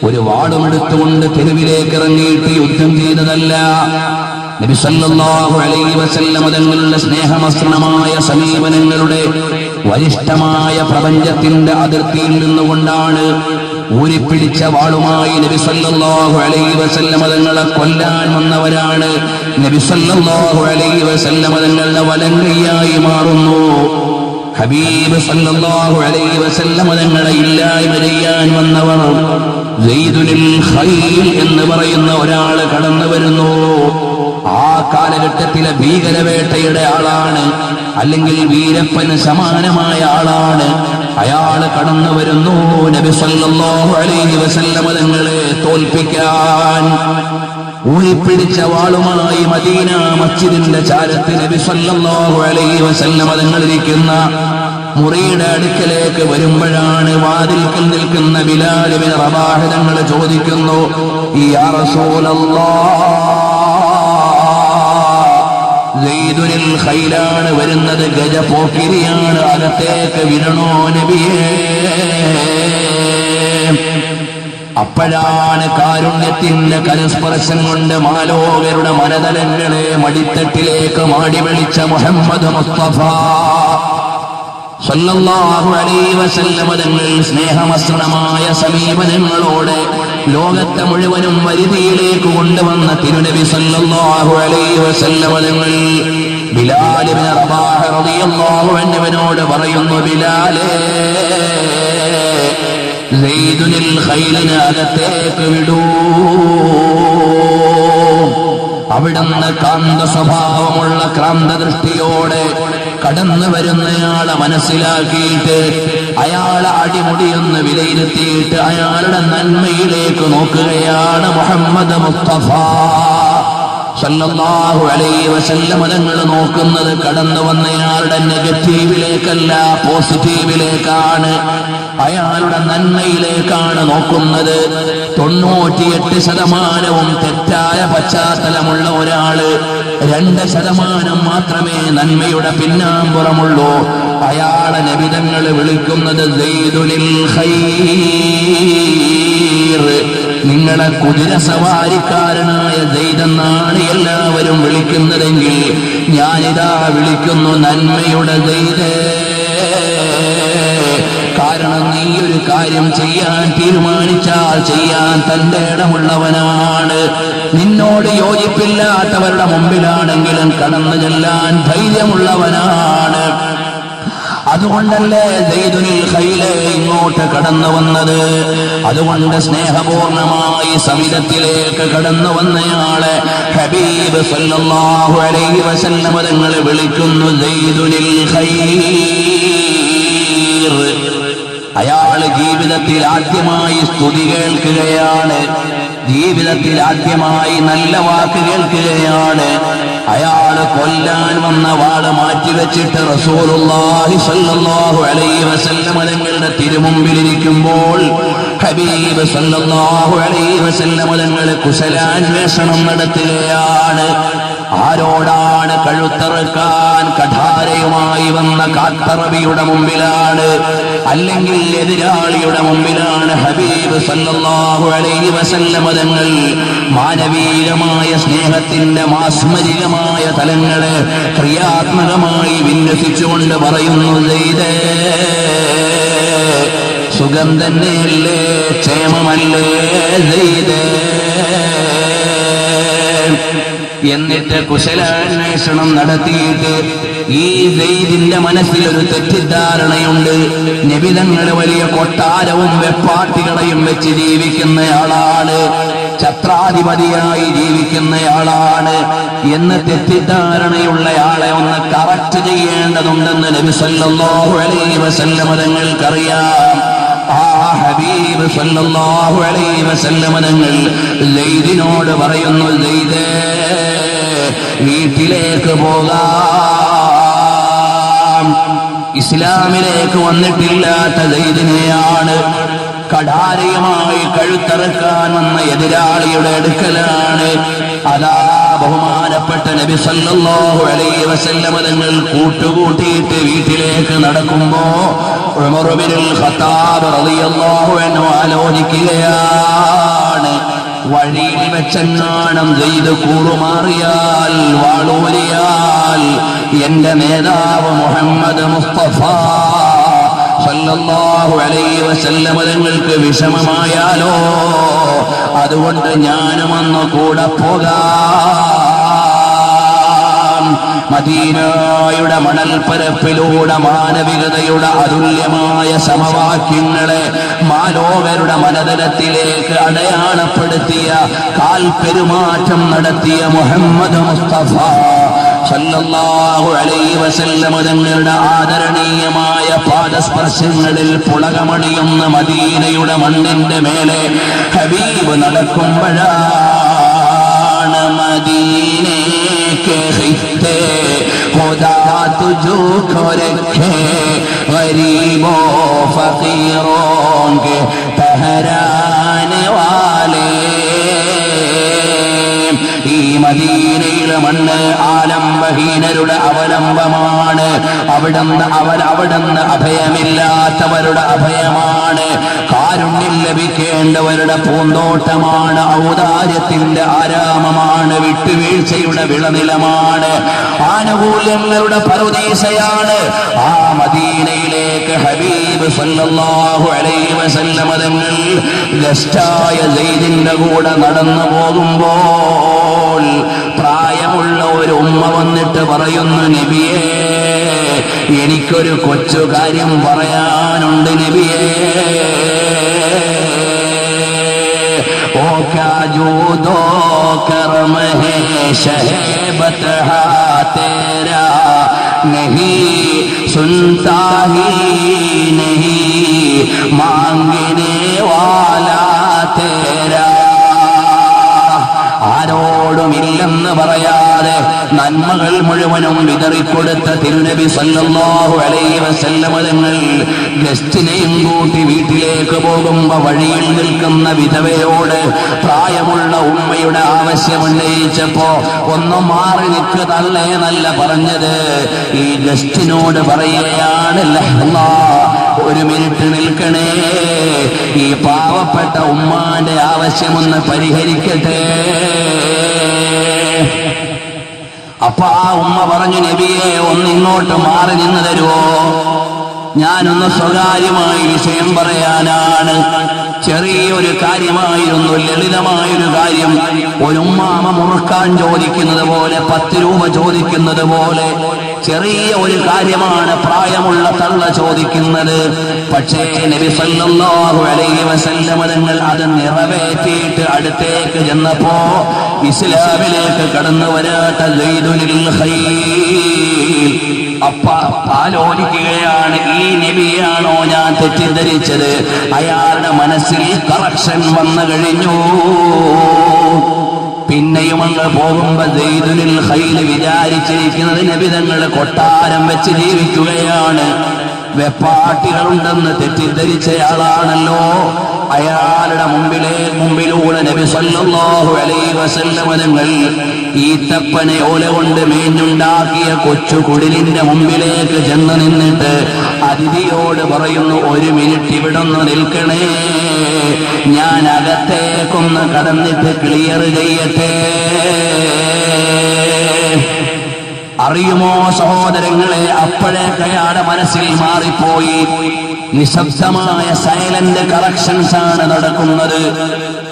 ഒരു വാളുമെടുത്തുകൊണ്ട് തെരുവിലേക്ക് ഇറങ്ങിയിട്ട് യുദ്ധം ചെയ്തതല്ല. നബി സല്ലല്ലാഹു അലൈഹി വസല്ലം തങ്ങളുടെ സ്നേഹമസൃണമായ സമീപനങ്ങളുടെ വരിഷ്ഠമായ പ്രപഞ്ചത്തിന്റെ അതിർത്തിയിൽ നിന്നുകൊണ്ടാണ് ഊരിപ്പിടിച്ച വാളുമായി നബി സല്ലല്ലാഹു അലൈഹി വസല്ലം തങ്ങളെ കൊല്ലാൻ വന്നവരാണ് നബി സല്ലല്ലാഹു അലൈഹി വസല്ലം തങ്ങളുടെ വലങ്കയായി മാറുന്നു. ഹബീബ് സല്ലല്ലാഹു അലൈഹി വസല്ലം തങ്ങളെ ഇല്ലായ്മ ചെയ്യാൻ വന്നവർ സയ്യിദുൽ ഖൈൽ എന്ന് പറയുന്ന ഒരാൾ കടന്നു വരുന്നു. ആ കാലഘട്ടത്തിലെ ഭീകരവേട്ടയുടെ ആളാണ്, അല്ലെങ്കിൽ വീരപ്പന് സമാനമായ ആളാണ്. അയാൾ കടന്നു വരുന്നു നബി സല്ലല്ലാഹു അലൈഹി വസല്ലം തങ്ങളെ തോൽപ്പിക്കാൻ. ഊരിപ്പിടിച്ച വാളുമായി മദീന മസ്ജിദിന്റെ ചാരത്ത് നബി സല്ലല്ലാഹു അലൈഹി വസല്ലം തങ്ങളിരിക്കുന്ന മുറിയുടെ അടുക്കലേക്ക് വരുമ്പോഴാണ് വാതിൽക്കൽ നിൽക്കുന്ന ബിലാൽ ഇബ്നു റബാഹ് തങ്ങൾ ചോദിക്കുന്നു, യാ റസൂലല്ലാഹ് സെയ്ദുനിൽ ഖൈലാണ് വരുന്നത്, ഗജപോക്കിരിയാണ്, അകത്തേക്ക് വിടണോ നബിയേ? അപ്പോഴാണ് കാരുണ്യത്തിന്റെ കരസ്പർശം കൊണ്ട് മാലോകരുടെ മനതലങ്ങളെ മടിത്തട്ടിലേക്ക് മാടി വിളിച്ച മുഹമ്മദ് മുസ്തഫ സല്ലല്ലാഹു അലൈഹി വസല്ലം തങ്ങൾ സ്നേഹമസൃണമായ സമീപനങ്ങളോടെ ലോകത്തെ മുഴുവനും വരുതിയിലേക്ക് കൊണ്ടുവന്ന തിരുനബി സല്ലല്ലാഹു അലൈഹി വസല്ലം തങ്ങൾ ബിലാൽ ഇബ്നു റബാഹ റളിയല്ലാഹു അൻഹുവിനോട് പറയുന്നു, ബിലാലേ, സെയ്ദുനിൽ ഖൈലിനെ അകത്തേക്ക് വിടൂ. അവിടുന്ന് കാന്ത സ്വഭാവമുള്ള ക്രാന്തദൃഷ്ടിയോടെ കടന്നു വരുന്നയാളെ മനസ്സിലാക്കിയിട്ട് അയാളെ അടിമുടിയൊന്ന് വിലയിരുത്തിയിട്ട് അയാളുടെ നന്മയിലേക്ക് നോക്കുകയാണ് മുഹമ്മദ് മുസ്തഫ സല്ലല്ലാഹു അലൈഹി വസല്ലം തങ്ങൾ നോക്കുന്നത് കടന്നു വന്നയാളുടെ നെഗറ്റീവിലേക്കല്ല, പോസിറ്റീവിലേക്കാണ്, അയാളുടെ നന്മയിലേക്കാണ് നോക്കുന്നത്. 98% തെറ്റായ പശ്ചാത്തലമുള്ള ഒരാള് 2% മാത്രമേ നന്മയുടെ പിന്നാമ്പുറമുള്ളൂ. അയാളെ നബിതങ്ങൾ വിളിക്കുന്നത് സെയ്ദുനിൽ ഖൈർ, നിങ്ങളെ കുതിര സവാരിക്കാരനായ സെയ്ദെന്നാണ് എല്ലാവരും വിളിക്കുന്നതെങ്കിൽ ഞാനിതാ വിളിക്കുന്നു നന്മയുടെ സെയ്ദേ. കാരണം നീ ഒരു കാര്യം ചെയ്യാൻ തീരുമാനിച്ചാൽ ചെയ്യാൻ തന്റെ ഇടമുള്ളവനാണ്. നിന്നോട് യോജിപ്പില്ലാത്തവരുടെ മുമ്പിലാണെങ്കിലും കടന്നു ചെല്ലാൻ ധൈര്യമുള്ളവനാണ്. അതുകൊണ്ടല്ലേ സെയ്ദുനിൽ ഖൈല് ഇങ്ങോട്ട് കടന്നു വന്നത്. അതുകൊണ്ട് സ്നേഹപൂർണമായി സമിതത്തിലേക്ക് കടന്നു വന്നയാളെ ഹബീബ് സല്ലല്ലാഹു അലൈഹി വസല്ലം തങ്ങൾ വിളിക്കുന്നു സെയ്ദുനിൽ ഖൈർ. അയാൾ ജീവിതത്തിൽ ആദ്യമായി സ്തുതി കേൾക്കുകയാണ്, ജീവിതത്തിൽ ആദ്യമായി നല്ല വാക്ക് കേൾക്കുകയാണ്. അയാൾ കൊല്ലാൻ വന്ന വാള് മാറ്റിവെച്ചിട്ട് റസൂലുള്ളാഹി സ്വല്ലല്ലാഹു അലൈഹി വസല്ലം തങ്ങളുടെ തിരുമുമ്പിലിരിക്കുമ്പോൾ ഹബീബ് സല്ലല്ലാഹു അലൈഹി വസല്ലം തങ്ങൾ കുശലാന്വേഷണം നടത്തുകയാണ്. ആരോടാണ്? കഴുത്തറുക്കാൻ കഠാരയുമായി വന്ന കാട്ടറബിയുടെ മുമ്പിലാണ്, അല്ലെങ്കിൽ എതിരാളിയുടെ മുമ്പിലാണ്. ഹബീബ് സല്ലല്ലാഹു അലൈഹി വസല്ലം തങ്ങൾ മാനവീയമായ സ്നേഹത്തിന്റെ മാസ്മരികമായ തലങ്ങളെ ക്രിയാത്മകമായി വിന്യസിച്ചുകൊണ്ട് പറയുന്നു, സെയ്ദേ, സുഖം തന്നെയല്ലേ, ക്ഷേമമല്ലേ സെയ്ദേ? എന്നിട്ട് കുശലാന്വേഷണം നടത്തിയിട്ട് ഈ സെയ്ദിന്റെ മനസ്സിലൊരു തെറ്റിദ്ധാരണയുണ്ട്. നബിതങ്ങൾ വലിയ കൊട്ടാരവും വെപ്പാട്ടികളെയും വെച്ച് ജീവിക്കുന്നയാളാണ്, ഛത്രാധിപതിയായി ജീവിക്കുന്നയാളാണ് എന്ന് തെറ്റിദ്ധാരണയുള്ളയാളെ ഒന്ന് കറക്റ്റ് ചെയ്യേണ്ടതുണ്ടെന്ന് നബി സല്ലല്ലാഹു അലൈഹി വസല്ലം തങ്ങൾക്കറിയാം. ആ ഹബീബ് സല്ലല്ലാഹു അലൈഹി വസല്ലം തങ്ങൾ സെയ്ദിനോട് പറയുന്നു, സെയ്ദേ, വീട്ടിലേക്ക് പോകാം. ഇസ്ലാമിലേക്ക് വന്നിട്ടില്ലാത്ത സെയ്ദിനെയാണ് കഠാരയുമായി കഴുത്തറക്കാൻ വന്ന എതിരാളിയുടെ അടുക്കലാണ്. അതാ ബഹുമാനപ്പെട്ട നബി സല്ലല്ലാഹു അലൈഹി വസല്ലം തങ്ങൾ കൂട്ടുകൂട്ടിയിട്ട് വീട്ടിലേക്ക് നടക്കുമ്പോ ഉമർ ഇബ്നുൽ ഖത്താബ് റളിയല്ലാഹു അൻഹു ആലോചിക്കുകയാണ്, വഴിയിൽ വെച്ചെങ്ങാനും സെയ്ദ് കൂറുമാറിയാൽ, വാളൂരിയാൽ എന്റെ നേതാവ് മുഹമ്മദ് മുസ്തഫ സല്ലല്ലാഹു അലൈഹി വസല്ലം തങ്ങൾക്ക് വിഷമമായാലോ? അതുകൊണ്ട് ഞാനും അന്ന് കൂടെ പോകാം. മദീനയുടെ മണൽപ്പരപ്പിലൂടെ മാനവികതയുടെ അതുല്യമായ സമവാക്യങ്ങളെ മാലോകരുടെ മനതലത്തിലേക്ക് അടയാളപ്പെടുത്തിയ, കാൽപെരുമാറ്റം നടത്തിയ മുഹമ്മദ് മുസ്തഫ സല്ലല്ലാഹു അലൈഹി വസല്ലം തങ്ങളുടെ ആദരണീയമായ പാദസ്പർശങ്ങളിൽ പുളകമണിയുന്ന മദീനയുടെ മണ്ണിന്റെ മേലെ ഹബീബ് നടക്കുമ്പോഴാണ് മദീനെ के खित्ते खुदा तुझो को रखे गरीबों फकीरों के ठहराने वाले മദീനയിലെ മണ്ണ് ആലംബഹീനരുടെ അവലംബമാണ്. അവിടുന്ന് അഭയമില്ലാത്തവരുടെ അഭയമാണ്. കാരുണ്യം ലഭിക്കേണ്ടവരുടെ പൂന്തോട്ടമാണ്. ഔദാര്യത്തിന്റെ ആരാമമാണ്. വിട്ടുവീഴ്ചയുടെ വിളനിലമാണ്. ആനുകൂല്യങ്ങളുടെ പറുദീസയാണ്. ആ മദീനയിലേക്ക് ഹബീബ് സല്ലല്ലാഹു അലൈഹി വസല്ലം തങ്ങൾ ഗസ്റ്റായ സെയ്ദിന്റെ കൂടെ നടന്നു പോകുമ്പോൾ പ്രായമുള്ള ഒരു ഉമ്മ വന്നിട്ട് പറയുന്നു, നബിയേ, എനിക്കൊരു കൊച്ചു കാര്യം പറയാനുണ്ട് നബിയേ. ഓ ക്യാ ജൂദോ കർമ ഹേ ശഹബത് ഹാ തേരാ നഹീ സുൻതാ ഹി നഹീ മാംഗനെ വാലാ തേരാ. ആരോടുമില്ലെന്ന് പറയാതെ നന്മകൾ മുഴുവനും വിതറിക്കൊടുത്ത തിരുനബി സല്ലല്ലാഹു അലൈഹി വസല്ലം തങ്ങൾ ഗസ്റ്റിനെയും കൂട്ടി വീട്ടിലേക്ക് പോകുമ്പോ വഴിയിൽ നിൽക്കുന്ന വിധവയോട് പ്രായമുള്ള ഉമ്മയുടെ ആവശ്യമുന്നയിച്ചപ്പോ ഒന്നും മാറി നിൽക്ക് തള്ളേ എന്നല്ല പറഞ്ഞത്. ഈ ഗസ്റ്റിനോട് പറയുകയാണ്, ഒരു മിനിറ്റ് നിൽക്കണേ, ഈ പാവപ്പെട്ട ഉമ്മാന്റെ ആവശ്യമൊന്ന് പരിഹരിക്കട്ടെ. അപ്പൊ ആ ഉമ്മ പറഞ്ഞു, നബിയെ, ഒന്ന് ഇങ്ങോട്ട് മാറി നിന്ന് തരുവോ? ഞാനൊന്ന് സ്വകാര്യമായി വിഷയം പറയാനാണ്. ചെറിയൊരു കാര്യമായിരുന്നു, ലളിതമായൊരു കാര്യം. ഒരു ഉമ്മാമ മുറുക്കാൻ ചോദിക്കുന്നത് പോലെ, 10 രൂപ ചോദിക്കുന്നത് പോലെ ചെറിയ ഒരു കാര്യമാണ് പ്രായമുള്ള തള്ള ചോദിക്കുന്നത്. പക്ഷേ നബി സല്ലല്ലാഹു അലൈഹി വസല്ലം തങ്ങൾ അത് നിറവേറ്റിയിട്ട് അടുത്തേക്ക് ചെന്നപ്പോ ഇസ്ലാമിലേക്ക് കടന്നു വരാത്ത സയ്യിദുൽ ഖൈർ അപ്പ ആലോചിക്കുകയാണ്, ഈ നബിയാണോ ഞാൻ തെറ്റിദ്ധരിച്ചത്? അയാളുടെ മനസ്സിൽ കറക്ഷൻ വന്നു കഴിഞ്ഞു. പിന്നെയും അങ്ങ് പോകുമ്പോ സയ്യിദുൽ ഖൈർ വിചാരിച്ചിരിക്കുന്നത് നബി തങ്ങൾ കൊട്ടാരം വെച്ച് ജീവിക്കുകയാണ്, വെപ്പാട്ടികളുണ്ടെന്ന് തെറ്റിദ്ധരിച്ചയാളാണല്ലോ. അയാളുടെ മുമ്പിലൂടെ നബി സല്ലല്ലാഹു അലൈഹി വസല്ലം തങ്ങൾ ഈത്തപ്പന ഓല കൊണ്ട് മേഞ്ഞുണ്ടാക്കിയ കൊച്ചു കുടിലിന്റെ മുമ്പിലേക്ക് ചെന്ന് നിന്നിട്ട് അതിഥിയോട് പറയുന്നു, ഒരു മിനിറ്റ് ഇവിടൊന്ന് നിൽക്കണേ, ഞാൻ അകത്തേക്കൊന്ന് കടന്നിട്ട് ക്ലിയർ ചെയ്യട്ടെ. അറിയുമോ സഹോദരങ്ങളെ, അപ്പോഴേക്ക് അയാളുടെ മനസ്സിൽ മാറിപ്പോയി. നിശബ്ദമായ സൈലന്റ് കറക്ഷൻസ് ആണ് നടക്കുന്നത്.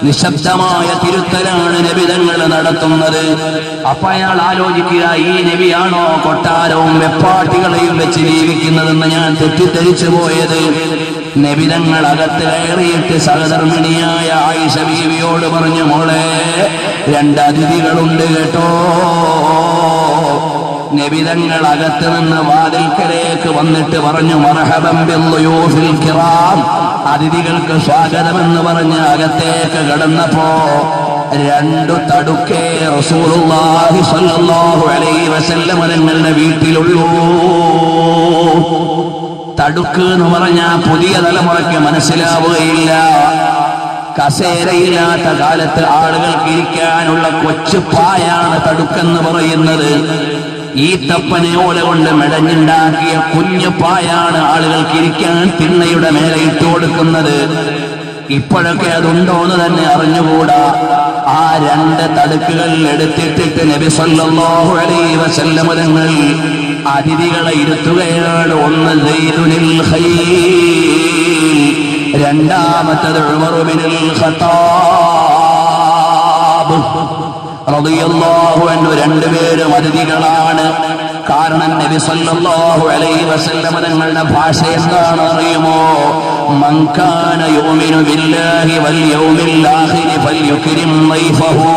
നിശബ്ദമായ തിരുത്തലാണ് നബിതങ്ങൾ നടത്തുന്നത്. അപ്പൊ അയാൾ ആലോചിക്കുക, ഈ നബിയാണോ കൊട്ടാരവും വെപ്പാട്ടികളെയും വെച്ച് ജീവിക്കുന്നതെന്ന് ഞാൻ തെറ്റിദ്ധരിച്ചു പോയത്? നബിതങ്ങൾ അകത്ത് കയറിയിട്ട് സഹധർമ്മിണിയായ ആയിഷ ബീവിയോട് പറഞ്ഞു, മോളെ, 2 അതിഥികളുണ്ട് കേട്ടോ. നബിതങ്ങൾ അകത്ത് നിന്ന് വാതിൽക്കലേക്ക് വന്നിട്ട് പറഞ്ഞു, മർഹബൻ ബിദ്ദുയൂഫിൽ കിറാം, അതിഥികൾക്ക് സ്വാഗതമെന്ന് പറഞ്ഞ് അകത്തേക്ക് കടന്നപ്പോ 2 തടുക്കേ റസൂലുള്ളാഹി സ്വല്ലല്ലാഹു അലൈഹി വസല്ലം തങ്ങളുടെ വീട്ടിലുള്ളൂ. തടുക്ക് എന്ന് പറഞ്ഞാൽ പുതിയ തലമുറയ്ക്ക് മനസ്സിലാവുകയില്ല. കസേരയില്ലാത്ത കാലത്ത് ആളുകൾക്ക് ഇരിക്കാനുള്ള കൊച്ചു പായാണ് തടുക്കെന്ന് പറയുന്നത്. ഈ തപ്പനയോല കൊണ്ട് മെടഞ്ഞുണ്ടാക്കിയ കുഞ്ഞു പായാണ് ആളുകൾക്ക് ഇരിക്കാൻ തിണ്ണയുടെ മേലെ ഇട്ടു കൊടുക്കുന്നത്. ഇപ്പോഴൊക്കെ അതുണ്ടോന്ന് തന്നെ അറിഞ്ഞുകൂടാ. ആ 2 തടുക്കുകൾ എടുത്തിട്ടിട്ട് നബി സല്ലല്ലാഹു അലൈഹി വസല്ലം തങ്ങൾ അതിഥികളെ ഇരുത്തുകയാണ്. ഒന്ന് സയ്യിദുൽ ഖൈർ, രണ്ടാമത്തത് ഉമർ ഇബ്നുൽ ഖത്താബ് റളിയല്ലാഹു അൻഹു. 2 പേരും അതിഥികളാണ്. കാരണം നബി സല്ലല്ലാഹു അലൈഹി വസല്ലം തങ്ങളുടെ ഭാഷ എന്താണ് അറിയുമോ? മൻ കാന യുമിനു ബില്ലാഹി വൽ യൗമിൽ ആഖിർ ഫൽയുക്രിം ദൈഫഹു.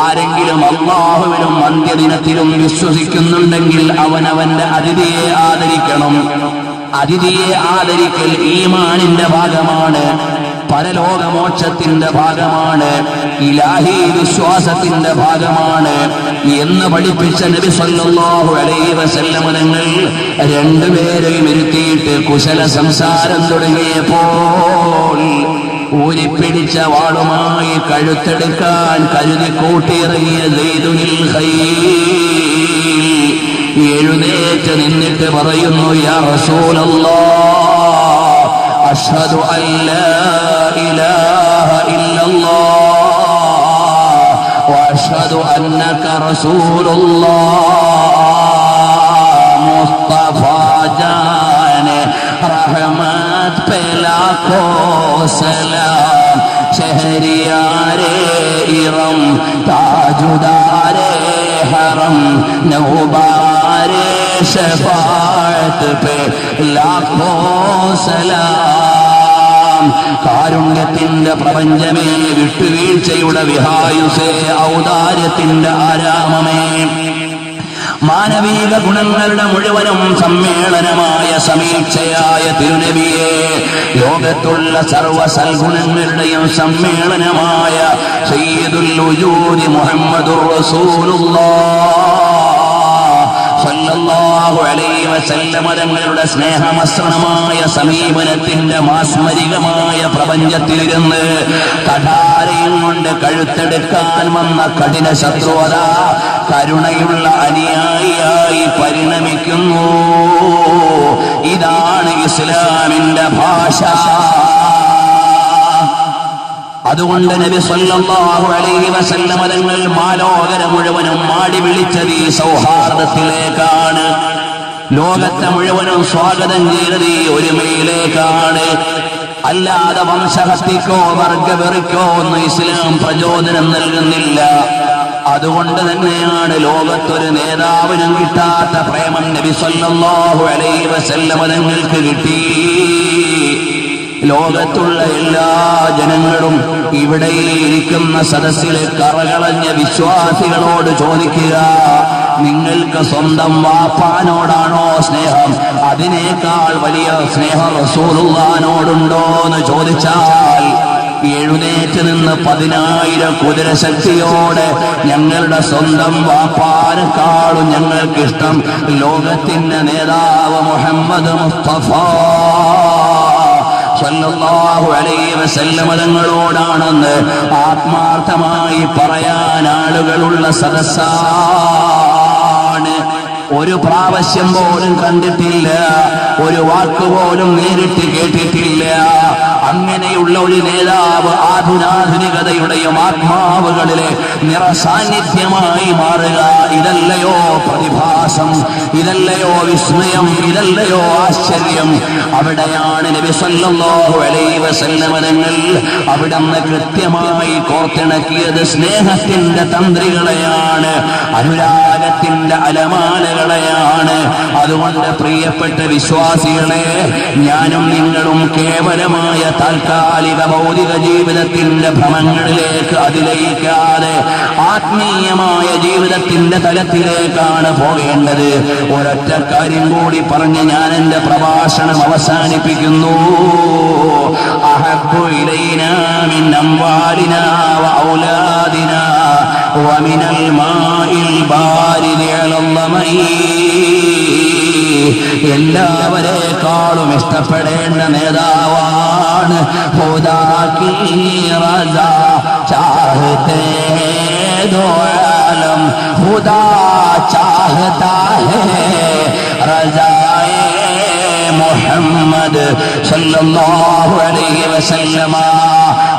ആരെങ്കിലും അല്ലാഹുവിലും അന്ത്യദിനത്തിലും വിശ്വസിക്കുന്നുണ്ടെങ്കിൽ അവനവന്റെ അതിഥിയെ ആദരിക്കണം. അതിഥിയെ ആദരിക്കൽ ഈമാനിന്റെ ഭാഗമാണ്, പരലോകമോക്ഷത്തിന്റെ ഭാഗമാണ്, ഇലാഹി വിശ്വാസത്തിന്റെ ഭാഗമാണ് എന്ന് പഠിപ്പിച്ച നബി സല്ലല്ലാഹു അലൈഹി വസല്ലം തങ്ങൾ 2 പേരെയും ഇരുത്തിയിട്ട് കുശല സംസാരം തുടങ്ങിയപ്പോൾ ഊരിപ്പിടിച്ച വാളുമായി കഴുത്തെടുക്കാൻ കരുതി കൂട്ടിയിറങ്ങിയ സെയ്ദുൽ ഖൈൽ എഴുന്നേറ്റ് നിന്നിട്ട് പറയുന്നു, യാ റസൂലല്ലാഹ്, അശ്ഹദു അല്ലാ ഇലാഹ ഇല്ലല്ലാഹ് വഅശ്ഹദു അന്നക റസൂലുള്ളാഹ്. മുസ്തഫ ജാനെ റഹ്മത്ത് പേ ലാഖോ സലാം, ശഹരിയാരെ ഇറം താജുദാരെ ഹറം നൗബാരെ ശഫാഅത്ത് പേ ലാഖോ സലാം. കാരുണ്യത്തിന്റെ പ്രപഞ്ചമേ, വിട്ടുവീഴ്ചയുടെ വിഹായുസേ, ഔദാര്യത്തിന്റെ ആരാമമേ, മാനവിക ഗുണങ്ങളുടെ മുഴുവനും സമ്മേളനമായ സമീക്ഷയായ തിരുനബിയെ, ലോകത്തുള്ള സർവ്വ സൽഗുണങ്ങളുടെയും സമ്മേളനമായ സയ്യിദുൽ വജൂദി മുഹമ്മദുർ റസൂലുള്ളാഹ് സല്ലല്ലാഹു അലൈഹി വസല്ലം തങ്ങളുടെ സ്നേഹമസൃണമായ സമീപനത്തിന്റെ മാസ്മരികമായ പ്രപഞ്ചത്തിലിരുന്ന് കഠാരയും കൊണ്ട് കഴുത്തെടുക്കാൻ വന്ന കഠിന ശത്രുവത കരുണയുള്ള അനുയായിയായി പരിണമിക്കുന്നു. ഇതാണ് ഇസ്ലാമിന്റെ ഭാഷ. അതുകൊണ്ട് നബി സല്ലല്ലാഹു അലൈഹി വസല്ലം തങ്ങൾ മാലോകര മുഴുവനും മാടി വിളിച്ചത് ഈ സൗഹാർദ്ദത്തിലേക്കാണ്. ലോകത്തെ മുഴുവനും സ്വാഗതം ചെയ്തത് ഈ ഒരുമയിലേക്കാണ്. അല്ലാതെ വംശഹത്യക്കോ വർഗവെറിക്കോ ഒന്നും ഇസ്ലാം പ്രചോദനം നൽകുന്നില്ല. അതുകൊണ്ട് തന്നെയാണ് ലോകത്തൊരു നേതാവിനും കിട്ടാത്ത പ്രേമം നബി സല്ലല്ലാഹു അലൈഹി വസല്ലം തങ്ങൾക്ക് കിട്ടി. ലോകത്തുള്ള എല്ലാ ജനങ്ങളും ഇവിടെ ഇരിക്കുന്ന സദസ്സിലെ കറകളഞ്ഞ വിശ്വാസികളോട് ചോദിക്കുക, നിങ്ങൾക്ക് സ്വന്തം വാപ്പാനോടാണോ സ്നേഹം? അതിനേക്കാൾ വലിയ സ്നേഹം റസൂലുള്ളാഹിനോടുണ്ടോ എന്ന് ചോദിച്ചാൽ എഴുന്നേറ്റ് നിന്ന് 10,000 കുതിരശക്തിയോടെ ഞങ്ങളുടെ സ്വന്തം വാപ്പാനെക്കാളും ഞങ്ങൾക്കിഷ്ടം ലോകത്തിന്റെ നേതാവ് മുഹമ്മദ് മുസ്തഫ സല്ലല്ലാഹു അലൈഹി വസല്ലം തങ്ങളോടാണെന്ന് ആത്മാർത്ഥമായി പറയാൻ ആളുകളുള്ള സദസ്സാണ്. ഒരു പ്രാവശ്യം പോലും കണ്ടിട്ടില്ല, ഒരു വാക്കുപോലും നേരിട്ട് കേട്ടിട്ടില്ല. അങ്ങനെയുള്ള ഒരു നേതാവ് ആധുനാധുനികതയുടെയും ആത്മാവുകളിലെ നിറസാന്നിധ്യമായി മാറുക, ഇതല്ലയോ പ്രതിഭാസം, ഇതല്ലയോ വിസ്മയം, ഇതല്ലയോ ആശ്ചര്യം? അവിടെയാണ് നബി സല്ലല്ലാഹു അലൈഹി വസല്ലം തങ്ങൾ അവിടുന്ന് കൃത്യമായി കോർത്തിണക്കിയത് സ്നേഹത്തിന്റെ തന്ത്രികളെയാണ്, അനുരാഗത്തിന്റെ അലമാലകളെയാണ്. അതുകൊണ്ട് പ്രിയപ്പെട്ട വിശ്വാസികളെ, ഞാനും നിങ്ങളും കേവലമായ താൽക്കാലിക ഭൗതിക ജീവിതത്തിന്റെ ഭ്രമങ്ങളിലേക്ക് അതിലയിക്കാതെ ആത്മീയമായ ജീവിതത്തിന്റെ തലത്തിലേക്കാണ് പോകേണ്ടത്. ഒരൊറ്റ കാര്യം കൂടി പറഞ്ഞ് ഞാൻ എന്റെ പ്രഭാഷണം അവസാനിപ്പിക്കുന്നു. അഹബ്ബു ഇലൈനാ മിൻ അംവാലിനാ വ ഔലാദിനാ വമിനൽ മാഇൽ ബാരിദി അലൽ ലമഈ, എല്ലാവരെക്കാളും ഇഷ്ടപ്പെടേണ്ട നേതാവാണ് ഖുദാ കി റസാ ചാഹത്തെ ദോ ആലം, ഖുദാ ചാഹതാ ഹേ റസായെ മുഹമ്മദ് സല്ലല്ലാഹു അലൈഹി വസല്ലമ.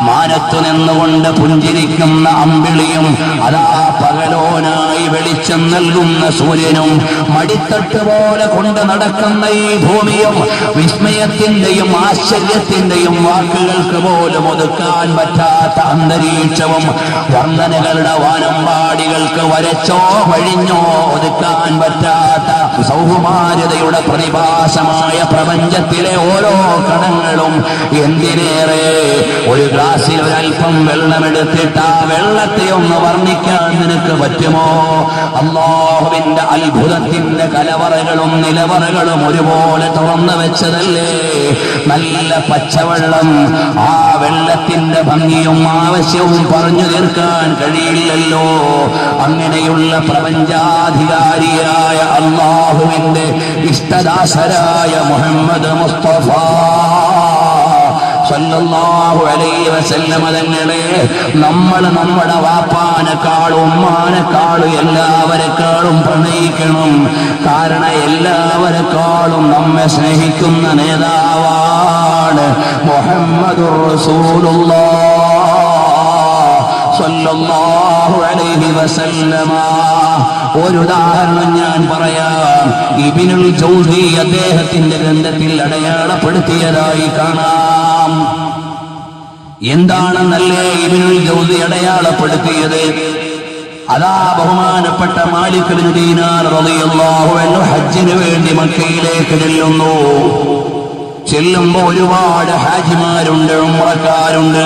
മാനത്തു നിന്നുകൊണ്ട് പുഞ്ചിരിക്കുന്ന അമ്പിളിയും അതാ പകലോനായി വെളിച്ചം നൽകുന്ന സൂര്യനും മടിത്തട്ട് പോലെ കൊണ്ട് നടക്കുന്ന ഈ ഭൂമിയും വിസ്മയത്തിന്റെയും ആശ്ചര്യത്തിന്റെയും വാക്കുകൾക്ക് പോലും ഒതുക്കാൻ പറ്റാത്ത അന്തരീക്ഷവും വർണ്ണനകളുടെ വാനമ്പാടികൾക്ക് വരച്ചോ വഴിഞ്ഞോ ഒതുക്കാൻ പറ്റാത്ത സൗകുമാര്യതയുടെ പ്രതിഭാസമായ പ്രപഞ്ചത്തിലെ ഓരോ കണങ്ങളും എന്തിനേറെ ഒരു ഗ്ലാസ്സിൽ ഒരൽപ്പം വെള്ളമെടുത്തിട്ട് ആ വെള്ളത്തെ ഒന്ന് വർണ്ണിക്കാൻ നിനക്ക് പറ്റുമോ? അല്ലാഹുവിന്റെ അത്ഭുതത്തിന്റെ കലവറകളും നിലവറകളും ഒരുപോലെ തുറന്നു വെച്ചതല്ലേ നല്ല പച്ചവെള്ളം. ആ വെള്ളത്തിന്റെ ഭംഗിയും ആവശ്യവും പറഞ്ഞു തീർക്കാൻ കഴിയില്ലല്ലോ. അങ്ങനെയുള്ള പ്രപഞ്ചാധികാരിയായ അല്ലാഹുവിന്റെ ഇഷ്ടദാസരായ മുഹമ്മദ് മുസ്തഫ സല്ലല്ലാഹു അലൈഹി വസല്ലം തങ്ങളെ നമ്മൾ നമ്മുടെ വാപ്പാനെക്കാളും ഉമ്മാനെക്കാളും എല്ലാവരെക്കാളും പ്രണയിക്കണം. കാരണം എല്ലാവരെക്കാളും നമ്മെ സ്നേഹിക്കുന്ന നേതാവാണ് മുഹമ്മദുർ റസൂലുള്ളാഹ് സല്ലല്ലാഹു അലൈഹി വസല്ലമ. ഒരു ഉദാഹരണം ഞാൻ പറയാം. ഇബ്നുൽ ജൗസി അദ്ദേഹത്തിന്റെ ഗ്രന്ഥത്തിൽ അടയാളപ്പെടുത്തിയതായി കാണാം. എന്താണെന്നല്ലേ ഇബ്നുൽ ജൗസി അടയാളപ്പെടുത്തിയത്? അതാ ബഹുമാനപ്പെട്ട മാലിക് ബിൻ ദീനാർ റളിയല്ലാഹു അൻഹു ഹജ്ജിന് വേണ്ടി മക്കയിലേക്ക് ചെല്ലുമ്പോ ഒരുപാട് ഹാജിമാരുണ്ട്, ഉംറക്കാരുണ്ട്.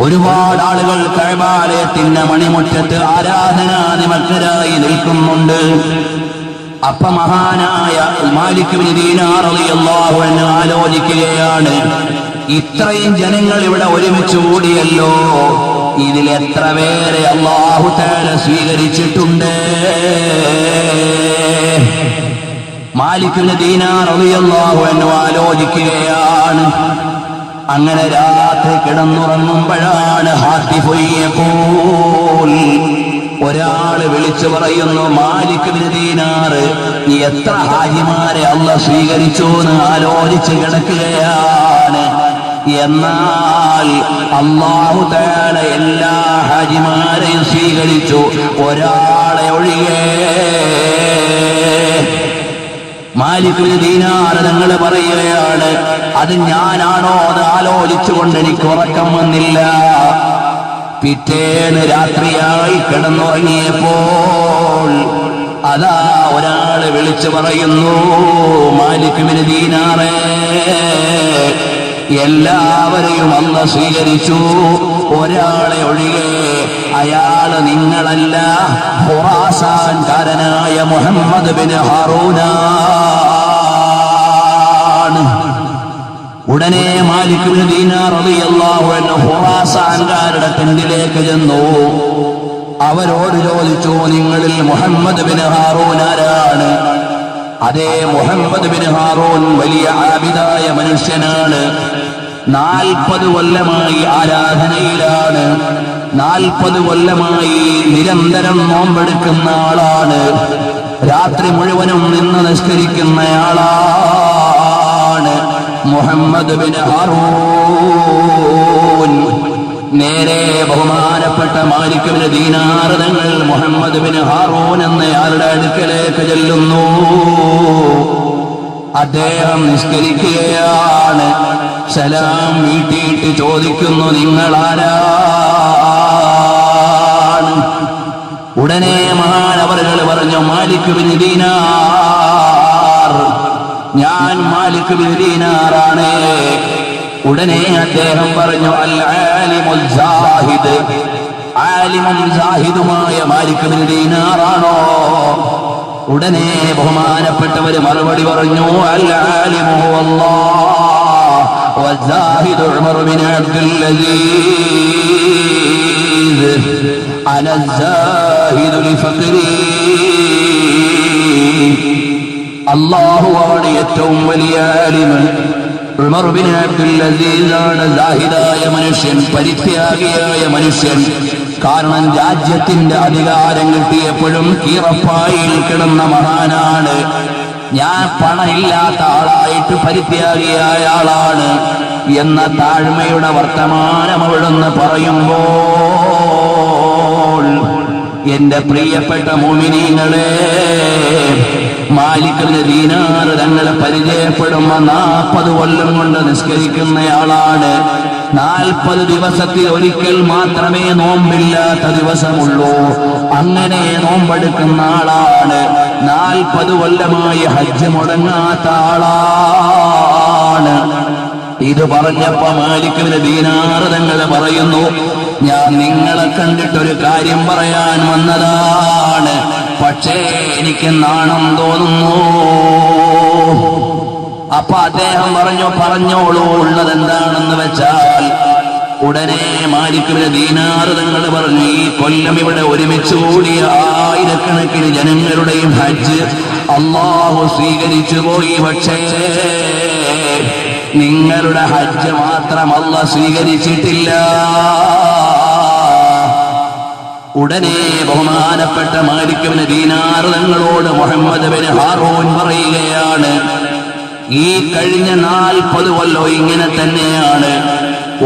ഒരുപാട് ആളുകൾ കഅബാലയത്തിന്റെ മണിമുറ്റത്ത് ആരാധനാദിമഗ്നരായി നിൽക്കുന്നുണ്ട്. അപ്പ മഹാനായ മാലിക് ബിൻ ദീനാർ റളിയല്ലാഹു അൻഹു ആലോചിക്കുകയാണ്, ഇത്രയും ജനങ്ങൾ ഇവിടെ ഒരുമിച്ച് കൂടിയല്ലോ, ഇതിൽ എത്ര പേരെ അല്ലാഹു തആല സ്വീകരിച്ചിട്ടുണ്ട്? മാലിക് ബിൻ ദീനാർ റളിയല്ലാഹു അൻഹു ആലോചിക്കുകയാണ്. അങ്ങനെ രാത്രി കിടന്നുറങ്ങുമ്പോഴാണ് ഒരാള് വിളിച്ചു പറയുന്നു, മാലിക് ബിൻ ദീനാർ, നീ എത്ര ഹാജിമാരെ അല്ലാഹു സ്വീകരിച്ചു എന്ന് ആലോചിച്ച് കിടക്കുകയാണ്. എന്നാൽ അല്ലാഹു തആല എല്ലാ ഹാജിമാരെയും സ്വീകരിച്ചു, ഒരാളെ ഒഴികെ. മാലിക് ബിൻ ദീനാർ തങ്ങൾ പറയുകയാണ്, അത് ഞാനാണോ അത് ആലോചിച്ചുകൊണ്ട് എനിക്ക് ഉറക്കം വന്നില്ല. പിറ്റേന്ന് രാത്രിയായി കിടന്നുറങ്ങിയപ്പോൾ അതാ ഒരാള് വിളിച്ചു പറയുന്നു, മാലിക് ബിൻ ദീനാറേ, എല്ലാവരെയും അല്ലാഹു സ്വീകരിച്ചു, ഒരാളെ ഒഴികെ. അയാള് നിങ്ങളല്ല, ഖുറാസാൻകാരനായ മുഹമ്മദ് ബിൻ ഹാറൂനാണ്. ഉടനെ മാലിക് ബിൻ ദീനാർ റളിയല്ലാഹു അൻഹു ഖുറാസാൻകാരുടെ ടെന്റിലേക്ക് ചെന്നു. അവരോട് ചോദിച്ചു, നിങ്ങളിൽ മുഹമ്മദ് ബിൻ ഹാറൂൻ ആരാണ്? അതേ, മുഹമ്മദ് ബിൻ ഹാറൂൻ വലിയ ആബിദായ മനുഷ്യനാണ്. 40 കൊല്ലമായി ആരാധനയിലാണ്. 40 കൊല്ലമായി നിരന്തരം നോമ്പെടുക്കുന്ന ആളാണ്. രാത്രി മുഴുവനും നിന്ന് നിസ്കരിക്കുന്നയാളാണ് മുഹമ്മദ് ബിൻ ഹാറൂൻ. നേരെ ബഹുമാനപ്പെട്ട മാലിക് ബിൻ ദീനാർ തങ്ങൾ മുഹമ്മദ് ബിൻ ഹാറൂൻ എന്നയാളുടെ അടുക്കലേക്ക് ചെല്ലുന്നു. അദ്ദേഹം നിസ്കരിക്കുകയാണ്. സലാം വീട്ടിയിട്ട് ചോദിക്കുന്നു, നിങ്ങളാരാണ്? ഉടനെ മഹാനവറുകൾ പറഞ്ഞു, മാലിക് ബിൻ ദീനാർ, ഞാൻ മാലിക് ബിൻ ദീനാറാണ്. ഉടനെ അദ്ദേഹം പറഞ്ഞു, അൽ ആലിമുൽ സാഹിദ്, ആലിമും സാഹിദുമായ മാലിക് ബിൻ ദീനാറാണോ? ഉടനെ ബഹുമാനപ്പെട്ടവര് മറുപടി പറഞ്ഞു, അൽ ആലിമു അല്ലാഹ് വസ്സാഹിദു ഉമർ ബിൻ അബ്ദുൽ അസീസ് അന സാഹിദു ലിഫഖരി. അല്ലാഹുവാണ് ഏറ്റവും വലിയ ആലിം. ഉമർ ബിൻ അബ്ദുൽ അസീസാണ് സാഹിദായ മനുഷ്യൻ, പരിത്യാഗിയായ മനുഷ്യൻ. കാരണം രാജ്യത്തിന്റെ അധികാരം കിട്ടിയപ്പോഴും കീറപ്പായിൽ കിടന്ന മഹാനാണ്. ഞാൻ പണമില്ലാത്ത ആളായിട്ട് പരിത്യാഗിയായ ആളാണ് എന്ന താഴ്മയുടെ വർത്തമാനം അവിടുന്ന് പറയുമ്പോൾ, എന്റെ പ്രിയപ്പെട്ട മുഅ്മിനീങ്ങളെ, മാലിക് ബിൻ ദീനാർ തങ്ങളെ പരിചയപ്പെടുമ്പോ 40 കൊല്ലം കൊണ്ട് നിസ്കരിക്കുന്നയാളാണ്. 40 ദിവസത്തിൽ ഒരിക്കൽ മാത്രമേ നോമ്പില്ലാത്ത ദിവസമുള്ളൂ. അങ്ങനെ നോമ്പെടുക്കുന്ന ആളാണ്. 40 കൊല്ലമായി ഹജ്ജ് മുടങ്ങാത്ത ആളാണ്. ഇത് പറഞ്ഞപ്പോ മാലിക് ബിൻ ദീനാർ തങ്ങൾ പറയുന്നു, ഞാൻ നിങ്ങളെ കണ്ടിട്ടൊരു കാര്യം പറയാൻ വന്നതാണ്, പക്ഷേ എനിക്ക് നാണം തോന്നുന്നു. അപ്പൊ അദ്ദേഹം പറഞ്ഞു, പറഞ്ഞോളൂ, ഉള്ളതെന്താണെന്ന് വെച്ചാൽ. ഉടനെ മാലിക് ബിൻ ദീനാർ തങ്ങൾ പറഞ്ഞു, ഈ കൊല്ലം ഇവിടെ ഒരുമിച്ച് കൂടിയ ആയിരക്കണക്കിന് ജനങ്ങളുടെയും ഹജ്ജ് അല്ലാഹു സ്വീകരിച്ചു പോയി. പക്ഷേ നിങ്ങളുടെ ഹജ്ജ് മാത്രം അല്ലാഹ് സ്വീകരിച്ചിട്ടില്ല. ഉടനെ ബഹുമാനപ്പെട്ട മാലിക് ഇബ്നു ദീനാർ തങ്ങളോട് മുഹമ്മദ് ബിൻ ഹാറൂൻ പറയുകയാണ്, ഈ കഴിഞ്ഞ 40 കൊല്ലം ഇങ്ങനെ തന്നെയാണ്.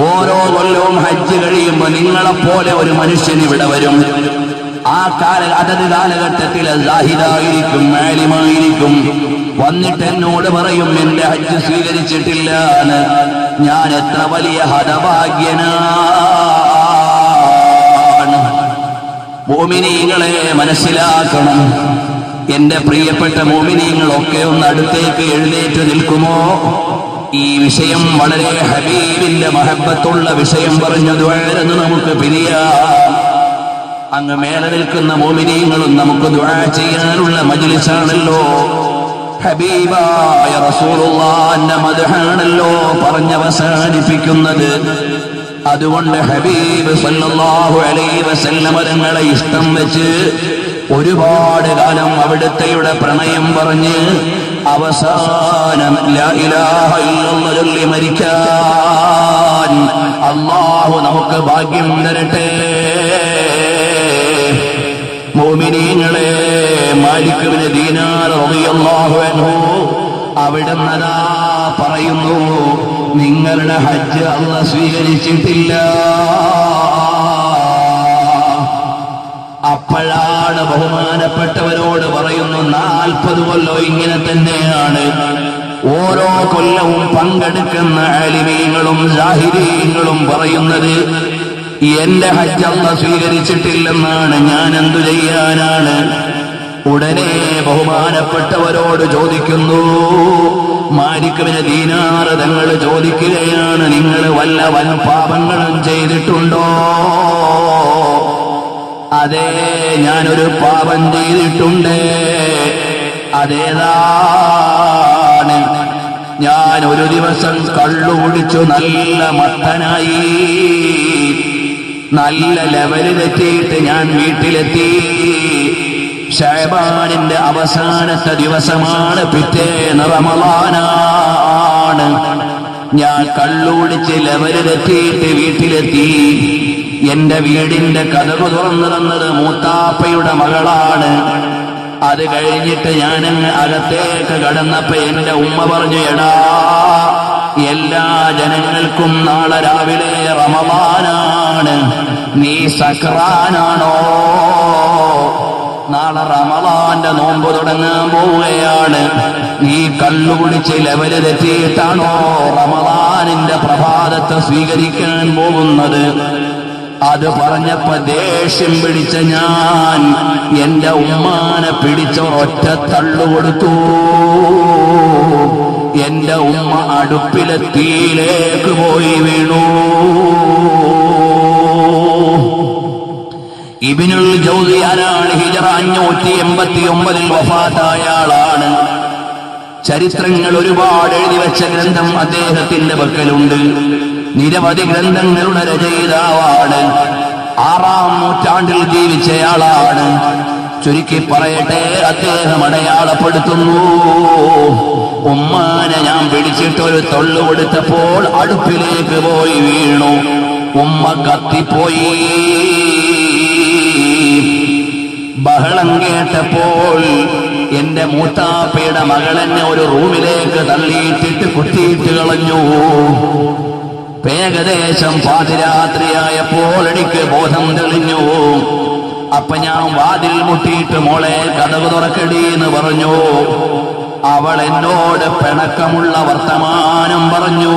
ഓരോ കൊല്ലവും ഹജ്ജ് കഴിയുമ്പോൾ നിങ്ങളെപ്പോലെ ഒരു മനുഷ്യൻ ഇവിടെ വരും. ആ അതത് കാലഘട്ടത്തിൽ സാഹിദായിരിക്കും, ആലിമായിരിക്കും. വന്നിട്ട് എന്നോട് പറയും, എന്റെ ഹജ്ജ് സ്വീകരിച്ചിട്ടില്ല. ഞാൻ എത്ര വലിയ ഹതഭാഗ്യനാണ്. മോമിനീങ്ങളെ മനസ്സിലാക്കണം. എന്റെ പ്രിയപ്പെട്ട മോമിനീങ്ങളൊക്കെ ഒന്ന് അടുത്തേക്ക് എഴുന്നേറ്റ് നിൽക്കുമോ? ഈ വിഷയം വളരെ ഹബീബിന്റെ മഹബത്തുള്ള വിഷയം പറഞ്ഞു ദുആന്ന് നമുക്ക് പിരിയാം. അങ്ങ് മേലെ നിൽക്കുന്ന മോമിനീങ്ങളും നമുക്ക് ദുആ ചെയ്യാനുള്ള മജ്ലിസാണല്ലോ. ഹബീബായ റസൂലുള്ളാഹിന്റെ മദ്ഹാണല്ലോ പറഞ്ഞവസാനിപ്പിക്കുന്നത്. അതുകൊണ്ട് ഹബീബ് സല്ലല്ലാഹു അലൈഹി വസല്ലം തങ്ങളെ ഇഷ്ടം വെച്ച് ഒരുപാട് കാലം അവിടുത്തെയുടെ പ്രണയം പറഞ്ഞ് അവസാനം ലാ ഇലാഹ ഇല്ലല്ലാഹ് ചൊല്ലി മരിക്കാൻ അല്ലാഹു നമുക്ക് ഭാഗ്യം തരട്ടെ. മുഅ്മിനീങ്ങളെ, മാലിക് ഇബ്നു ദീനാർ റളിയല്ലാഹു അൻഹു അവിടുന്ന് പറയുന്നു, നിങ്ങളുടെ ഹജ്ജ് അല്ലാഹ് സ്വീകരിച്ചിട്ടില്ല. അപ്പോഴാണ് ബഹുമാനപ്പെട്ടവരോട് പറയുന്നു, 40 കൊല്ലം ഇങ്ങനെ തന്നെയാണ്. ഓരോ കൊല്ലവും പങ്കെടുക്കുന്ന ആലിമീങ്ങളും സാഹിദീങ്ങളും പറയുന്നത്, എന്റെ ഹജ്ജ് അല്ലാഹ് സ്വീകരിച്ചിട്ടില്ലെന്നാണ്. ഞാൻ എന്തു ചെയ്യാനാണ്? ഉടനെ ബഹുമാനപ്പെട്ടവരോട് ചോദിക്കുന്നു, മാലിക് ഇബ്നു ദീനാർ തങ്ങൾ ചോദിക്കുകയാണ്, നിങ്ങൾ വല്ല വൻ പാപങ്ങളും ചെയ്തിട്ടുണ്ടോ? അതെ, ഞാനൊരു പാപം ചെയ്തിട്ടുണ്ട്. അതേതാണ്? ഞാൻ ഒരു ദിവസം കള്ളു കുടിച്ചു നല്ല മത്തനായി, നല്ല ലെവലിലെത്തിയിട്ട് ഞാൻ വീട്ടിലെത്തി. ശഅബാനിന്റെ അവസാനത്തെ ദിവസമാണ്, പിറ്റേന്ന് റമളാനാണ്. ഞാൻ കള്ളുകുടിച്ച് ലെവലിലെത്തിയിട്ട് വീട്ടിലെത്തി. എന്റെ വീടിന്റെ കതക് തുറന്നു തന്നത് മൂത്താപ്പയുടെ മകളാണ്. അത് കഴിഞ്ഞിട്ട് ഞാനങ്ങ് അകത്തേക്ക് കടന്നപ്പോ എന്റെ ഉമ്മ പറഞ്ഞു, എടാ, എല്ലാ ജനങ്ങൾക്കും നാളെ രാവിലെ റമളാനാണ്, നീ സക്രാനാണോ? നാളെ റമളാന്റെ നോമ്പ് തുടങ്ങാൻ പോവുകയാണ്, നീ കള്ളുകുടിച്ച് ലെവല് തെറ്റിയിട്ടാണോ റമളാനിന്റെ പ്രഭാതത്തെ സ്വീകരിക്കാൻ പോകുന്നത്? അത് പറഞ്ഞപ്പോ ദേഷ്യം പിടിച്ച ഞാൻ എന്റെ ഉമ്മാനെ പിടിച്ച ഒറ്റ തള്ളുകൊടുത്തു. എന്റെ ഉമ്മ അടുപ്പിലെ തീയിലേക്ക് പോയി വീണു. ഇബ്നുൽ ജൗസി ആരാണ്? ഹിജറ 589 വഫാത്തായ ആളാണ്. ചരിത്രങ്ങൾ ഒരുപാട് എഴുതി വെച്ച ഗ്രന്ഥം അദ്ദേഹത്തിന്റെ പക്കലുണ്ട്. നിരവധി ഗ്രന്ഥങ്ങളുടെ രചയിതാവാണ്. 6-ാം നൂറ്റാണ്ടിൽ ജീവിച്ചയാളാണ്. ചുരുക്കി പറയട്ടെ, അദ്ദേഹം അടയാളപ്പെടുത്തുന്നു, ഉമ്മാനെ ഞാൻ പിടിച്ചിട്ടൊരു തൊള്ളു കൊടുത്തപ്പോൾ അടുപ്പിലേക്ക് പോയി വീണു. ഉമ്മ കത്തിപ്പോയി. ബഹളം കേട്ടപ്പോൾ എന്റെ മൂത്താപ്പയുടെ മകളെന്നെ ഒരു റൂമിലേക്ക് തള്ളിയിട്ടിട്ട് കുത്തിയിട്ട് കളഞ്ഞു. ഏകദേശം പാതിരാത്രിയായപ്പോൾ എനിക്ക് ബോധം തെളിഞ്ഞു. അപ്പൊ ഞാൻ വാതിൽ മുട്ടിയിട്ട്, മോളെ കതക് തുറക്കടി എന്ന് പറഞ്ഞു. അവൾ എന്നോട് പിണക്കമുള്ള വർത്തമാനം പറഞ്ഞു.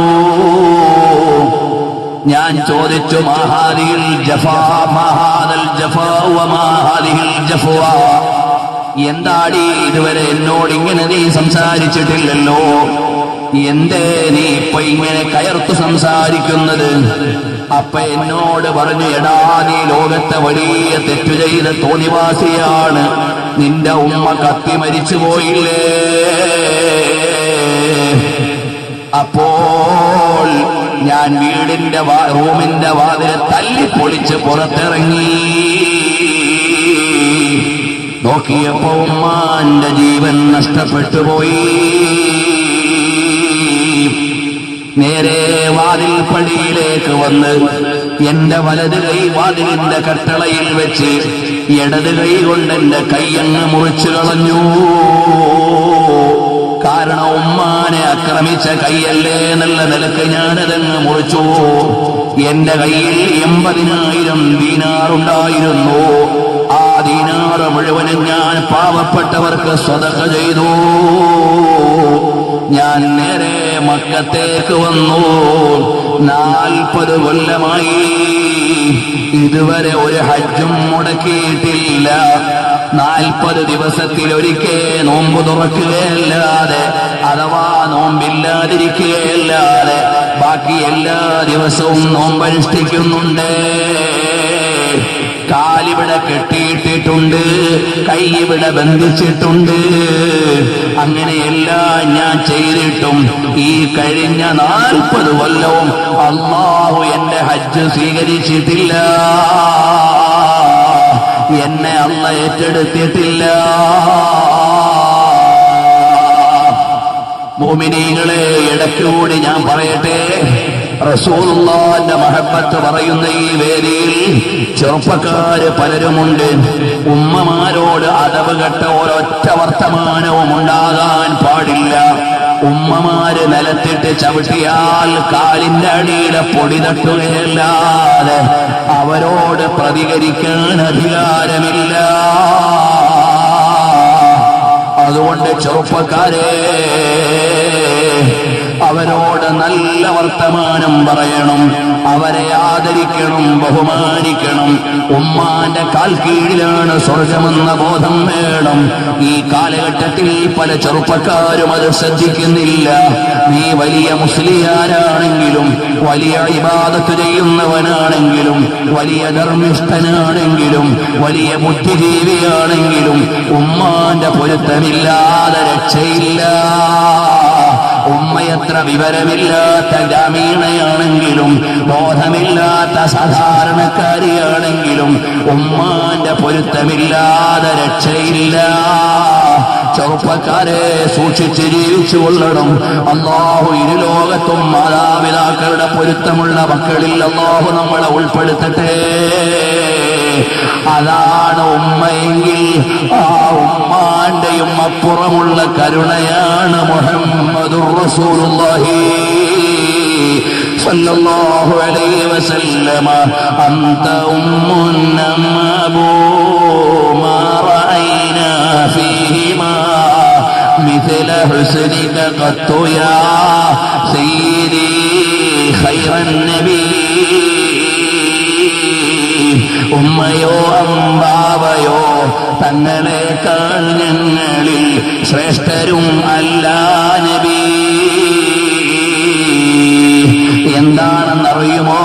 ഞാൻ ചോദിച്ചു, മാഹാദിൽ ജഫാ, മാഹാദൽ ജഫാ വമാഹാദിൽ ജഫ്വാ, എന്താടി ഇതുവരെ എന്നോട് ഇങ്ങനെ നീ സംസാരിച്ചിട്ടില്ലല്ലോ, എന്തേ നീ ഇപ്പൊ ഇങ്ങനെ കയർത്തു സംസാരിക്കുന്നത്? അപ്പ എന്നോട് പറഞ്ഞു, എടാ, നീ ലോകത്തെ വലിയ തെറ്റു ചെയ്ത തോന്നിവാസിയാണ്, നിന്റെ ഉമ്മ കത്തി മരിച്ചു പോയില്ലേ? അപ്പോൾ ഞാൻ വീടിന്റെ റൂമിന്റെ വാതിൽ തല്ലിപ്പൊളിച്ച് പുറത്തിറങ്ങി. നോക്കിയപ്പോ ഉമ്മാന്റെ ജീവൻ നഷ്ടപ്പെട്ടു പോയി. നേരെ വാതിൽപ്പടിയിലേക്ക് വന്ന് എന്റെ വലത് കൈ വാതിലിന്റെ കട്ടളയിൽ വെച്ച് ഇടത് കൈ കൊണ്ട് എന്റെ കൈയങ്ങ് മുറിച്ചു കളഞ്ഞു. കാരണം ഉമ്മാനെ ആക്രമിച്ച കൈയല്ലേ എന്നുള്ള നിലക്ക് ഞാനതങ്ങ് മുറിച്ചു. എന്റെ കയ്യിൽ 80,000 ദീനാറുണ്ടായിരുന്നു. ആ ദീനാറ് മുഴുവനും ഞാൻ പാവപ്പെട്ടവർക്ക് സ്വതഖ ചെയ്തു. ഞാൻ നേരെ മക്കത്തേക്ക് വന്നു. 40 കൊല്ലമായി ഇതുവരെ ഒരു ഹജ്ജും മുടക്കിയിട്ടില്ല. 40 ദിവസത്തിലൊരിക്കൽ നോമ്പ് തുറക്കുകയല്ലാതെ, അഥവാ നോമ്പില്ലാതിരിക്കുകയല്ലാതെ ബാക്കി എല്ലാ ദിവസവും നോമ്പനുഷ്ഠിക്കുന്നുണ്ട്. കാലിവിടെ കെട്ടിയിട്ടിട്ടുണ്ട്, കൈയിവിടെ ബന്ധിച്ചിട്ടുണ്ട്. അങ്ങനെയെല്ലാം ഞാൻ ചെയ്തിട്ടും ഈ കഴിഞ്ഞ 40 കൊല്ലവും അല്ലാഹു എന്റെ ഹജ്ജ് സ്വീകരിച്ചിട്ടില്ല. എന്നെ അല്ല ഏറ്റെടുത്തിട്ടില്ല. മുഅ്മിനീങ്ങളെ, ഇടയ്ക്കൂടി ഞാൻ പറയട്ടെ, റസൂലുള്ളാഹിന്റെ മഹബ്ബത്ത് പറയുന്ന ഈ വേദിയിൽ ചെറുപ്പക്കാര് പലരുമുണ്ട്. ഉമ്മമാരോട് അദബ് കെട്ട ഒരൊറ്റ വർത്തമാനവും ഉണ്ടാകാൻ പാടില്ല. ഉമ്മമാര് നിലത്തിട്ട് ചവിട്ടിയാൽ കാലിന്റെ അടിയിലെ പൊടി തട്ടുകയല്ലാതെ അവരോട് പ്രതികരിക്കാൻ അധികാരമില്ല. അതുകൊണ്ട് ചെറുപ്പക്കാരെ, അവരോട് നല്ല വർത്തമാനം പറയണം, അവരെ ആദരിക്കണം, ബഹുമാനിക്കണം. ഉമ്മാന്റെ കാൽ കീഴിലാണ് സ്വർഗമെന്ന ബോധം വേണം. ഈ കാലഘട്ടത്തിൽ പല ചെറുപ്പക്കാരും അത് ശ്രദ്ധിക്കുന്നില്ല. നീ വലിയ മുസ്ലിയാരാണെങ്കിലും, വലിയ ഇബാദത്ത് ചെയ്യുന്നവനാണെങ്കിലും, വലിയ ധർമ്മിഷ്ഠനാണെങ്കിലും, വലിയ ബുദ്ധിജീവിയാണെങ്കിലും ഉമ്മാന്റെ പൊരുത്തമില്ലാതെ രക്ഷയില്ല. ഉമ്മയത്ര വിവരമില്ലാത്ത ഗ്രാമീണയാണെങ്കിലും, ബോധമില്ലാത്ത സാധാരണക്കാരിയാണെങ്കിലും ഉമ്മാന്റെ പൊരുത്തമില്ലാതെ രക്ഷയില്ല. ചെറുപ്പക്കാരെ, സൂക്ഷിച്ച് ജീവിച്ചു കൊള്ളണം. അല്ലാഹു ഇരുലോകത്തും മാതാപിതാക്കളുടെ പൊരുത്തമുള്ള മക്കളിൽ അല്ലാഹു നമ്മളെ ഉൾപ്പെടുത്തട്ടെ. അതാണ് ഉമ്മയെങ്കിൽ ആ ഉമ്മാന്റെയും അപ്പുറമുള്ള കരുണയാണ് മുഹമ്മദുർ റസൂലുള്ളാഹി സല്ലല്ലാഹു അലൈഹി വസല്ലമ. അന്ത ഉമ്മുൻ അബൂ മാ റഅയ്നാ ഫീഹിമാ മിഥല ഹുസ്നിക ഖത്തു യാ സയ്യിദി ഖൈറൻ നബി. ഉമ്മയോ അമ്പാവയോ തങ്ങളെക്കാൾ ഞങ്ങളിൽ ശ്രേഷ്ഠരും അല്ല നബി. എന്താണെന്നറിയുമോ?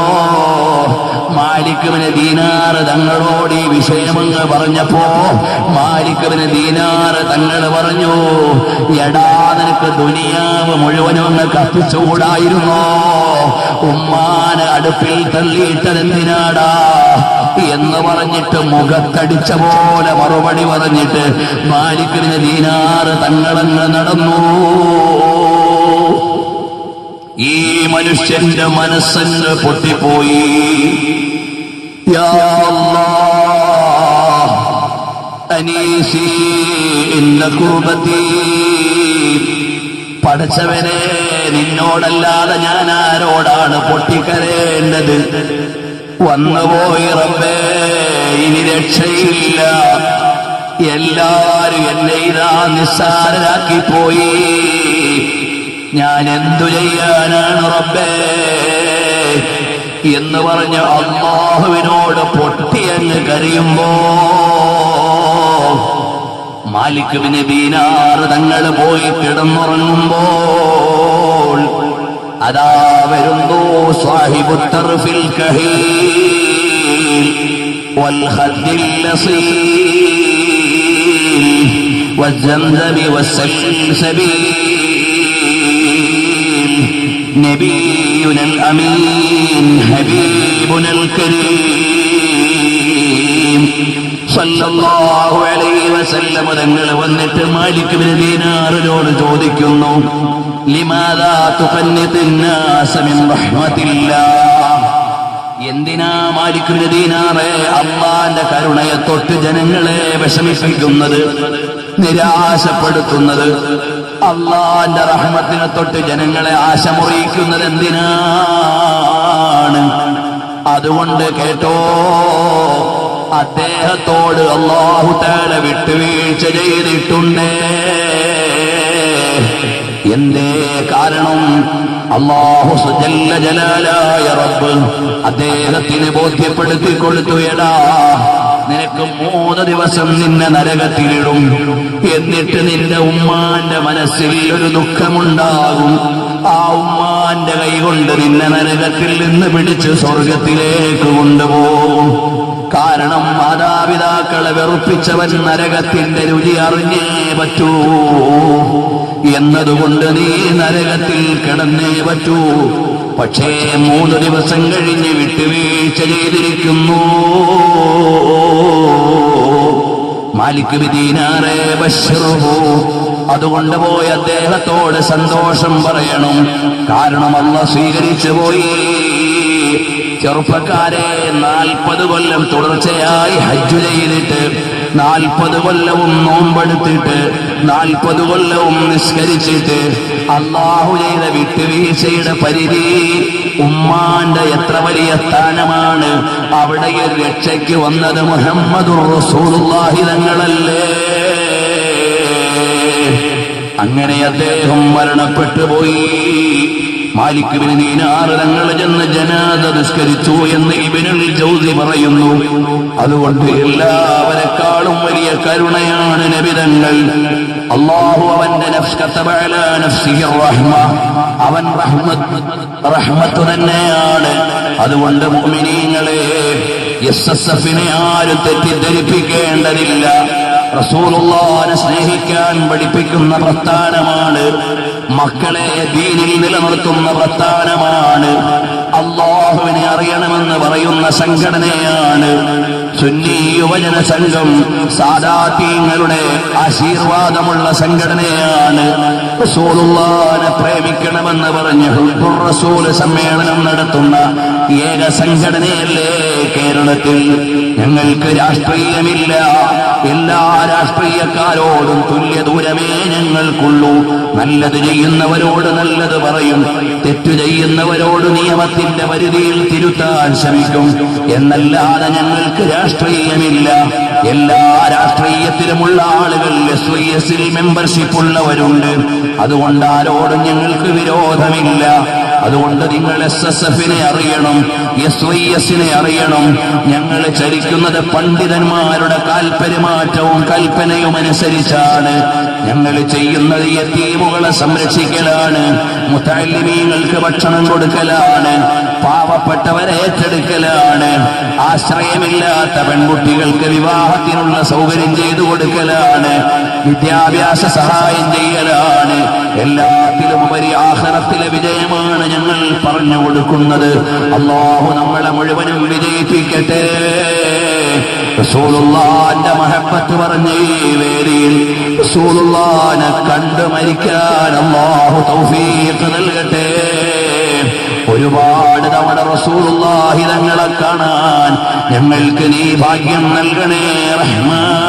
മാലിക് ഇബ്നു ദീനാർ തങ്ങളോട് ഈ വിഷയമങ്ങ് പറഞ്ഞപ്പോ മാലിക് ഇബ്നു ദീനാർ തങ്ങൾ പറഞ്ഞു, എടാ, നിനക്ക് ദുനിയാവ് മുഴുവനും ഒന്ന് കത്തിച്ചുകൂടായിരുന്നോ? ഉമ്മാനെ അടുപ്പിൽ തള്ളിയിട്ടതെന്തിനാടാ എന്ന് പറഞ്ഞിട്ട് മുഖത്തടിച്ച പോലെ മറുപടി പറഞ്ഞിട്ട് മാലിക് ഇബ്നു ദീനാർ തങ്ങളങ്ങ് നടന്നു. ഈ മനുഷ്യന്റെ മനസ്സങ്ങ് പൊട്ടിപ്പോയി. യാ അല്ലാഹ് അനീസി ഇന്ന ഖുർബതി. പടച്ചവനെ, നിന്നോടല്ലാതെ ഞാൻ ആരോടാണ് പൊട്ടിക്കരേണ്ടത്? വന്നുപോയി റബ്ബേ, ഇനി രക്ഷയില്ല. എല്ലാരും എന്നെ ഇതാ നിസ്സാരരാക്കിപ്പോയി. ഞാൻ എന്തു ചെയ്യാനാണ് റബ്ബേ എന്ന് പറഞ്ഞ് അല്ലാഹുവിനോട് പൊട്ടിയങ്ങ് കരയുമ്പോ മാലിക് ഇബ്നു ദീനാർ തങ്ങൾ പോയി കിടന്നുറങ്ങുമ്പോൾ അതാ വരുന്നു സാഹിബു തർഫിൽ കഹീൽ വൽ ഖദ്ദിൽ ലസീൽ വസ്സംസമി വസ്സൽസബീൽ നബിയുന അൽ അമീൻ ഹബീബുന അൽ കരീം സല്ലല്ലാഹു അലൈഹി വസല്ലം തങ്ങൾ വന്നിട്ട് മാലിക് ഇബ്നു ദീനാറിനോട് ചോദിക്കുന്നു, ലിമാദാ തുഖന്നിതുന്നാസ മിൻ റഹ്മത്തില്ലാഹ്. എന്തിനാ മാലിക് ഇബ്നു ദീനാറേ അല്ലാഹുവിന്റെ കരുണയെ തൊട്ട് ജനങ്ങളെ വിഷമിപ്പിക്കുന്നത്, നിരാശപ്പെടുത്തുന്നത്? അല്ലാഹുവിന്റെ റഹ്മത്തിനെ തൊട്ട് ജനങ്ങളെ ആശ മുറിയിക്കുന്നത് എന്തിനാണ്? അതുകൊണ്ട് കേട്ടോ, അദ്ദേഹത്തോട് അല്ലാഹു തആല വിട്ടുവീഴ്ച ചെയ്തിട്ടുണ്ട്. എന്തേ കാരണം? അല്ലാഹു ജല്ല ജലാലായ റബ്ബ് അദ്ദേഹത്തിന് ബോധ്യപ്പെടുത്തി കൊടുത്തു, എടാ നിനക്ക് 3 ദിവസം നിന്നെ നരകത്തിലിടും, എന്നിട്ട് നിന്റെ ഉമ്മാന്റെ മനസ്സിൽ ഒരു ദുഃഖമുണ്ടാകും. ആ ഉമ്മാന്റെ കൈകൊണ്ട് നിന്നെ നരകത്തിൽ നിന്ന് പിടിച്ച് സ്വർഗത്തിലേക്ക് കൊണ്ടുപോകും. കാരണം മാതാപിതാക്കളെ വെറുപ്പിച്ചവൻ നരകത്തിന്റെ രുചി അറിഞ്ഞേ പറ്റൂ എന്നതുകൊണ്ട് നീ നരകത്തിൽ കിടന്നേ പറ്റൂ. പക്ഷേ 3 ദിവസം കഴിഞ്ഞ് വിട്ടുവീഴ്ച ചെയ്തിരിക്കുന്നു. മാലിക് ഇബ്നു ദീനാറേ ബശ്ശിറുഹു, അതുകൊണ്ട് പോയി അദ്ദേഹത്തോട് സന്തോഷം പറയണം. കാരണം അല്ലാഹ് സ്വീകരിച്ചു പോയി. ചെറുപ്പക്കാരെ, 40 കൊല്ലം തുടർച്ചയായി ഹജ്ജ് ചെയ്തിട്ട്, 40 കൊല്ലവും നോമ്പെടുത്തിട്ട്, 40 കൊല്ലവും നിസ്കരിച്ചിട്ട് അല്ലാഹു ചെയ്ത വിട്ടുവീഴ്ചയുടെ പരിധി, ഉമ്മാന്റെ എത്ര വലിയ സ്ഥാനമാണ്. അവിടെ രക്ഷയ്ക്ക് വന്നത് മുഹമ്മദുർ റസൂലുള്ളാഹി തങ്ങളല്ലേ. അങ്ങനെ അദ്ദേഹം മരണപ്പെട്ടു പോയി. മാലിക് ഇബ്നു ദീനാർ തങ്ങൾ ചെന്ന് ജനാസ നിസ്കരിച്ചു എന്ന് ഇബ്നുൽ ജൗസി പറയുന്നു. അതുകൊണ്ട് എല്ലാവരെക്കാളും വലിയ കരുണയാണ് നബി തങ്ങൾ. അല്ലാഹു അവന്റെ നഫ്സ് കതബ അലാ നഫ്സിഹി റഹ്മ, അവൻ റഹ്മത്ത് തന്നെയാണ്. അതുകൊണ്ട് മുഅ്മിനീങ്ങളെ, എസ്എസ്എഫിനെ ആരും തെറ്റിദ്ധരിപ്പിക്കേണ്ടതില്ല. റസൂലുള്ളാഹിനെ സ്നേഹിക്കാൻ പഠിപ്പിക്കുന്ന പ്രസ്ഥാനമാണ്. മക്കളെ ദീനിൽ നിലനിർത്തുന്ന പ്രസ്ഥാനമാണ്. അല്ലാഹുവിനെ അറിയണമെന്ന് പറയുന്ന സംഘടനയാണ് സുന്നി യുവജന സംഘം. സാദാത്യങ്ങളുടെ ആശീർവാദമുള്ള സംഘടനയാണ്. റസൂലുള്ളാഹിനെ പ്രേമിക്കണമെന്ന് പറഞ്ഞ് ഹുബ്ബുർ റസൂൽ സമ്മേളനം നടത്തുന്ന ഏക സംഘടനയല്ലേ കേരളത്തിൽ. ഞങ്ങൾക്ക് രാഷ്ട്രീയമില്ല. എല്ലാ രാഷ്ട്രീയക്കാരോടും തുല്യ ദൂരമേ ഞങ്ങൾക്കുള്ളൂ. നല്ലത് ചെയ്യുന്നവരോട് നല്ലത് പറയും, തെറ്റു ചെയ്യുന്നവരോട് നിയമത്തിന്റെ പരിധിയിൽ തിരുത്താൻ ശ്രമിക്കും എന്നല്ലാതെ ഞങ്ങൾക്ക് രാഷ്ട്രീയമില്ല. എല്ലാ രാഷ്ട്രീയത്തിലുമുള്ള ആളുകൾ SYS-ൽ മെമ്പർഷിപ്പ് ഉള്ളവരുണ്ട്. അതുകൊണ്ട് ആരോടും ഞങ്ങൾക്ക് വിരോധമില്ല. അതുകൊണ്ട് നിങ്ങൾ SSF-നെ അറിയണം, SYS-നെ അറിയണം. ഞങ്ങൾ ചരിക്കുന്നത് പണ്ഡിതന്മാരുടെ കാൽപെരുമാറ്റവും കൽപ്പനയും അനുസരിച്ചാണ്. ഞങ്ങൾ ചെയ്യുന്നത് യതീമുകളെ സംരക്ഷിക്കലാണ്, മുതഅല്ലിമീങ്ങൾക്ക് ഭക്ഷണം കൊടുക്കലാണ്, പാവപ്പെട്ടവരെ ഏറ്റെടുക്കലാണ്, ആശ്രയമില്ലാത്ത പെൺകുട്ടികൾക്ക് വിവാഹത്തിനുള്ള സൗകര്യം ചെയ്തു കൊടുക്കലാണ്, വിദ്യാഭ്യാസ സഹായം ചെയ്യലാണ്. എല്ലാത്തിലും ഉപരി ആഖിറത്തിലെ വിജയമാണ് ഞങ്ങൾ പറഞ്ഞു കൊടുക്കുന്നത്. അല്ലാഹു നമ്മളെ മുഴുവനും വിജയിപ്പിക്കട്ടെ. റസൂലുള്ളാഹിന്റെ മഹബ്ബത്ത് പറഞ്ഞ ഈ വേദിയിൽ റസൂലുള്ളാഹിനെ കണ്ടു മരിക്കാൻ അല്ലാഹു തൗഫീഖ് നൽകട്ടെ. ഒരുപാട് തവണ റസൂലുള്ളാഹി തങ്ങളെ കാണാൻ ഞങ്ങൾക്ക് നീ ഭാഗ്യം നൽകണേ റഹ്മാൻ.